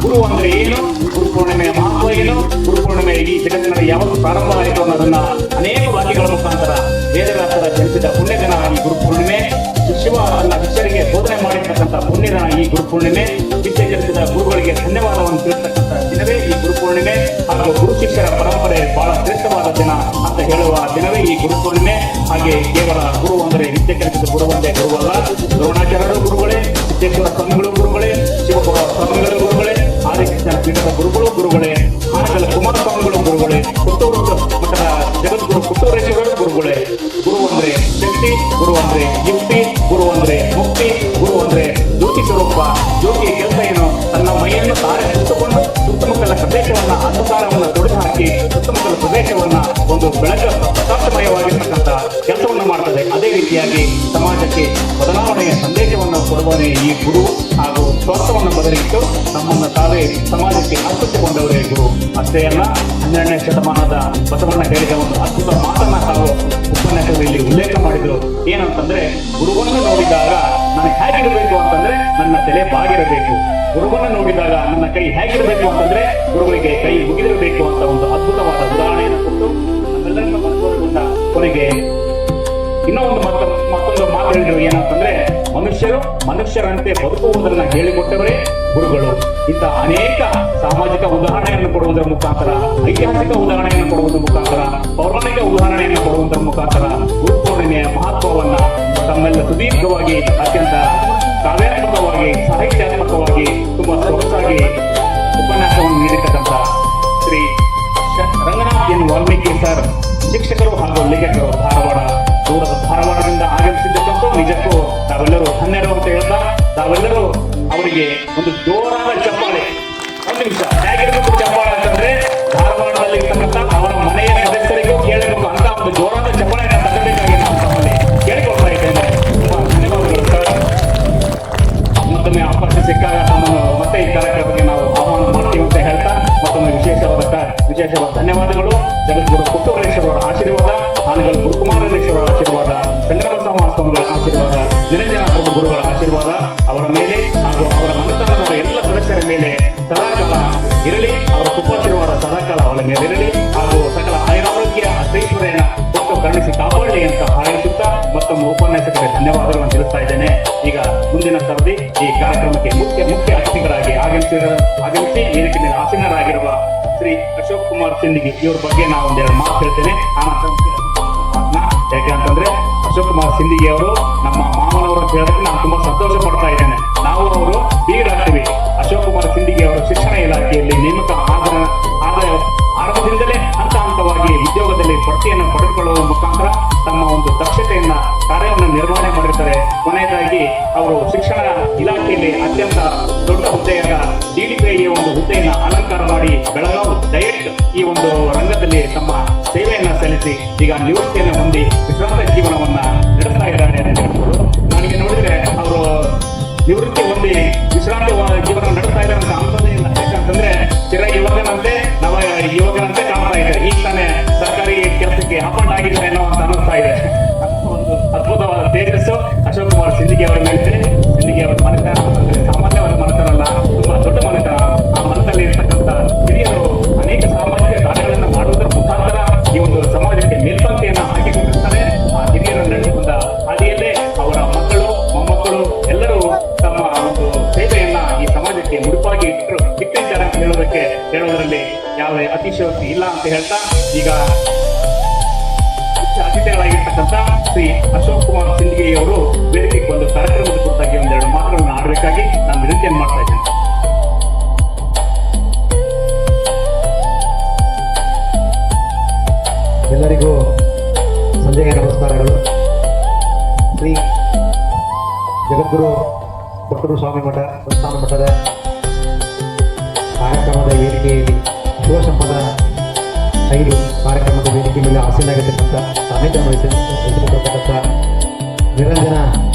[SPEAKER 2] ಗುರು ಅಂದ್ರೆ ಏನು, ಗುರುಪೂರ್ಣಿಮೆಯ ಮಹತ್ವ ಏನು, ಗುರುಪೂರ್ಣಿಮೆ ಈ ಜಗತ್ತಿನಲ್ಲಿ ಯಾವತ್ತು ಪ್ರಾರಂಭ ಆಯಿತು ಅನ್ನೋದನ್ನ ಅನೇಕ ವಾಕ್ಯಗಳ ಮುಖಾಂತರ ವೇದವ್ಯಾಸರ ಜನಿಸಿದ ಪುಣ್ಯದಿನ ಈ ಗುರುಪೂರ್ಣಿಮೆ, ಶಿಷ್ಯರಿಗೆ ಬೋಧನೆ ಮಾಡಿರ್ತಕ್ಕಂಥ ಪುಣ್ಯದಿನ ಈ ಗುರುಪೂರ್ಣಿಮೆ, ವಿದ್ಯೆ ಕಲಿಸಿದ ಗುರುಗಳಿಗೆ ಧನ್ಯವಾದವನ್ನು ತಿಳಿಸ್ತಕ್ಕಂಥ ದಿನವೇ ಈ ಗುರುಪೂರ್ಣಿಮೆ. ಹಾಗೂ ಗುರು ಶಿಷ್ಯರ ಪರಂಪರೆ ಬಹಳ ಶ್ರೇಷ್ಠವಾದ ದಿನ ಅಂತ ಹೇಳುವ ದಿನವೇ ಈ ಗುರುಪೂರ್ಣಿಮೆ. ಹಾಗೆ ಕೇವಲ ಗುರು ಅಂದರೆ ವಿದ್ಯೆ ಕಲಿಸಿದ ಗುರು ಒಂದೇ ಗುರುವಲ್ಲ, ದ್ರೋಣಾಚಾರ್ಯರು ಗುರುಗಳೇ, ಸಿದ್ದೇಶ್ವರ ಸ್ವಾಮಿಗಳು ಗುರುಗಳೇ, ಶಿವಕುಮಾರ ಸ್ವಾಮಿಗಳು ಗುರುಗಳೇ, ಆದಿಕೃಷ್ಣ ಪೀಠದ ಗುರುಗಳೇ, ಹಾನಗಲ್ ಕುಮಾರಸ್ವಾಮಿಗಳು ಗುರುಗಳೇ, ಪುತ್ತೂರು ಮಠದ ಜಗದ್ಗುರು ಪುತ್ತೂರೇಶ್ವರರು ಗುರುಗಳೇ. ಗುರು ಅಂದ್ರೆ ಶಕ್ತಿ, ಗುರು ಅಂದ್ರೆ ಯುಕ್ತಿ, ಗುರು ಅಂದ್ರೆ ಮುಕ್ತಿ, ಗುರು ಅಂದ್ರೆ ಜ್ಯೋತಿ ಸ್ವರೂಪ. ಜ್ಯೋತಿಯ ಕೆಲಸ ಏನು? ತನ್ನ ಮೈಯನ್ನು ತಾರೆ ಸುತ್ತಕೊಂಡು ಸುತ್ತಮುತ್ತಲ ಪ್ರದೇಶವನ್ನ ಅಂಧಕಾರವನ್ನು ತೊಡೆದು ಹಾಕಿ ಸುತ್ತಮುತ್ತಲ ಪ್ರದೇಶವನ್ನ ಒಂದು ಪ್ರಕಾಶಮಯವಾಗಿರ್ತಕ್ಕಂಥ ಕೆಲಸವನ್ನು ಮಾಡ್ತದೆ. ಅದೇ ರೀತಿಯಾಗಿ ಸಮಾಜಕ್ಕೆ ಬದಲಾವಣೆಯ ಸಂದೇಶವನ್ನು ಕೊಡುವವರೇ ಈ ಗುರು. ಹಾಗೂ ಸ್ವಾರ್ಥವನ್ನು ಬದಲಿಟ್ಟು ನಮ್ಮನ್ನು ತಾವೇ ಸಮಾಜಕ್ಕೆ ಅರ್ಪಿಸಿಕೊಂಡವರೇ ಗುರು. ಅಷ್ಟೇ ಅಲ್ಲ, 12ನೇ ಶತಮಾನದ ಬಸವಣ್ಣ ಹೇಳಿದ ಒಂದು ಅದ್ಭುತ ಮಾತನ್ನ ತಾವು ಉಪನ್ಯಾಸದಲ್ಲಿ ಉಲ್ಲೇಖ ಮಾಡಿದ್ರು. ಏನಂತಂದ್ರೆ, ಗುರುವನ್ನು ನೋಡಿದಾಗ ನಾನು ಹೇಗಿರಬೇಕು ಅಂತಂದ್ರೆ ನನ್ನ ತಲೆ ಬಾಗಿರಬೇಕು, ಗುರುವನ್ನು ನೋಡಿದಾಗ ನನ್ನ ಕೈ ಹೇಗಿರಬೇಕು ಅಂತಂದ್ರೆ ಗುರುಗಳಿಗೆ ಕೈ ಮುಗಿದಿರಬೇಕು ಅಂತ ಒಂದು ಅದ್ಭುತವಾದ ಉದಾಹರಣೆಯನ್ನು ಕೊಟ್ಟು ನಮ್ಮೆಲ್ಲರನ್ನ ಮನಸ್ಸೋರಿಗೊಂಡ ಕೊನೆಗೆ ಇನ್ನೊಂದು ಮತ್ತೊಂದು ಮಾತು ಹೇಳಿದ್ರು. ಏನಂತಂದ್ರೆ, ಮನುಷ್ಯರಂತೆ ಬದುಕುವುದನ್ನ ಹೇಳಿಕೊಟ್ಟವರೇ ಗುರುಗಳು. ಇಂಥ ಅನೇಕ ಸಾಮಾಜಿಕ ಉದಾಹರಣೆಯನ್ನು ಕೊಡುವುದರ ಮುಖಾಂತರ, ಐತಿಹಾಸಿಕ ಉದಾಹರಣೆಯನ್ನು ಕೊಡುವುದರ ಮುಖಾಂತರ, ಪೌರಾಣಿಕ ಉದಾಹರಣೆಯನ್ನು ಕೊಡುವುದರ ಮುಖಾಂತರ ಗುರುಪೂರ್ಣಿಮೆಯ ಮಹತ್ವವನ್ನ ತಮ್ಮೆಲ್ಲ ಸುದೀರ್ಘವಾಗಿ, ಅತ್ಯಂತ ಕಾವ್ಯಾತ್ಮಕವಾಗಿ, ಸಾಹಿತ್ಯಾತ್ಮಕವಾಗಿ ತುಂಬಾ ಸೊಗಸಾಗಿ ಉಪನ್ಯಾಸವನ್ನು ನೀಡಿರ್ತಕ್ಕಂಥ ಶ್ರೀ ರಂಗನಾಥ್ ಎನ್ ವಾಲ್ಮೀಕಿ ಸರ್, ಶಿಕ್ಷಕರು ಹಾಗೂ ಲೇಖಕರು, ದೂರದ ಧಾರವಾಡದಿಂದ ಆಗಮಿಸಿದ್ದಕ್ಕಂತೂ ನಿಜಕ್ಕೂ ನಾವೆಲ್ಲರೂ ಧನ್ಯರು ಅಂತ ಹೇಳ್ತಾ, ನಾವೆಲ್ಲರೂ ಅವರಿಗೆ ಒಂದು ಜೋರಾದ ಚಪ್ಪಾಳೆ. ಒಂದು ನಿಮಿಷ, ಹೇಗಿರಬೇಕು ಚಪ್ಪಾಳೆ ಅಂತಂದ್ರೆ, ಧಾರವಾಡದಲ್ಲಿ ಇರ್ತಕ್ಕಂಥ ಅವರ ಮನೆಯ ಸದಸ್ಯರಿಗೂ ಕೇಳಬೇಕು ಅಂತ ಒಂದು ಜೋರಾದ ಚಪ್ಪಾಳೆಯನ್ನು ತರಬೇಕಾಗಿ ನಾನು ತಮ್ಮಲ್ಲಿ ಕೇಳಿಕೊಳ್ತಾ ಇದ್ದೇನೆ. ತುಂಬಾ ಧನ್ಯವಾದಗಳು ಸರ್. ಮತ್ತೊಮ್ಮೆ ಅವಕಾಶ ಸಿಕ್ಕಾಗ ತಮ್ಮನ್ನು ಮತ್ತೆ ಈ ಕಾರ್ಯಕ್ರಮಕ್ಕೆ ನಾವು ಆಹ್ವಾನ ಮಾಡ್ತೀವಿ ಅಂತ ಹೇಳ್ತಾ, ಮತ್ತೊಮ್ಮೆ ವಿಶೇಷವಾದ ಧನ್ಯವಾದಗಳು. ಜಗದ್ಗುರು ಪುತ್ತೂರೇಶ್ವರರ ಆಶೀರ್ವಾದ, ಹಾನಗಲ್ ಗುರುಕುಮಾರೇಶ್ವರರ ಆಶೀರ್ವಾದ, ಚಂದ್ರಬಸವ ಸ್ವಾಮಿಗಳ ಆಶೀರ್ವಾದ, ನಿರಂಜನ ಪ್ರಭು ಗುರುಗಳ ಆಶೀರ್ವಾದ ಅವರ ಮೇಲೆ ಹಾಗೂ ಅವರ ಮನೆತನದ ಎಲ್ಲ ಸದಸ್ಯರ ಮೇಲೆ ಸದಾಕಾಲ ಇರಲಿ. ಅವರ ಕೃಪಾಶೀರ್ವಾದ ಸದಾಕಾಲ ಅವರ ಮೇಲೆ ಇರಲಿ. ಹಾಗೂ ಸಕಲ ಆಯುರಾರೋಗ್ಯ ಅಷ್ಟೈಶ್ವರ್ಯನ ಕೊಟ್ಟು ಕರುಣಿಸಿ ಕಾಪಾಡಲಿ ಅಂತ ಹಾರೈಸುತ್ತಾ ಮತ್ತೊಮ್ಮೆ ಉಪನ್ಯಾಸಕರಿಗೆ ಧನ್ಯವಾದಗಳನ್ನು ತಿಳಿಸ್ತಾ ಇದ್ದೇನೆ. ಈಗ ಮುಂದಿನ ಸರದಿ ಈ ಕಾರ್ಯಕ್ರಮಕ್ಕೆ ಮುಖ್ಯ ಅತಿಥಿಗಳಾಗಿ ಆಗಮಿಸಿ ವೇದಿಕೆ ಮೇಲೆ ಆಸೀನರಾಗಿರುವ ಶ್ರೀ ಅಶೋಕ್ ಕುಮಾರ್ ಸಿಂದಗಿ ಇವ್ರ ಬಗ್ಗೆ ನಾವು ಒಂದೆರಡು ಮಾತು ಹೇಳ್ತೇನೆ. ಯಾಕೆ ಅಂತಂದ್ರೆ, ಅಶೋಕ್ ಕುಮಾರ್ ಸಿಂದಗಿ ಅವರು ನಮ್ಮ ಮಾವನವರು ಅಂತ ಹೇಳೋದಕ್ಕೆ ನಾನು ತುಂಬಾ ಸಂತೋಷ ಪಡ್ತಾ ಇದ್ದೇನೆ. ನಾವು ಅವರು ಬೀಗರಾಗ್ತೀವಿ. ಅಶೋಕ್ ಕುಮಾರ್ ಸಿಂದಗಿ ಅವರು ಶಿಕ್ಷಣ ಇಲಾಖೆಯಲ್ಲಿ ನೇಮಕ ಆರಂಭದಿಂದಲೇ ಹಂತವಾಗಿ ಉದ್ಯೋಗದಲ್ಲಿ ಬಡ್ತಿಯನ್ನು ಪಡೆದುಕೊಳ್ಳುವ ಮುಖಾಂತರ ತಮ್ಮ ಒಂದು ದಕ್ಷತೆಯನ್ನ ಕಾರ್ಯವನ್ನು ನಿರ್ವಹಣೆ ಮಾಡಿರ್ತಾರೆ. ಕೊನೆಯದಾಗಿ ಅವರು ಶಿಕ್ಷಣ ಇಲಾಖೆಯಲ್ಲಿ ಅತ್ಯಂತ ದೊಡ್ಡ ಹುದ್ದೆಯಾದ DDPI ಒಂದು ಹುದ್ದೆಯನ್ನ ಅಲಂಕಾರ ಮಾಡಿ ಬೆಳಗಾವಿ ಡಯಟ್ ಈ ಒಂದು ರಂಗದಲ್ಲಿ ತಮ್ಮ ಸೇವೆಯನ್ನ ಸಲ್ಲಿಸಿ ಈಗ ನಿವೃತ್ತಿಯನ್ನು ಹೊಂದಿ ವಿಶ್ರಾಂತ ಜೀವನವನ್ನ ನಡೆಸ್ತಾ ಇದ್ದಾರೆ ಅಂತ ಹೇಳ್ಬೋದು. ನನಗೆ ನೋಡಿದ್ರೆ ಅವರು ನಿವೃತ್ತಿ ಹೊಂದಿ ವಿಶ್ರಾಂತಿ ಜೀವನ ನಡೆಸ್ತಾ ಇದ್ದಾರೆ ಅಂತ ಅನ್ಸೋದೇ ಇಲ್ಲ. ಯಾಕಂತಂದ್ರೆ ಚಿರ ಯುವಕನಂತೆ ಯುವಕನಂತೆ ಕಾಣ್ತಾ ಇದ್ದಾರೆ. ಈಗ ತಾನೇ ಸರ್ಕಾರಿ ಕೆಲಸಕ್ಕೆ ಅಪಾಯಿಂಟ್ ಆಗಿದ್ದಾರೆ ಅನ್ನೋ ಅಂತ ಅನ್ನಿಸ್ತಾ ಇದೆ. ಒಂದು ಅದ್ಭುತವಾದ ತೇಜಸ್ಸು ಅಶೋಕ್ ಕುಮಾರ್ ಸಿಂದಗಿ ಅವರ ಮೇಲೆ. ಸಿಂದಗಿ ಅವರ ಮನೆತನ ಸಾಮಾನ್ಯವಾದ ಮನೆತನಲ್ಲ, ತುಂಬಾ ದೊಡ್ಡ ಮನೆತನ. ಆ ಮನೆತನಲ್ಲಿ ಇರ್ತಕ್ಕಂಥ ಹಿರಿಯರು ಅನೇಕ ಸಾಮಾಜಿಕ ಕಾರ್ಯಗಳನ್ನು ಮಾಡುವುದರ ಮುಖಾಂತರ ಈ ಒಂದು ಸಮಾಜಕ್ಕೆ ಮೇಲ್ಪಂಕ್ತಿಯನ್ನ ಹಾಕಿಕೊಂಡಿರ್ತಾರೆ. ಆ ಹಿರಿಯರು ನಡೆಸಿಕೊಂಡ ಹಾದಿಯಲ್ಲೇ ಅವರ ಮಕ್ಕಳು ಮೊಮ್ಮಕ್ಕಳು ಎಲ್ಲರೂ ತಮ್ಮ ಒಂದು ಸೇವೆಯನ್ನ ಈ ಸಮಾಜಕ್ಕೆ ಮುಡುಪಾಗಿ ಇಟ್ಟಿದ್ದಾರೆ ಅಂತ ಹೇಳೋದರಲ್ಲಿ ಯಾವುದೇ ಅತಿಶಯೋಕ್ತಿ ಇಲ್ಲ ಅಂತ ಹೇಳ್ತಾ, ಈಗ ಮುಖ್ಯ ಅತಿಥಿಗಳಾಗಿರ್ತಕ್ಕಂಥ ಶ್ರೀ ಅಶೋಕ್ ಕುಮಾರ್ ಸಿಂದಗಿ ಅವರು ವೇದಿಕೆಗೆ ಒಂದು ಕಾರ್ಯಕ್ರಮದ ಕುರಿತಾಗಿ ಒಂದೆರಡು ಮಾತುಗಳನ್ನು ಆಡಬೇಕಾಗಿ ನಾನು ವಿನಂತಿಯನ್ನು ಮಾಡ್ತಾ ಇದ್ದೇನೆ.
[SPEAKER 5] ಎಲ್ಲರಿಗೂ ಸಂಜೆಯ ನಮಸ್ಕಾರಗಳು. ಶ್ರೀ ಜಗದ್ಗುರು ಪುತ್ತೂರು ಸ್ವಾಮಿ ಮಠ ಸಂಸ್ಥಾನ ಮಠದ ಕಾರ್ಯಕ್ರಮದ ವೇದಿಕೆಯಲ್ಲಿ ಶಿವಸಂಪದ 5 ಕಾರ್ಯಕ್ರಮದ ವೇದಿಕೆ ಮೇಲೆ ಆಸೀನಾಗಿರ್ತಕ್ಕಂಥ ಸಾನ್ನಿಧ್ಯ ವಹಿಸಿರ್ತಕ್ಕಂಥ ನಿರಂಜನ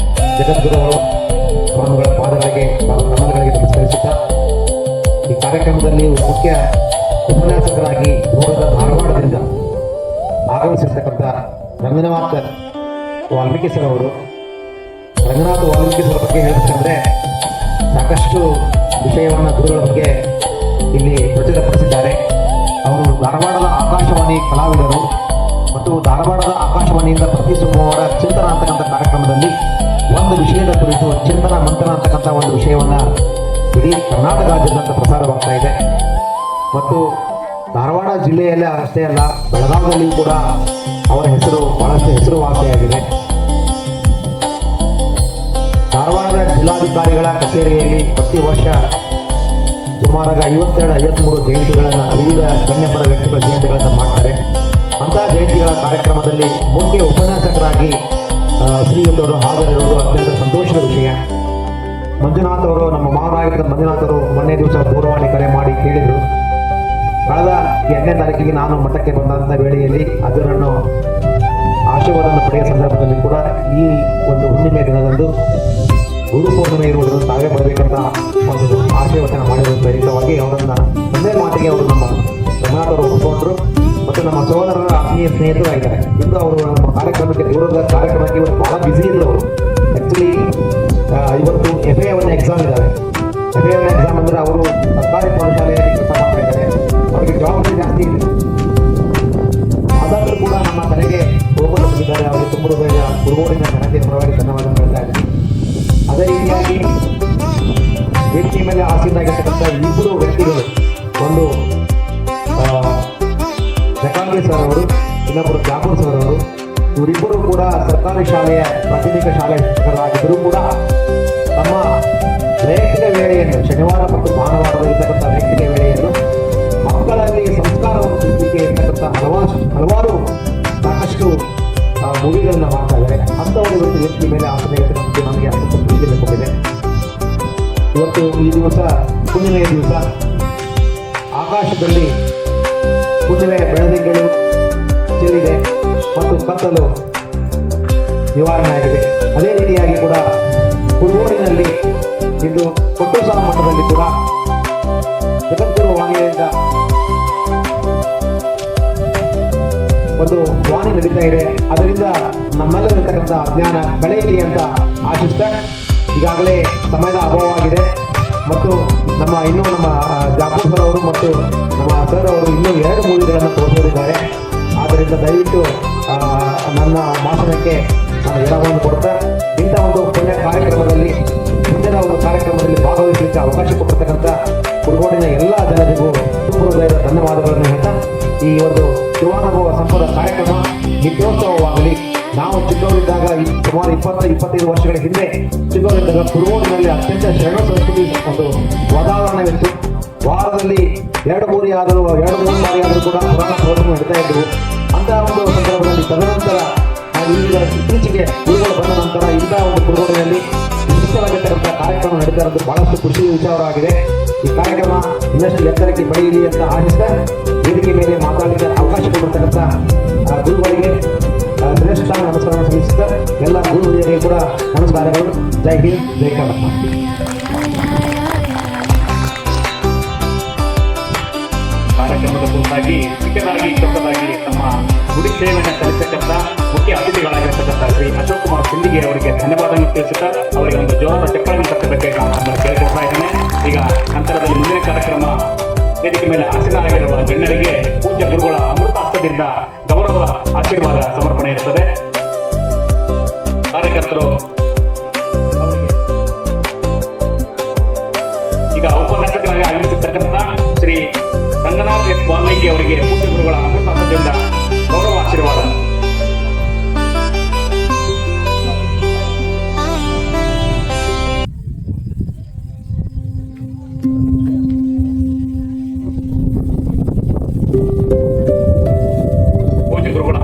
[SPEAKER 5] ಜಗದ್ಗುರು ಸ್ವಾಮಿಗಳ ಪಾದಗಳಿಗೆ ಕ್ರಮಗಳಿಗೆ ನಮಸ್ಕರಿಸುತ್ತಾ, ಈ ಕಾರ್ಯಕ್ರಮದಲ್ಲಿ ಮುಖ್ಯ ಉಪನ್ಯಾಸಕರಾಗಿ ದೂರದ ಧಾರವಾಡದಿಂದ ಆಗಮಿಸಿರ್ತಕ್ಕಂಥ ರಂಗನಾಥ್ ವಾಲ್ಮೀಕಿ ಸರ್ ಅವರು ಗುರುತಿಸುವ ಬಗ್ಗೆ ಹೇಳಬೇಕಂದ್ರೆ ಸಾಕಷ್ಟು ವಿಷಯವನ್ನು ಗುರುಗಳ ಬಗ್ಗೆ ಇಲ್ಲಿ ಪ್ರಚುರಪಡಿಸಿದ್ದಾರೆ. ಅವರು ಧಾರವಾಡದ ಆಕಾಶವಾಣಿ ಕಲಾವಿದರು ಮತ್ತು ಧಾರವಾಡದ ಆಕಾಶವಾಣಿಯಿಂದ ಪ್ರತಿ ಸೋಮವಾರ ಚಿಂತನ ಅಂತಕ್ಕಂಥ ಕಾರ್ಯಕ್ರಮದಲ್ಲಿ ಒಂದು ವಿಷಯದ ಕುರಿತು ಚಿಂತನ ಮಂಥನ ಅಂತಕ್ಕಂಥ ಒಂದು ವಿಷಯವನ್ನು ಇಡೀ ಕರ್ನಾಟಕ ರಾಜ್ಯಾದ್ಯಂತ ಪ್ರಸಾರವಾಗ್ತಾ ಇದೆ. ಮತ್ತು ಧಾರವಾಡ ಜಿಲ್ಲೆಯಲ್ಲೇ ಅಷ್ಟೇ ಅಲ್ಲ, ಬೆಳಗಾವಿಯಲ್ಲಿ ಕೂಡ ಅವರ ಹೆಸರು ಬಹಳಷ್ಟು ಹೆಸರುವಾಸಿಯಾಗಿದೆ. ಧಾರವಾಡದ ಜಿಲ್ಲಾಧಿಕಾರಿಗಳ ಕಚೇರಿಯಲ್ಲಿ ಪ್ರತಿ ವರ್ಷ ಸುಮಾರಾಗಿ 52-53 ಜಯಂತಿಗಳನ್ನು ವಿವಿಧ ಗಣ್ಯಪರ ವ್ಯಕ್ತಿಗಳ ಜಯಂತಿಗಳನ್ನು ಮಾಡ್ತಾರೆ. ಅಂತಹ ಜಯಂತಿಗಳ ಕಾರ್ಯಕ್ರಮದಲ್ಲಿ ಮುಖ್ಯ ಉಪನ್ಯಾಸಕರಾಗಿ ಶ್ರೀಯುತವರು ಹಾಜರಿರುವುದು ಅತ್ಯಂತ ಸಂತೋಷದ ವಿಷಯ. ಮಂಜುನಾಥ್ ಅವರು, ನಮ್ಮ ಮಾವನಾಗಿದ್ದ ಮಂಜುನಾಥ್ ಅವರು ಮೊನ್ನೆ ದಿವಸ ದೂರವಾಣಿ ಕರೆ ಮಾಡಿ ಕೇಳಿದರು. ಕಳೆದ 8ನೇ ತಾರೀಕಿಗೆ ನಾನು ಮಠಕ್ಕೆ ಬಂದಂಥ ವೇಳೆಯಲ್ಲಿ ಅದರನ್ನು ಆಶೀರ್ವಾದವನ್ನು ಪಡೆಯುವ ಸಂದರ್ಭದಲ್ಲಿ ಕೂಡ ಈ ಒಂದು ಹುಣ್ಣಿಮೆ ದಿನದಂದು ಗುರು ಪೂರ್ಣಿಮೆ ಇರುವುದನ್ನು ತಾವೇ ಬರಬೇಕಂತ ಒಂದು ಆಶೀರ್ವಚನ ಮಾಡಿರುವ ಪ್ರೇರಿತವಾಗಿ ಅವರನ್ನು ಒಂದೇ ಮಾತಿಗೆ ಅವರು ನಮ್ಮ ರಮನಾಥ್ ಅವರು ಒಪ್ಪಿಕೊಂಡ್ರು. ಮತ್ತು ನಮ್ಮ ಸಹೋದರರ ಆತ್ಮೀಯ ಸ್ನೇಹಿತರಾಗಿದ್ದಾರೆ. ಇಂದು ಅವರು ನಮ್ಮ ಕಾರ್ಯಕ್ರಮಕ್ಕೆ ದೂರದ ಕಾರ್ಯಕ್ರಮಕ್ಕೆ ಇವತ್ತು ಬಹಳ ಬ್ಯುಸಿ ಇದ್ರು ಅವರು. ಆ್ಯಕ್ಚುಲಿ ಇವತ್ತು FA1 ಎಕ್ಸಾಮ್ ಇದ್ದಾವೆ. FA1 ಎಕ್ಸಾಮ್ ಅಂದರೆ ಅವರು ಸರ್ಕಾರಿ ಪ್ರೌಢಶಾಲೆಯಲ್ಲಿ ಕೆಲಸ ಮಾಡ್ತಾ ಇದ್ದಾರೆ. ಅವರಿಗೆ ಜವಾಬ್ದಾರಿ ಜಾಸ್ತಿ ಇದೆ. ಅದಾದರೂ ಕೂಡ ನಮ್ಮ ಕಡೆಗೆ ಹೋಗಲು ಬಂದಿದ್ದಾರೆ. ಅವರಿಗೆ ತುಂಬ ಬೇಗ ಗುರುಗೋಡಿನ ಜನತೆ ಪರವಾಗಿ ಧನ್ಯವಾದ ಹೇಳ್ತಾ ಇದ್ದಾರೆ. ಅದೇ ರೀತಿಯಾಗಿ ವೇದಿಕೆ ಮೇಲೆ ಆಸೀನಾಗಿರ್ತಕ್ಕಂಥ ಇಬ್ಬರು ವ್ಯಕ್ತಿಗಳು, ಒಂದು ಜಕಾಂಗಿ ಸರ್ ಅವರು, ಇನ್ನೊಬ್ಬರು ಜಾಫರ್ ಸರ್ ಅವರು. ಇವರಿಬ್ಬರು ಕೂಡ ಸರ್ಕಾರಿ ಶಾಲೆಯ ಪ್ರಾಥಮಿಕ ಶಾಲೆಯ ಶಿಕ್ಷಕರಾಗಿದ್ದರೂ ಕೂಡ ತಮ್ಮ ವೈಯಕ್ತಿಕ ವೇಳೆಯನ್ನು ಶನಿವಾರ ಮತ್ತು ಭಾನುವಾರದಲ್ಲಿರ್ತಕ್ಕಂಥ ವೈಯಕ್ತಿಕ ವೇಳೆಯನ್ನು ಮಕ್ಕಳಲ್ಲಿ ಸಂಸ್ಕಾರವನ್ನು ತಿಳಿಸಲಿಕ್ಕೆ ಇರ್ತಕ್ಕಂಥ ಹಲವಾರು ಸಾಕಷ್ಟು ಮೂವಿಗಳನ್ನು ಮಾಡ್ತಾ ಇದ್ದಾರೆ. ಅಂಥವರು ಇವತ್ತು ವ್ಯಕ್ತಿ ಮೇಲೆ ಆಸಕ್ತಿ ನಮಗೆ ಅತ್ಯಂತ ಖುಷಿಯನ್ನು ಕೊಟ್ಟಿದೆ. ಇವತ್ತು ಈ ದಿವಸ ಹುಣ್ಣಿಮೆಯ ದಿವಸ ಆಕಾಶದಲ್ಲಿ ಹುಣ್ಣಿಮೆ ಬೆಳದಿಂಗಳು ಚೆಲ್ಲಿದೆ ಮತ್ತು ಕತ್ತಲು ನಿವಾರಣೆ ಆಗಿದೆ. ಅದೇ ರೀತಿಯಾಗಿ ಕೂಡ ಕುರುಗೋಡಿನಲ್ಲಿ ಇಂದು ಕೊಟ್ಟೂಸಾಲ ಮಠದಲ್ಲಿ ಕೂಡ ಜಗದ್ಗುರು ವಾಣಿಯಿಂದ ಒಂದು ವಾಣಿ ನಡೀತಾ ಇದೆ. ಅದರಿಂದ ನಮ್ಮೆಲ್ಲರಿರ್ತಕ್ಕಂಥ ಅಜ್ಞಾನ ಕಳೆಯಲಿ ಅಂತ ಆಶಿಸ್ತಾ, ಈಗಾಗಲೇ ಸಮಯದ ಅಭಾವವಾಗಿದೆ ಮತ್ತು ನಮ್ಮ ಜಾಫರ್ ಸರ್ ಅವರು ಮತ್ತು ನಮ್ಮ ಸರ್ ಅವರು ಇನ್ನೂ 2 ಮೂವಿಗಳನ್ನು ತೋರಿಸಿದ್ದಾರೆ. ಆದ್ದರಿಂದ ದಯವಿಟ್ಟು ನನ್ನ ಭಾಷಣಕ್ಕೆ ನಾನು ವಿರಾಮವನ್ನು ಕೊಡ್ತಾ ಇಂಥ ಒಂದು ಪುಣ್ಯ ಕಾರ್ಯಕ್ರಮದಲ್ಲಿ ಮುಂದಿನ ಒಂದು ಕಾರ್ಯಕ್ರಮದಲ್ಲಿ ಭಾಗವಹಿಸಲಿಕ್ಕೆ ಅವಕಾಶ ಕೊಟ್ಟಿರ್ತಕ್ಕಂಥ ಕುರುಗೋಡಿನ ಎಲ್ಲ ಜನರಿಗೂ ತುಂಬ ಹೃದಯದ ಧನ್ಯವಾದಗಳನ್ನು ಹೇಳ್ತಾ, ಈ ಒಂದು ಶಿವಾನುಭವ ಸಂಪದ ಕಾರ್ಯಕ್ರಮ ನಿತ್ಯೋತ್ಸವವಾಗಲಿ. ನಾವು ಚಿಕ್ಕವರಿದ್ದಾಗ ಸುಮಾರು 20-25 ವರ್ಷಗಳ ಹಿಂದೆ ಚಿಕ್ಕವರಿದ್ದಾಗ ಕುರುಗೋಡಿನಲ್ಲಿ ಅತ್ಯಂತ ಶರಣ ಸಂಸ್ಕೃತಿ ಒಂದು ವಾತಾವರಣವಿತ್ತು. ವಾರದಲ್ಲಿ 2-3 ಬಾರಿ ಆದರೂ ಕೂಡ ಪುರಾಣ ಪ್ರವಚನ ನಡೀತಾ ಇದ್ದವು. ಅಂತಹ ಒಂದು ಸಂದರ್ಭದಲ್ಲಿ ತದನಂತರ ಈಗ ಇತ್ತೀಚೆಗೆ ಗುರುಗಳು ಬಂದ ನಂತರ ಇಂಥ ಒಂದು ಕುರುಗೋಡಿನಲ್ಲಿ ವಿಶಿಷ್ಟವಾಗಿರ್ತಕ್ಕಂಥ ಕಾರ್ಯಕ್ರಮ ನಡೀತಾ ಇರೋದು ಬಹಳಷ್ಟು ಖುಷಿ ವಿಚಾರವಾಗಿದೆ. ಈ ಕಾರ್ಯಕ್ರಮ ಇನ್ನಷ್ಟು ಎತ್ತರಕ್ಕೆ ಬೆಳೆಯಲಿ ಅಂತ ಆಶಿಸ್ತಾ, ವೇದಿಕೆ ಮೇಲೆ ಮಾತಾಡಲಿಕ್ಕೆ ಅವಕಾಶ ಕೊಟ್ಟಿರ್ತಕ್ಕಂಥ ಗುರುಗಳಿಗೆ ಶ್ರೇಷ್ಠ ನಮಸ್ಕಾರ ಸಲ್ಲಿಸುತ್ತಾ ಎಲ್ಲ ಗುರು ಹಿರಿಯರಿಗೆ ಕೂಡ ನಮಸ್ಕಾರಗಳು. ಜೈ ಹಿಂದ್, ಜೈ ಕರ್ನಾಟಕ.
[SPEAKER 2] ಕಾರ್ಯಕ್ರಮದ ಕುರಿತಾಗಿ ಚಿಕ್ಕದಾಗಿ ದೊಡ್ಡದಾಗಿ ತಮ್ಮ ಗುಡಿ ಸೇವೆಯನ್ನು ಸಲ್ಲಿಸತಕ್ಕಂಥ ಮುಖ್ಯ ಅತಿಥಿಗಳಾಗಿರ್ತಕ್ಕಂಥ ಶ್ರೀ ಅಶೋಕ್ ಕುಮಾರ್ ಸಿಂಧಿಗೆ ಅವರಿಗೆ ಧನ್ಯವಾದವನ್ನು ತಿಳಿಸುತ್ತಾ ಅವರಿಗೆ ಒಂದು ಜೋರಾದ ಚಪ್ಪಾಳೆಯನ್ನು ತಟ್ಟಬೇಕಾಗಿ ನಾನು ಕೇಳಿಕೊಳ್ತಾ ಇದ್ದೇನೆ. ಈಗ ನಂತರದಲ್ಲಿ ಮುಂದಿನ ಕಾರ್ಯಕ್ರಮ ವೇದಿಕೆ ಮೇಲೆ ಆಸೀನರಾಗಿರುವ ಗಣ್ಯರಿಗೆ ಪೂಜ್ಯ ಗುರುಗಳ ಅಮೃತ ಹಸ್ತದಿಂದ ಗೌರವ ಆಶೀರ್ವಾದ ಸಮರ್ಪಣೆ ಇರುತ್ತದೆ. ಕಾರ್ಯಕರ್ತರು ಈಗ ಉಪನ್ಯಾಸಕರಾಗಿ ಆಗಮಿಸಿರ್ತಕ್ಕಂಥ ಶ್ರೀ ರಂಗನಾಥ್ ಎಸ್ ವಾಲ್ಮೀಕಿ ಅವರಿಗೆ ಪೂಜ್ಯ ಗುರುಗಳ ಅಮೃತ ಹಸ್ತದಿಂದ ಗೌರವ ಆಶೀರ್ವಾದ.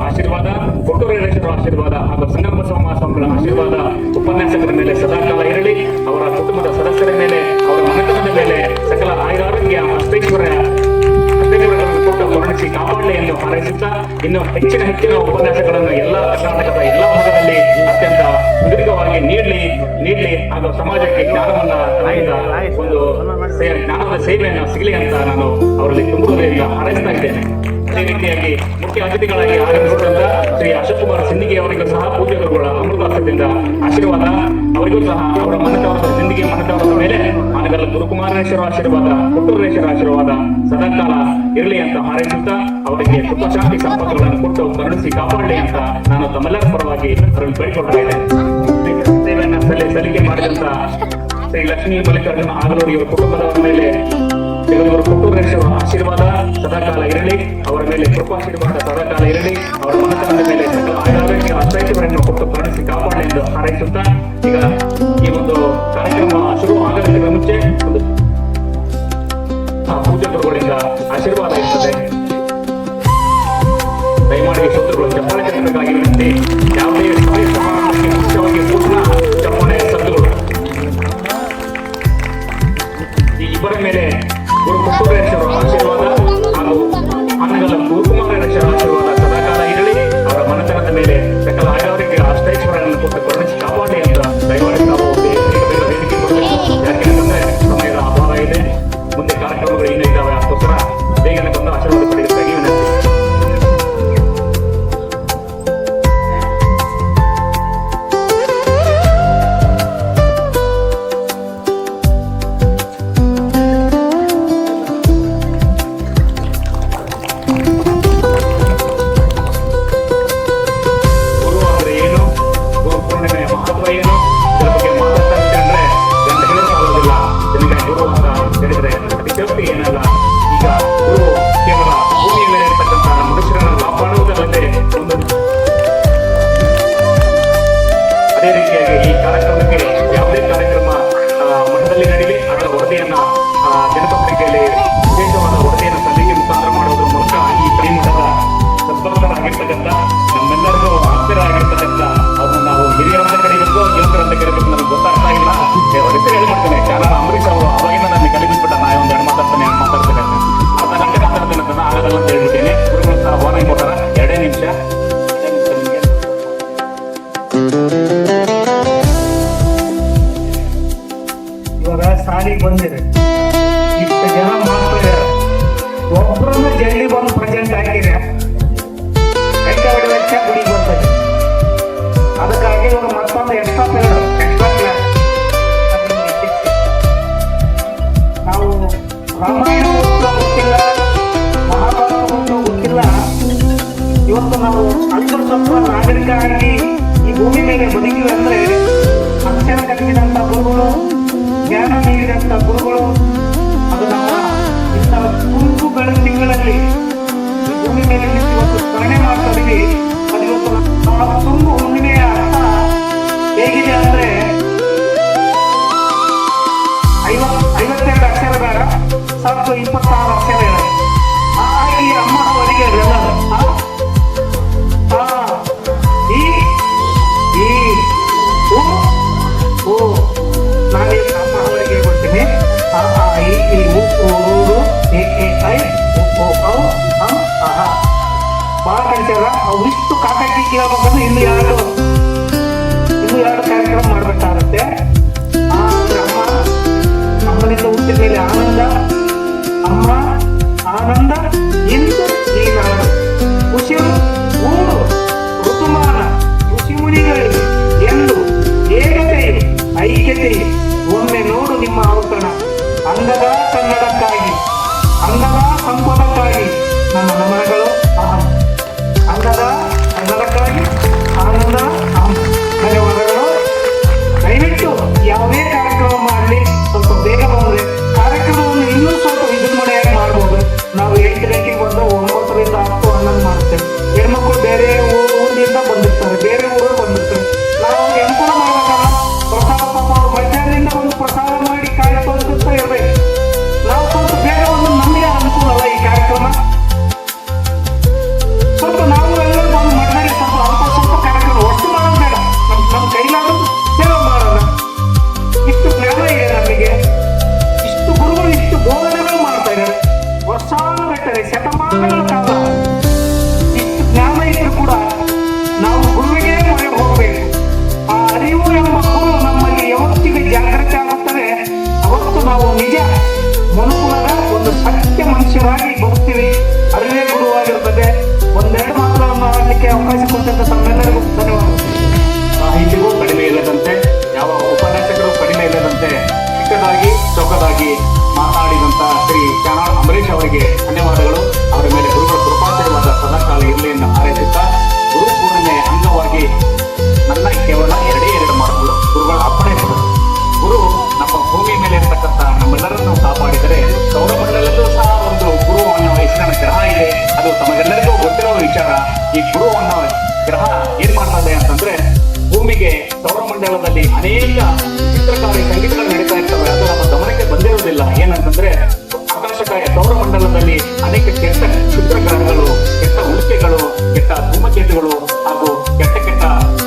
[SPEAKER 2] ಆಶೀರ್ವಾದ, ಕೊಟ್ಟೂರೇಶ್ವರ ಆಶೀರ್ವಾದ ಹಾಗೂ ಸಂಗಮ ಸ್ವಾಮಿಗಳ ಆಶೀರ್ವಾದ ಉಪನ್ಯಾಸಕರ ಮೇಲೆ ಸದಾಕಾಲ ಇರಲಿ. ಅವರ ಕುಟುಂಬದ ಸದಸ್ಯರ ಮೇಲೆ, ಅವರ ಮನೆತನದ ಮೇಲೆ ಸಕಲ ಆಯುರಾರೋಗ್ಯ ಅಷ್ಟೈಶ್ವರ್ಯಗಳನ್ನು ಕೊಟ್ಟು ಕರುಣಿಸಿ ಕಾಪಾಡಲಿ ಎಂದು ಹಾರೈಸುತ್ತಾ, ಇನ್ನು ಹೆಚ್ಚಿನ ಉಪನ್ಯಾಸಗಳನ್ನು ಎಲ್ಲ ಕರ್ನಾಟಕದ ಎಲ್ಲ ಭಾಗದಲ್ಲಿ ಅತ್ಯಂತ ಸುದೀರ್ಘವಾಗಿ ನೀಡಲಿ ಹಾಗೂ ಸಮಾಜಕ್ಕೆ ಜ್ಞಾನವನ್ನ ಒಂದು ಜ್ಞಾನದ ಸೇವೆಯನ್ನು ಸಿಗಲಿ ಅಂತ ನಾನು ಅವರಲ್ಲಿ ತುಂಬುವುದರಿಂದ ಹಾರೈಸ್ತಾ ಇದ್ದೇನೆ. ಅದೇ ರೀತಿಯಾಗಿ ಮುಖ್ಯ ಅತಿಥಿಗಳಾಗಿ ಆಗಮಿಸಿದಂತ ಶ್ರೀ ಅಶೋಕ್ ಕುಮಾರ್ ಸಿಂದಿಗೆ ಅವರಿಗೂ ಸಹ ಪೂಜ್ಯರುಗಳ ಅಮೃತಾಸದಿಂದ ಆಶೀರ್ವಾದ, ಅವರಿಗೂ ಸಹ ಅವರ ಮನತವರ ಸಿಂದಿಗೆ ಮನತವರ ಮೇಲೆ ಆನಗಲ್ಲ ಗುರುಕುಮಾರೇಶ್ವರ ಆಶೀರ್ವಾದ, ಪುಟ್ಟೂರೇಶ್ವರ ಆಶೀರ್ವಾದ ಸದಾಕಾಲ ಇರಲಿ ಅಂತ ಹಾರೈಸುತ್ತಾ ಅವರಿಗೆ ಸುಖ ಶಾಂತಿ ಸಂಪತ್ತುಗಳನ್ನು ಕೊಟ್ಟು ಕರುಣಿಸಿ ಕಾಪಾಡಲಿ ಅಂತ ನಾನು ತಮ್ಮೆಲ್ಲರ ಪರವಾಗಿ ಅವರಲ್ಲಿ ಬೇಡಿಕೊಳ್ತಾ ಇದ್ದೇನೆ. ಸೇವೆಯನ್ನ ಸಲ್ಲಿಕೆ ಮಾಡಿದಂತ ಶ್ರೀ ಲಕ್ಷ್ಮೀ ಮಲ್ಲಿಕಾರ್ಜುನ ಆಗಲೂರು ಇವರ ಕುಟುಂಬದವರ ಮೇಲೆ ಜಗದ್ಗುರು ಪುಟ್ಟೂರೇಶ್ವರ ಆಶೀರ್ವಾದ ಸದಾಕಾಲ ಇರಲಿ, ಅವರ ಮೇಲೆ ಕೃಪಾಶೀರ್ವಾದ ಸದಾಕಾಲ ಇರಲಿ, ಅವರ ಮನತನದ ಮೇಲೆ ಸಕಲ ಆರೋಗ್ಯ ಅಷ್ಟೈಶ್ವರ್ಯವನ್ನು ಕೊಟ್ಟು ಕರುಣಿಸಿ ಕಾಪಾಡಲಿ ಎಂದು ಹಾರೈಸುತ್ತಾ ಈಗ ಈ ಒಂದು ಕಾರ್ಯಕ್ರಮ ಶುರು ಆಗಲಿಕ್ಕೆ ಮುಂಚೆ ಒಂದು ಪೂಜಕರುಗಳಿಂದ ಆಶೀರ್ವಾದ ಇರ್ತದೆ. ದಯಮಾಡಿ ಸೂತ್ರಗಳು ಚಪ್ಪಾಳೆ ತಟ್ಟಬೇಕಾಗಿ ವಿನಂತಿ. ಯಾವುದೇ ಸಭೆ ಸಮಾರಂಭಕ್ಕೆ ಮುಖ್ಯವಾಗಿ ಪೂರ್ಣ ಚಪ್ಪಾಳೆ ಸದ್ದುಗಳು. ಈ ಇಬ್ಬರ ಮೇಲೆ ಗುರು ಪುಟ್ಟೂರೇಶ್ವರ ಆಶೀರ್ವಾದ ಹಾಗೂ ಅನ್ನಗಲ್ಲ ಗುರುಕುಮಾರೇಶ್ವರ ಆಶೀರ್ವಾದ ಸದಾಕಾಲ ಇರಲಿ, ಅವರ ಮನತನದ ಮೇಲೆ ಸಕಲ ಆರೋಗ್ಯ ಅಷ್ಟೈಶ್ವರ್ಯವನ್ನು ಕೊಟ್ಟು ಕರುಣಿಸಿ ಕಾಪಾಡಲಿ ಅಂತ ದಯಮಾಡಿ ನಾವು ವೇದಿಕೆ ಕೊಡಬೇಕು. ಯಾಕೆಂತಂದ್ರೆ ಸಮಯದ ಅಭಾವ ಇದೆ, ಮುಂದೆ ಕಾರ್ಯಕ್ರಮಗಳು ಇನ್ನೂ ಇದ್ದಾವೆ, ಅದಕ್ಕೋಸ್ಕರ ಬೇಗನೆ ಬಂದು ಆಶೀರ್ವಾದ ಪಡೆಯಬೇಕಾಗಿ ವಿನಂತಿ. ಗುರು ಅಂದ್ರೆ ಏನು, ಗುರು ಪೂರ್ಣಿಮೆಯ ಮಹತ್ವ ಏನು, ಇದರ ಬಗ್ಗೆ ಮಾತಾಡ್ತಾರೆ ಗಂಟೆಗಳೇ ಸಾಲೋದಿಲ್ಲ. ಜನಗೆ ಗುರು ಅಂತ ಹೇಳಿದ್ರೆ ಅತಿಶಕ್ತಿ ಏನಲ್ಲ. ಈಗ ಗುರು ಕೇವಲ ಭೂಮಿಯ ಮೇಲೆ ಇರ್ತಕ್ಕಂಥ ಮನುಷ್ಯರನ್ನು ಕಾಪಾಡುವುದಲ್ಲದೆ ಒಂದು ಅದೇ ರೀತಿಯಾಗಿ ಈ ಕಾರ್ಯಕ್ರಮಕ್ಕೆ ಯಾವುದೇ ಕಾರ್ಯಕ್ರಮ ಮಠದಲ್ಲಿ ನಡೀಲಿ ಅದರ ವರದಿಯನ್ನ ದಿನಪತ್ರಿಕೆಯಲ್ಲಿ ವಿಶೇಷವಾದ ವರದಿಯನ್ನು ಸಲ್ಲಿಕೆ ಮುಖಾಂತರ ಮಾಡುವುದರ ಮೂಲಕ ಈ ಕೈಮಠದ ಸದ್ಭಕ್ತರಾಗಿರ್ತಕ್ಕಂಥ ನಮ್ಮೆಲ್ಲರಿಗೂ ಆಪ್ತರಾಗಿರ್ತಕ್ಕಂಥ ಅವ್ರನ್ನ ನಾವು ಹಿರಿಯರಂತ ಕರೀಬೇಕು, ಯುವಕರಂತ ಕರೀಬೇಕು, ನನಗೆ ಗೊತ್ತಾಗ್ತಾ ಇಲ್ಲ. ಅವ್ರ ಹೆಸರು ಹೇಳ್ಬಿಡ್ತೇನೆ. ಚಾನಲ್ ಅಂಬರೀಶ್ ಅವರು ಅವಾಗಿಂದ ನನಗೆ ಕಲಿಬಿಟ್ಬಿಟ್ಟ, ನಾ ಒಂದು ಎರಡು ಮಾತಾಡ್ತೇನೆ ಅರ್ಧ ಗಂಟೆ ಮಾತಾಡ್ತೇನೆ ಅಂತ ಆಗಲ್ಲ ಅಂತ ಹೇಳ್ಬಿಟ್ಟೇನೆ. ಗುರುಗಳು ಸಹ ವಾರ್ನಿಂಗ್ ಕೊಟ್ಟಾರ, 2 ನಿಮಿಷ ನಿಮಗೆ
[SPEAKER 6] ಇವಾಗ ಸಾಲಿಗೆ ಬಂದಿದೆ, ಇಷ್ಟು ಜನ ಮಾಡ್ತಿದ್ದಾರೆ, ಒಬ್ಬರನ್ನ ಜಲ್ದಿ ಬಂದು ಪ್ರೆಸೆಂಟ್ ಆಗಿದ್ರೆ ಕೈಗೆ ಹೊಡೆದ ಗುಡಿಗೆ ಬರ್ತದೆ. ಅದಕ್ಕಾಗಿ ಇವಾಗ ಮತ್ತೊಂದು ಎಕ್ಸ್ಟ್ರಾ ಕ್ಲಾಸ್ ನಾವು ರಾಮಾಯಣ ಗೊತ್ತಿಲ್ಲ, ಮಹಾಭಾರತ ಗೊತ್ತಿಲ್ಲ, ಇವತ್ತು ನಾವು ಅಲ್ಪ ಸ್ವಲ್ಪ ನಾಗರಿಕ ಆಗಿ ಈ ಭೂಮಿ ಮೇಲೆ ಬದುಕಿವೆ ಅಂದ್ರೆ ಅಕ್ಷರ ಕಲಿಸಿದಂತ ಗುರುಗಳು, ಜ್ಞಾನ ನೀಡಿದಂತ ಗುರುಗಳು, ಅದು ನಮ್ಮ ಇಂಥ ಗುಂಪುಗಳ ತಿಂಗಳಲ್ಲಿ ಈ ಭೂಮಿ ಮೇಲೆ ಇವತ್ತು ಸ್ಮರಣೆ ಮಾಡ್ತಾ ಇದೀವಿ. ಅದು ಇವತ್ತು ನಮ್ಮ ತುಂಬು ಹುಣ್ಣಿಮೆಯ ಅರ್ಥ ಹೇಗಿದೆ ಅಂದ್ರೆ 52 ಅಕ್ಷರ ಬೇಡ, ಸಾಕು 26 ಅಕ್ಷರ ಇದೆ. ಹಾಗಾಗಿ ಅಮ್ಮ ಅವರಿಗೆ ನಾನೇ ಅಮ್ಮ ಅವರಿಗೆ ಕೊಡ್ತೀನಿ. ಬಹಳ ಕಲಿತಾರ. ಅವು ಇಷ್ಟು ಕಾಕಾಕಿ ಕೇಳ್ಬೇಕಂದ್ರೆ ಇನ್ನೂ ಎರಡು ಕಾರ್ಯಕ್ರಮ ಮಾಡ್ಬೇಕಾಗತ್ತೆ. ಅಮ್ಮ ಅಮ್ಮನಿಂದ ಹುಟ್ಟಿದ ಮೇಲೆ ಆನಂದ, ಅಮ್ಮ ಆನಂದ ಇಂದು ಈ ನಾಡು, ಉಸಿರು ಊರು ಋತುಮಾನ ಋಷಿ ಮುನಿಗಳಿಗೆ ಎಂದು ಏಕತೆಯು ಐಕ್ಯತೆಯು ಒಮ್ಮೆ ನೋಡು ನಿಮ್ಮ ಔತಣ. ಅಂದದ ಕನ್ನಡಕ್ಕಾಗಿ, ಅಂದದ ಸಂಪದಕ್ಕಾಗಿ ನಮ್ಮ ನಮನಗಳು ಅಹಂ. ಅಂದದ ಕನ್ನಡಕ್ಕಾಗಿ ಆನಂದ ಅಹಂ. ಧನ್ಯವಾದಗಳು. ದಯವಿಟ್ಟು
[SPEAKER 2] ಚೌಕದಾಗಿ ಮಾತನಾಡಿದಂತ ಶ್ರೀ ಚಾನಾಳ್ ಅಂಬರೀಶ್ ಅವರಿಗೆ ಧನ್ಯವಾದಗಳು. ಅವರ ಮೇಲೆ ಗುರುಗಳ ಕೃಪಾಶೀರ್ವಾದ ಸದಾಕಾಲ ಇರಲಿ ಎಂದು ಹಾರೈಸುತ್ತಾ, ಗುರು ಪೂರ್ಣಿಮೆ ಅಂಗವಾಗಿ ನನ್ನ ಕೇವಲ 2 ಮಾತುಗಳು. ಗುರುಗಳ ಅಪ್ಪಣೆ ಗುರು ನಮ್ಮ ಭೂಮಿ ಮೇಲೆ ಇರತಕ್ಕಂಥ ನಮ್ಮೆಲ್ಲರನ್ನು ಕಾಪಾಡಿದರೆ ಸೌರಮಂಡಲದಲ್ಲೂ ಸಹ ಒಂದು ಗುರು ಅನ್ನೋ ಹೆಸರಿನ ಗ್ರಹ ಇದೆ. ಅದು ತಮಗೆಲ್ಲರಿಗೂ ಗೊತ್ತಿರುವ ವಿಚಾರ. ಈ ಗುರು ಅನ್ನೋ ಗ್ರಹ ಏನ್ ಮಾಡ್ತದೆ ಅಂತಂದ್ರೆ, ಭೂಮಿಗೆ ಸೌರಮಂಡಲದಲ್ಲಿ ಅನೇಕ ಚಿತ್ರಕಾರಿ ಸಂಗೀತಗಳು ನಡೀತಾ ಇರ್ತವೆ. ಅದು ನಮ್ಮ ಗಮನಕ್ಕೆ ಬಂದಿರುವುದಿಲ್ಲ. ಏನಂತಂದ್ರೆ, ಆಕಾಶಕಾಯ ಸೌರಮಂಡಲದಲ್ಲಿ ಅನೇಕ ಕೆಟ್ಟ ಕ್ಷುದ್ರಗ್ರಹಗಳು, ಕೆಟ್ಟ ಉಲ್ಕೆಗಳು, ಕೆಟ್ಟ ಧೂಮಕೇತುಗಳು ಹಾಗೂ ಕೆಟ್ಟ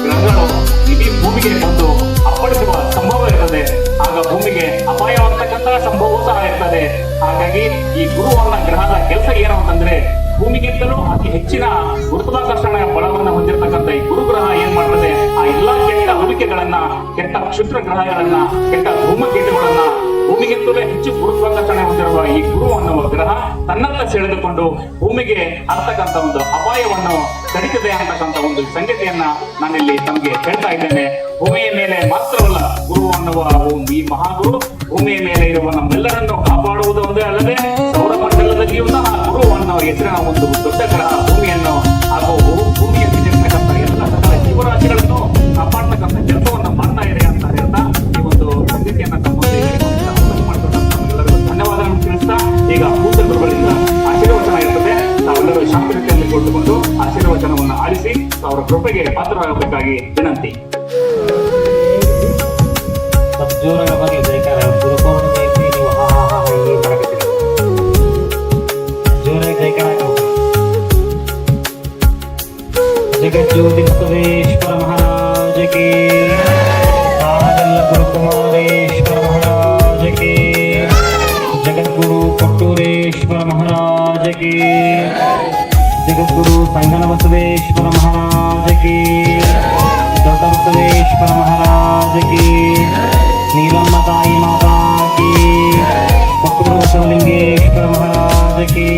[SPEAKER 2] ಗ್ರಹಗಳು ಇಡೀ ಭೂಮಿಗೆ ಬಂದು ಅಪ್ಪಳಿಸುವ ಸಂಭವ ಇರ್ತದೆ. ಆಗ ಭೂಮಿಗೆ ಅಪಾಯವಾಗ್ತಕ್ಕಂತ ಸಂಭವವೂ ಸಹ ಇರ್ತದೆ. ಹಾಗಾಗಿ ಈ ಗುರು ಅನ್ನೋ ಗ್ರಹದ ಕೆಲಸ ಏನು ಅಂತಂದ್ರೆ, ಭೂಮಿಗಿಂತಲೂ ಅತಿ ಹೆಚ್ಚಿನ ಗುರುತ್ವಾಕರ್ಷಣ ಬಲವನ್ನು ಹೊಂದಿರತಕ್ಕಂಥ ಈ ಗುರುಗ್ರಹ ಏನ್ ಮಾಡ್ತದೆ, ಆ ಎಲ್ಲಾ ಕೆಟ್ಟ ಉಲ್ಕೆಗಳನ್ನ, ಕೆಟ್ಟ ಕ್ಷುದ್ರ ಗ್ರಹಗಳನ್ನ, ಕೆಟ್ಟ ಧೂಮಕೇತುಗಳನ್ನ, ಭೂಮಿಗಿಂತಲೂ ಹೆಚ್ಚು ಗುರುತ್ವಾಕರ್ಷಣೆ ಹೊಂದಿರುವ ಈ ಗುರು ಅನ್ನುವ ಗ್ರಹ ತನ್ನತ್ತ ಸೆಳೆದುಕೊಂಡು ಭೂಮಿಗೆ ಆಗ್ತಕ್ಕಂಥ ಒಂದು ಅಪಾಯವನ್ನು ತಡಿತದೆ ಅಂತಕ್ಕಂಥ ಒಂದು ಸಂಗತಿಯನ್ನ ನಾನಿಲ್ಲಿ ತಮಗೆ ಹೇಳ್ತಾ ಇದ್ದೇನೆ. ಭೂಮಿಯ ಮೇಲೆ ಮಾತ್ರವಲ್ಲ, ಗುರು ಅನ್ನುವ ಈ ಮಹಾಗುರು ಭೂಮಿಯ ಮೇಲೆ ಇರುವ ನಮ್ಮೆಲ್ಲರನ್ನು ಕಾಪಾಡುವುದೊಂದೇ ಅಲ್ಲದೆ ಸೌರಮಂಡಲದಲ್ಲಿಯೂ ಸಹ ಗುರು ಅನ್ನೋ ಹೆಸರಿನ ಒಂದು ದೊಡ್ಡ ಗ್ರಹ ಭೂಮಿಯನ್ನು ಹಾಗೂ ಭೂಮಿಯ ಮೇಲಿರ್ತಕ್ಕಂಥ ಎಲ್ಲ ಸಕಲ ಜೀವರಾಶಿಗಳನ್ನು ಕಾಪಾಡ್ತಕ್ಕಂಥ ಕೆಲಸವನ್ನು ಮಾಡ್ತಾ ಇದೆ ಅಂತ ಹೇಳ್ತಾ ಈ ಒಂದು ಸಂಗತಿಯನ್ನ ತಮ್ಮ ಧನ್ಯವಾದಗಳನ್ನು ತಿಳಿಸ್ತಾ, ಈಗ ಪೂಜ ಗುರುಗಳಿಂದ ಆಶೀರ್ವಚನ ಇರ್ತದೆ. ತಾವೆಲ್ಲರೂ ಶಾಂತಿ ರೀತಿಯಲ್ಲಿ ಕೊಟ್ಟುಕೊಂಡು ಆಶೀರ್ವಚನವನ್ನು ಆಲಿಸಿ ಅವರ ಕೃಪೆಗೆ ಪಾತ್ರರಾಗಬೇಕಾಗಿ ವಿನಂತಿ.
[SPEAKER 6] ಜೋರಾಗಿ ಬರಲಿ ಬೇಕಾದ ಗುರುಪೌರ್ಣಿಮೆ ಐತಿ, ನೀವು ಹಾ ಹಾ ಹಾ ಹೀಗೆ ಮಾಡಕತ್ತೀರಿ. ಜೋರಾಗಿ ಜೈಕಾರ ಜಗಜ್ಯೋತಿ ಬಸವೇಶ್ವರ ಮಹಾರಾಜ ಕಿ, ಆನಗಲ್ಲ ಗುರುಕುಮಾರೇಶ್ವರ ಮಹಾರಾಜ ಕಿ, ಜಗದ್ಗುರು ಕೊಟ್ಟೂರೇಶ್ವರ ಮಹಾರಾಜ ಕಿ, ಜಗದ್ಗುರು ಸಂಗನ ಬಸವೇಶ್ವರ ಮಹಾರಾಜ ಕಿ, ದೊಡ್ಡ ಬಸವೇಶ್ವರ ಮಹಾರಾಜ ಕಿ, ನೀಲಮ್ಮ ತಾಯಿ ಮಾತಾ ಕಿ, ಕೊಟ್ಟೂರು ಬಸವಲಿಂಗೇಶ್ವರ ಮಹಾರಾಜ ಕಿ,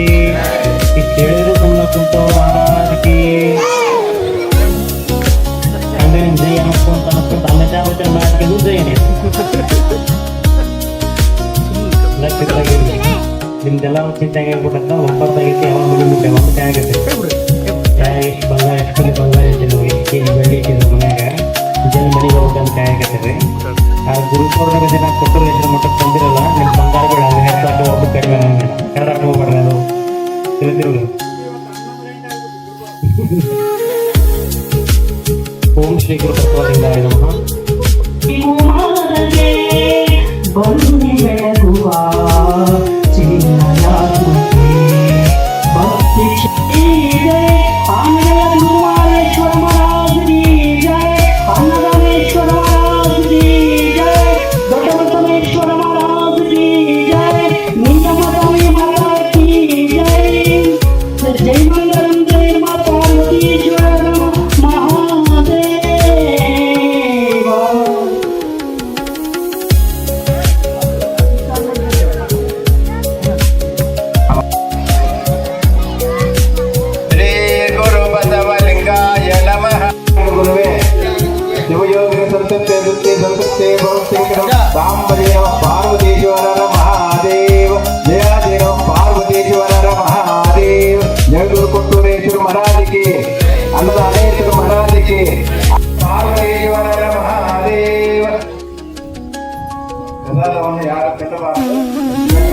[SPEAKER 6] ಇಷ್ಟೇಳಿದ್ರು ಸುಮ್ಮನೆ ಕುಂತವ್ರ ಮಹಾರಾಜ ಕಿ. ಹಂಗೆ ನಿಮ್ ಜೈ ಅನ್ನಿಸ್ಕೊಂತ ಅಮಿತಾಬಚ್ಚನ್ ಮಾಡ್ಕೊಂಡು ಜೈನೇ ಲಕ್ಷದಾಗಿರ್ಲಿ. ನಿಮ್ದೆಲ್ಲ ಚಿಂತೆ ಆಗ್ಬಿಟ್ಟಂತ 9 ಆಗೈತಿ, ಯಾವಾಗ ಮುಗಿಬಿಟ್ಟೆ 1 ಆಗೈತೆ. ಎಷ್ಟು ಬಂಗಾರ, ಎಷ್ಟು ಬಂಗಾರ ಇಟ್ಟಿದ್ರು, ಎಷ್ಟು ಕೆಜಿ ಬೆಳ್ಳಿ ಇಟ್ಟಿದ್ರು ಮನ್ಯಾಗ, ಜನ ಮನೆಗೆ ಹೋಗ್ಬೇಕಂತ ಕಾಯಕತ್ತೀರಿ. ಆ ಗುರುಪೌರ್ಣಿಮೆ ದಿನ ಕೊಟ್ಟೂರೇಶ್ವರ ಮಠಕ್ಕೆ ಬಂದಿರಲ್ಲ, ನಿಮ್ಮ ಬಂಗಾರಗಳು ಅಲ್ಲಿ ಹೆಚ್ಚಾಗಿ ಒಬ್ಬರು ಕಡಿಮೆ ನಮಗೆ ಕನ್ನಡ ಹೋಗ್ಬಾರ್ದು. ಅದು ತಿಳಿದಿರೋದು. ಓಂ ಶ್ರೀ ಗುರು ಬಸವಲಿಂಗಾಯ ನಮಃ.
[SPEAKER 5] ಪಾರ್ವತೀಶ್ವರರ ಮಹಾದೇವ, ಜಯಾದೇವ ಪಾರ್ವತೀಶ್ವರರ ಮಹಾದೇವ, ಜಗದ್ಗುರು ಕೊಟ್ಟೂರೇಶ್ವರ ಮಹಾರಾಜಕ್ಕೆ, ಅನ್ನದಾನೇಶ್ವರ ಮಹಾರಾಜಕ್ಕೆ, ಪಾರ್ವತೀಶ್ವರರ ಮಹಾದೇವ. ಯಾರು ಕೆಟ್ಟಬಾರದು.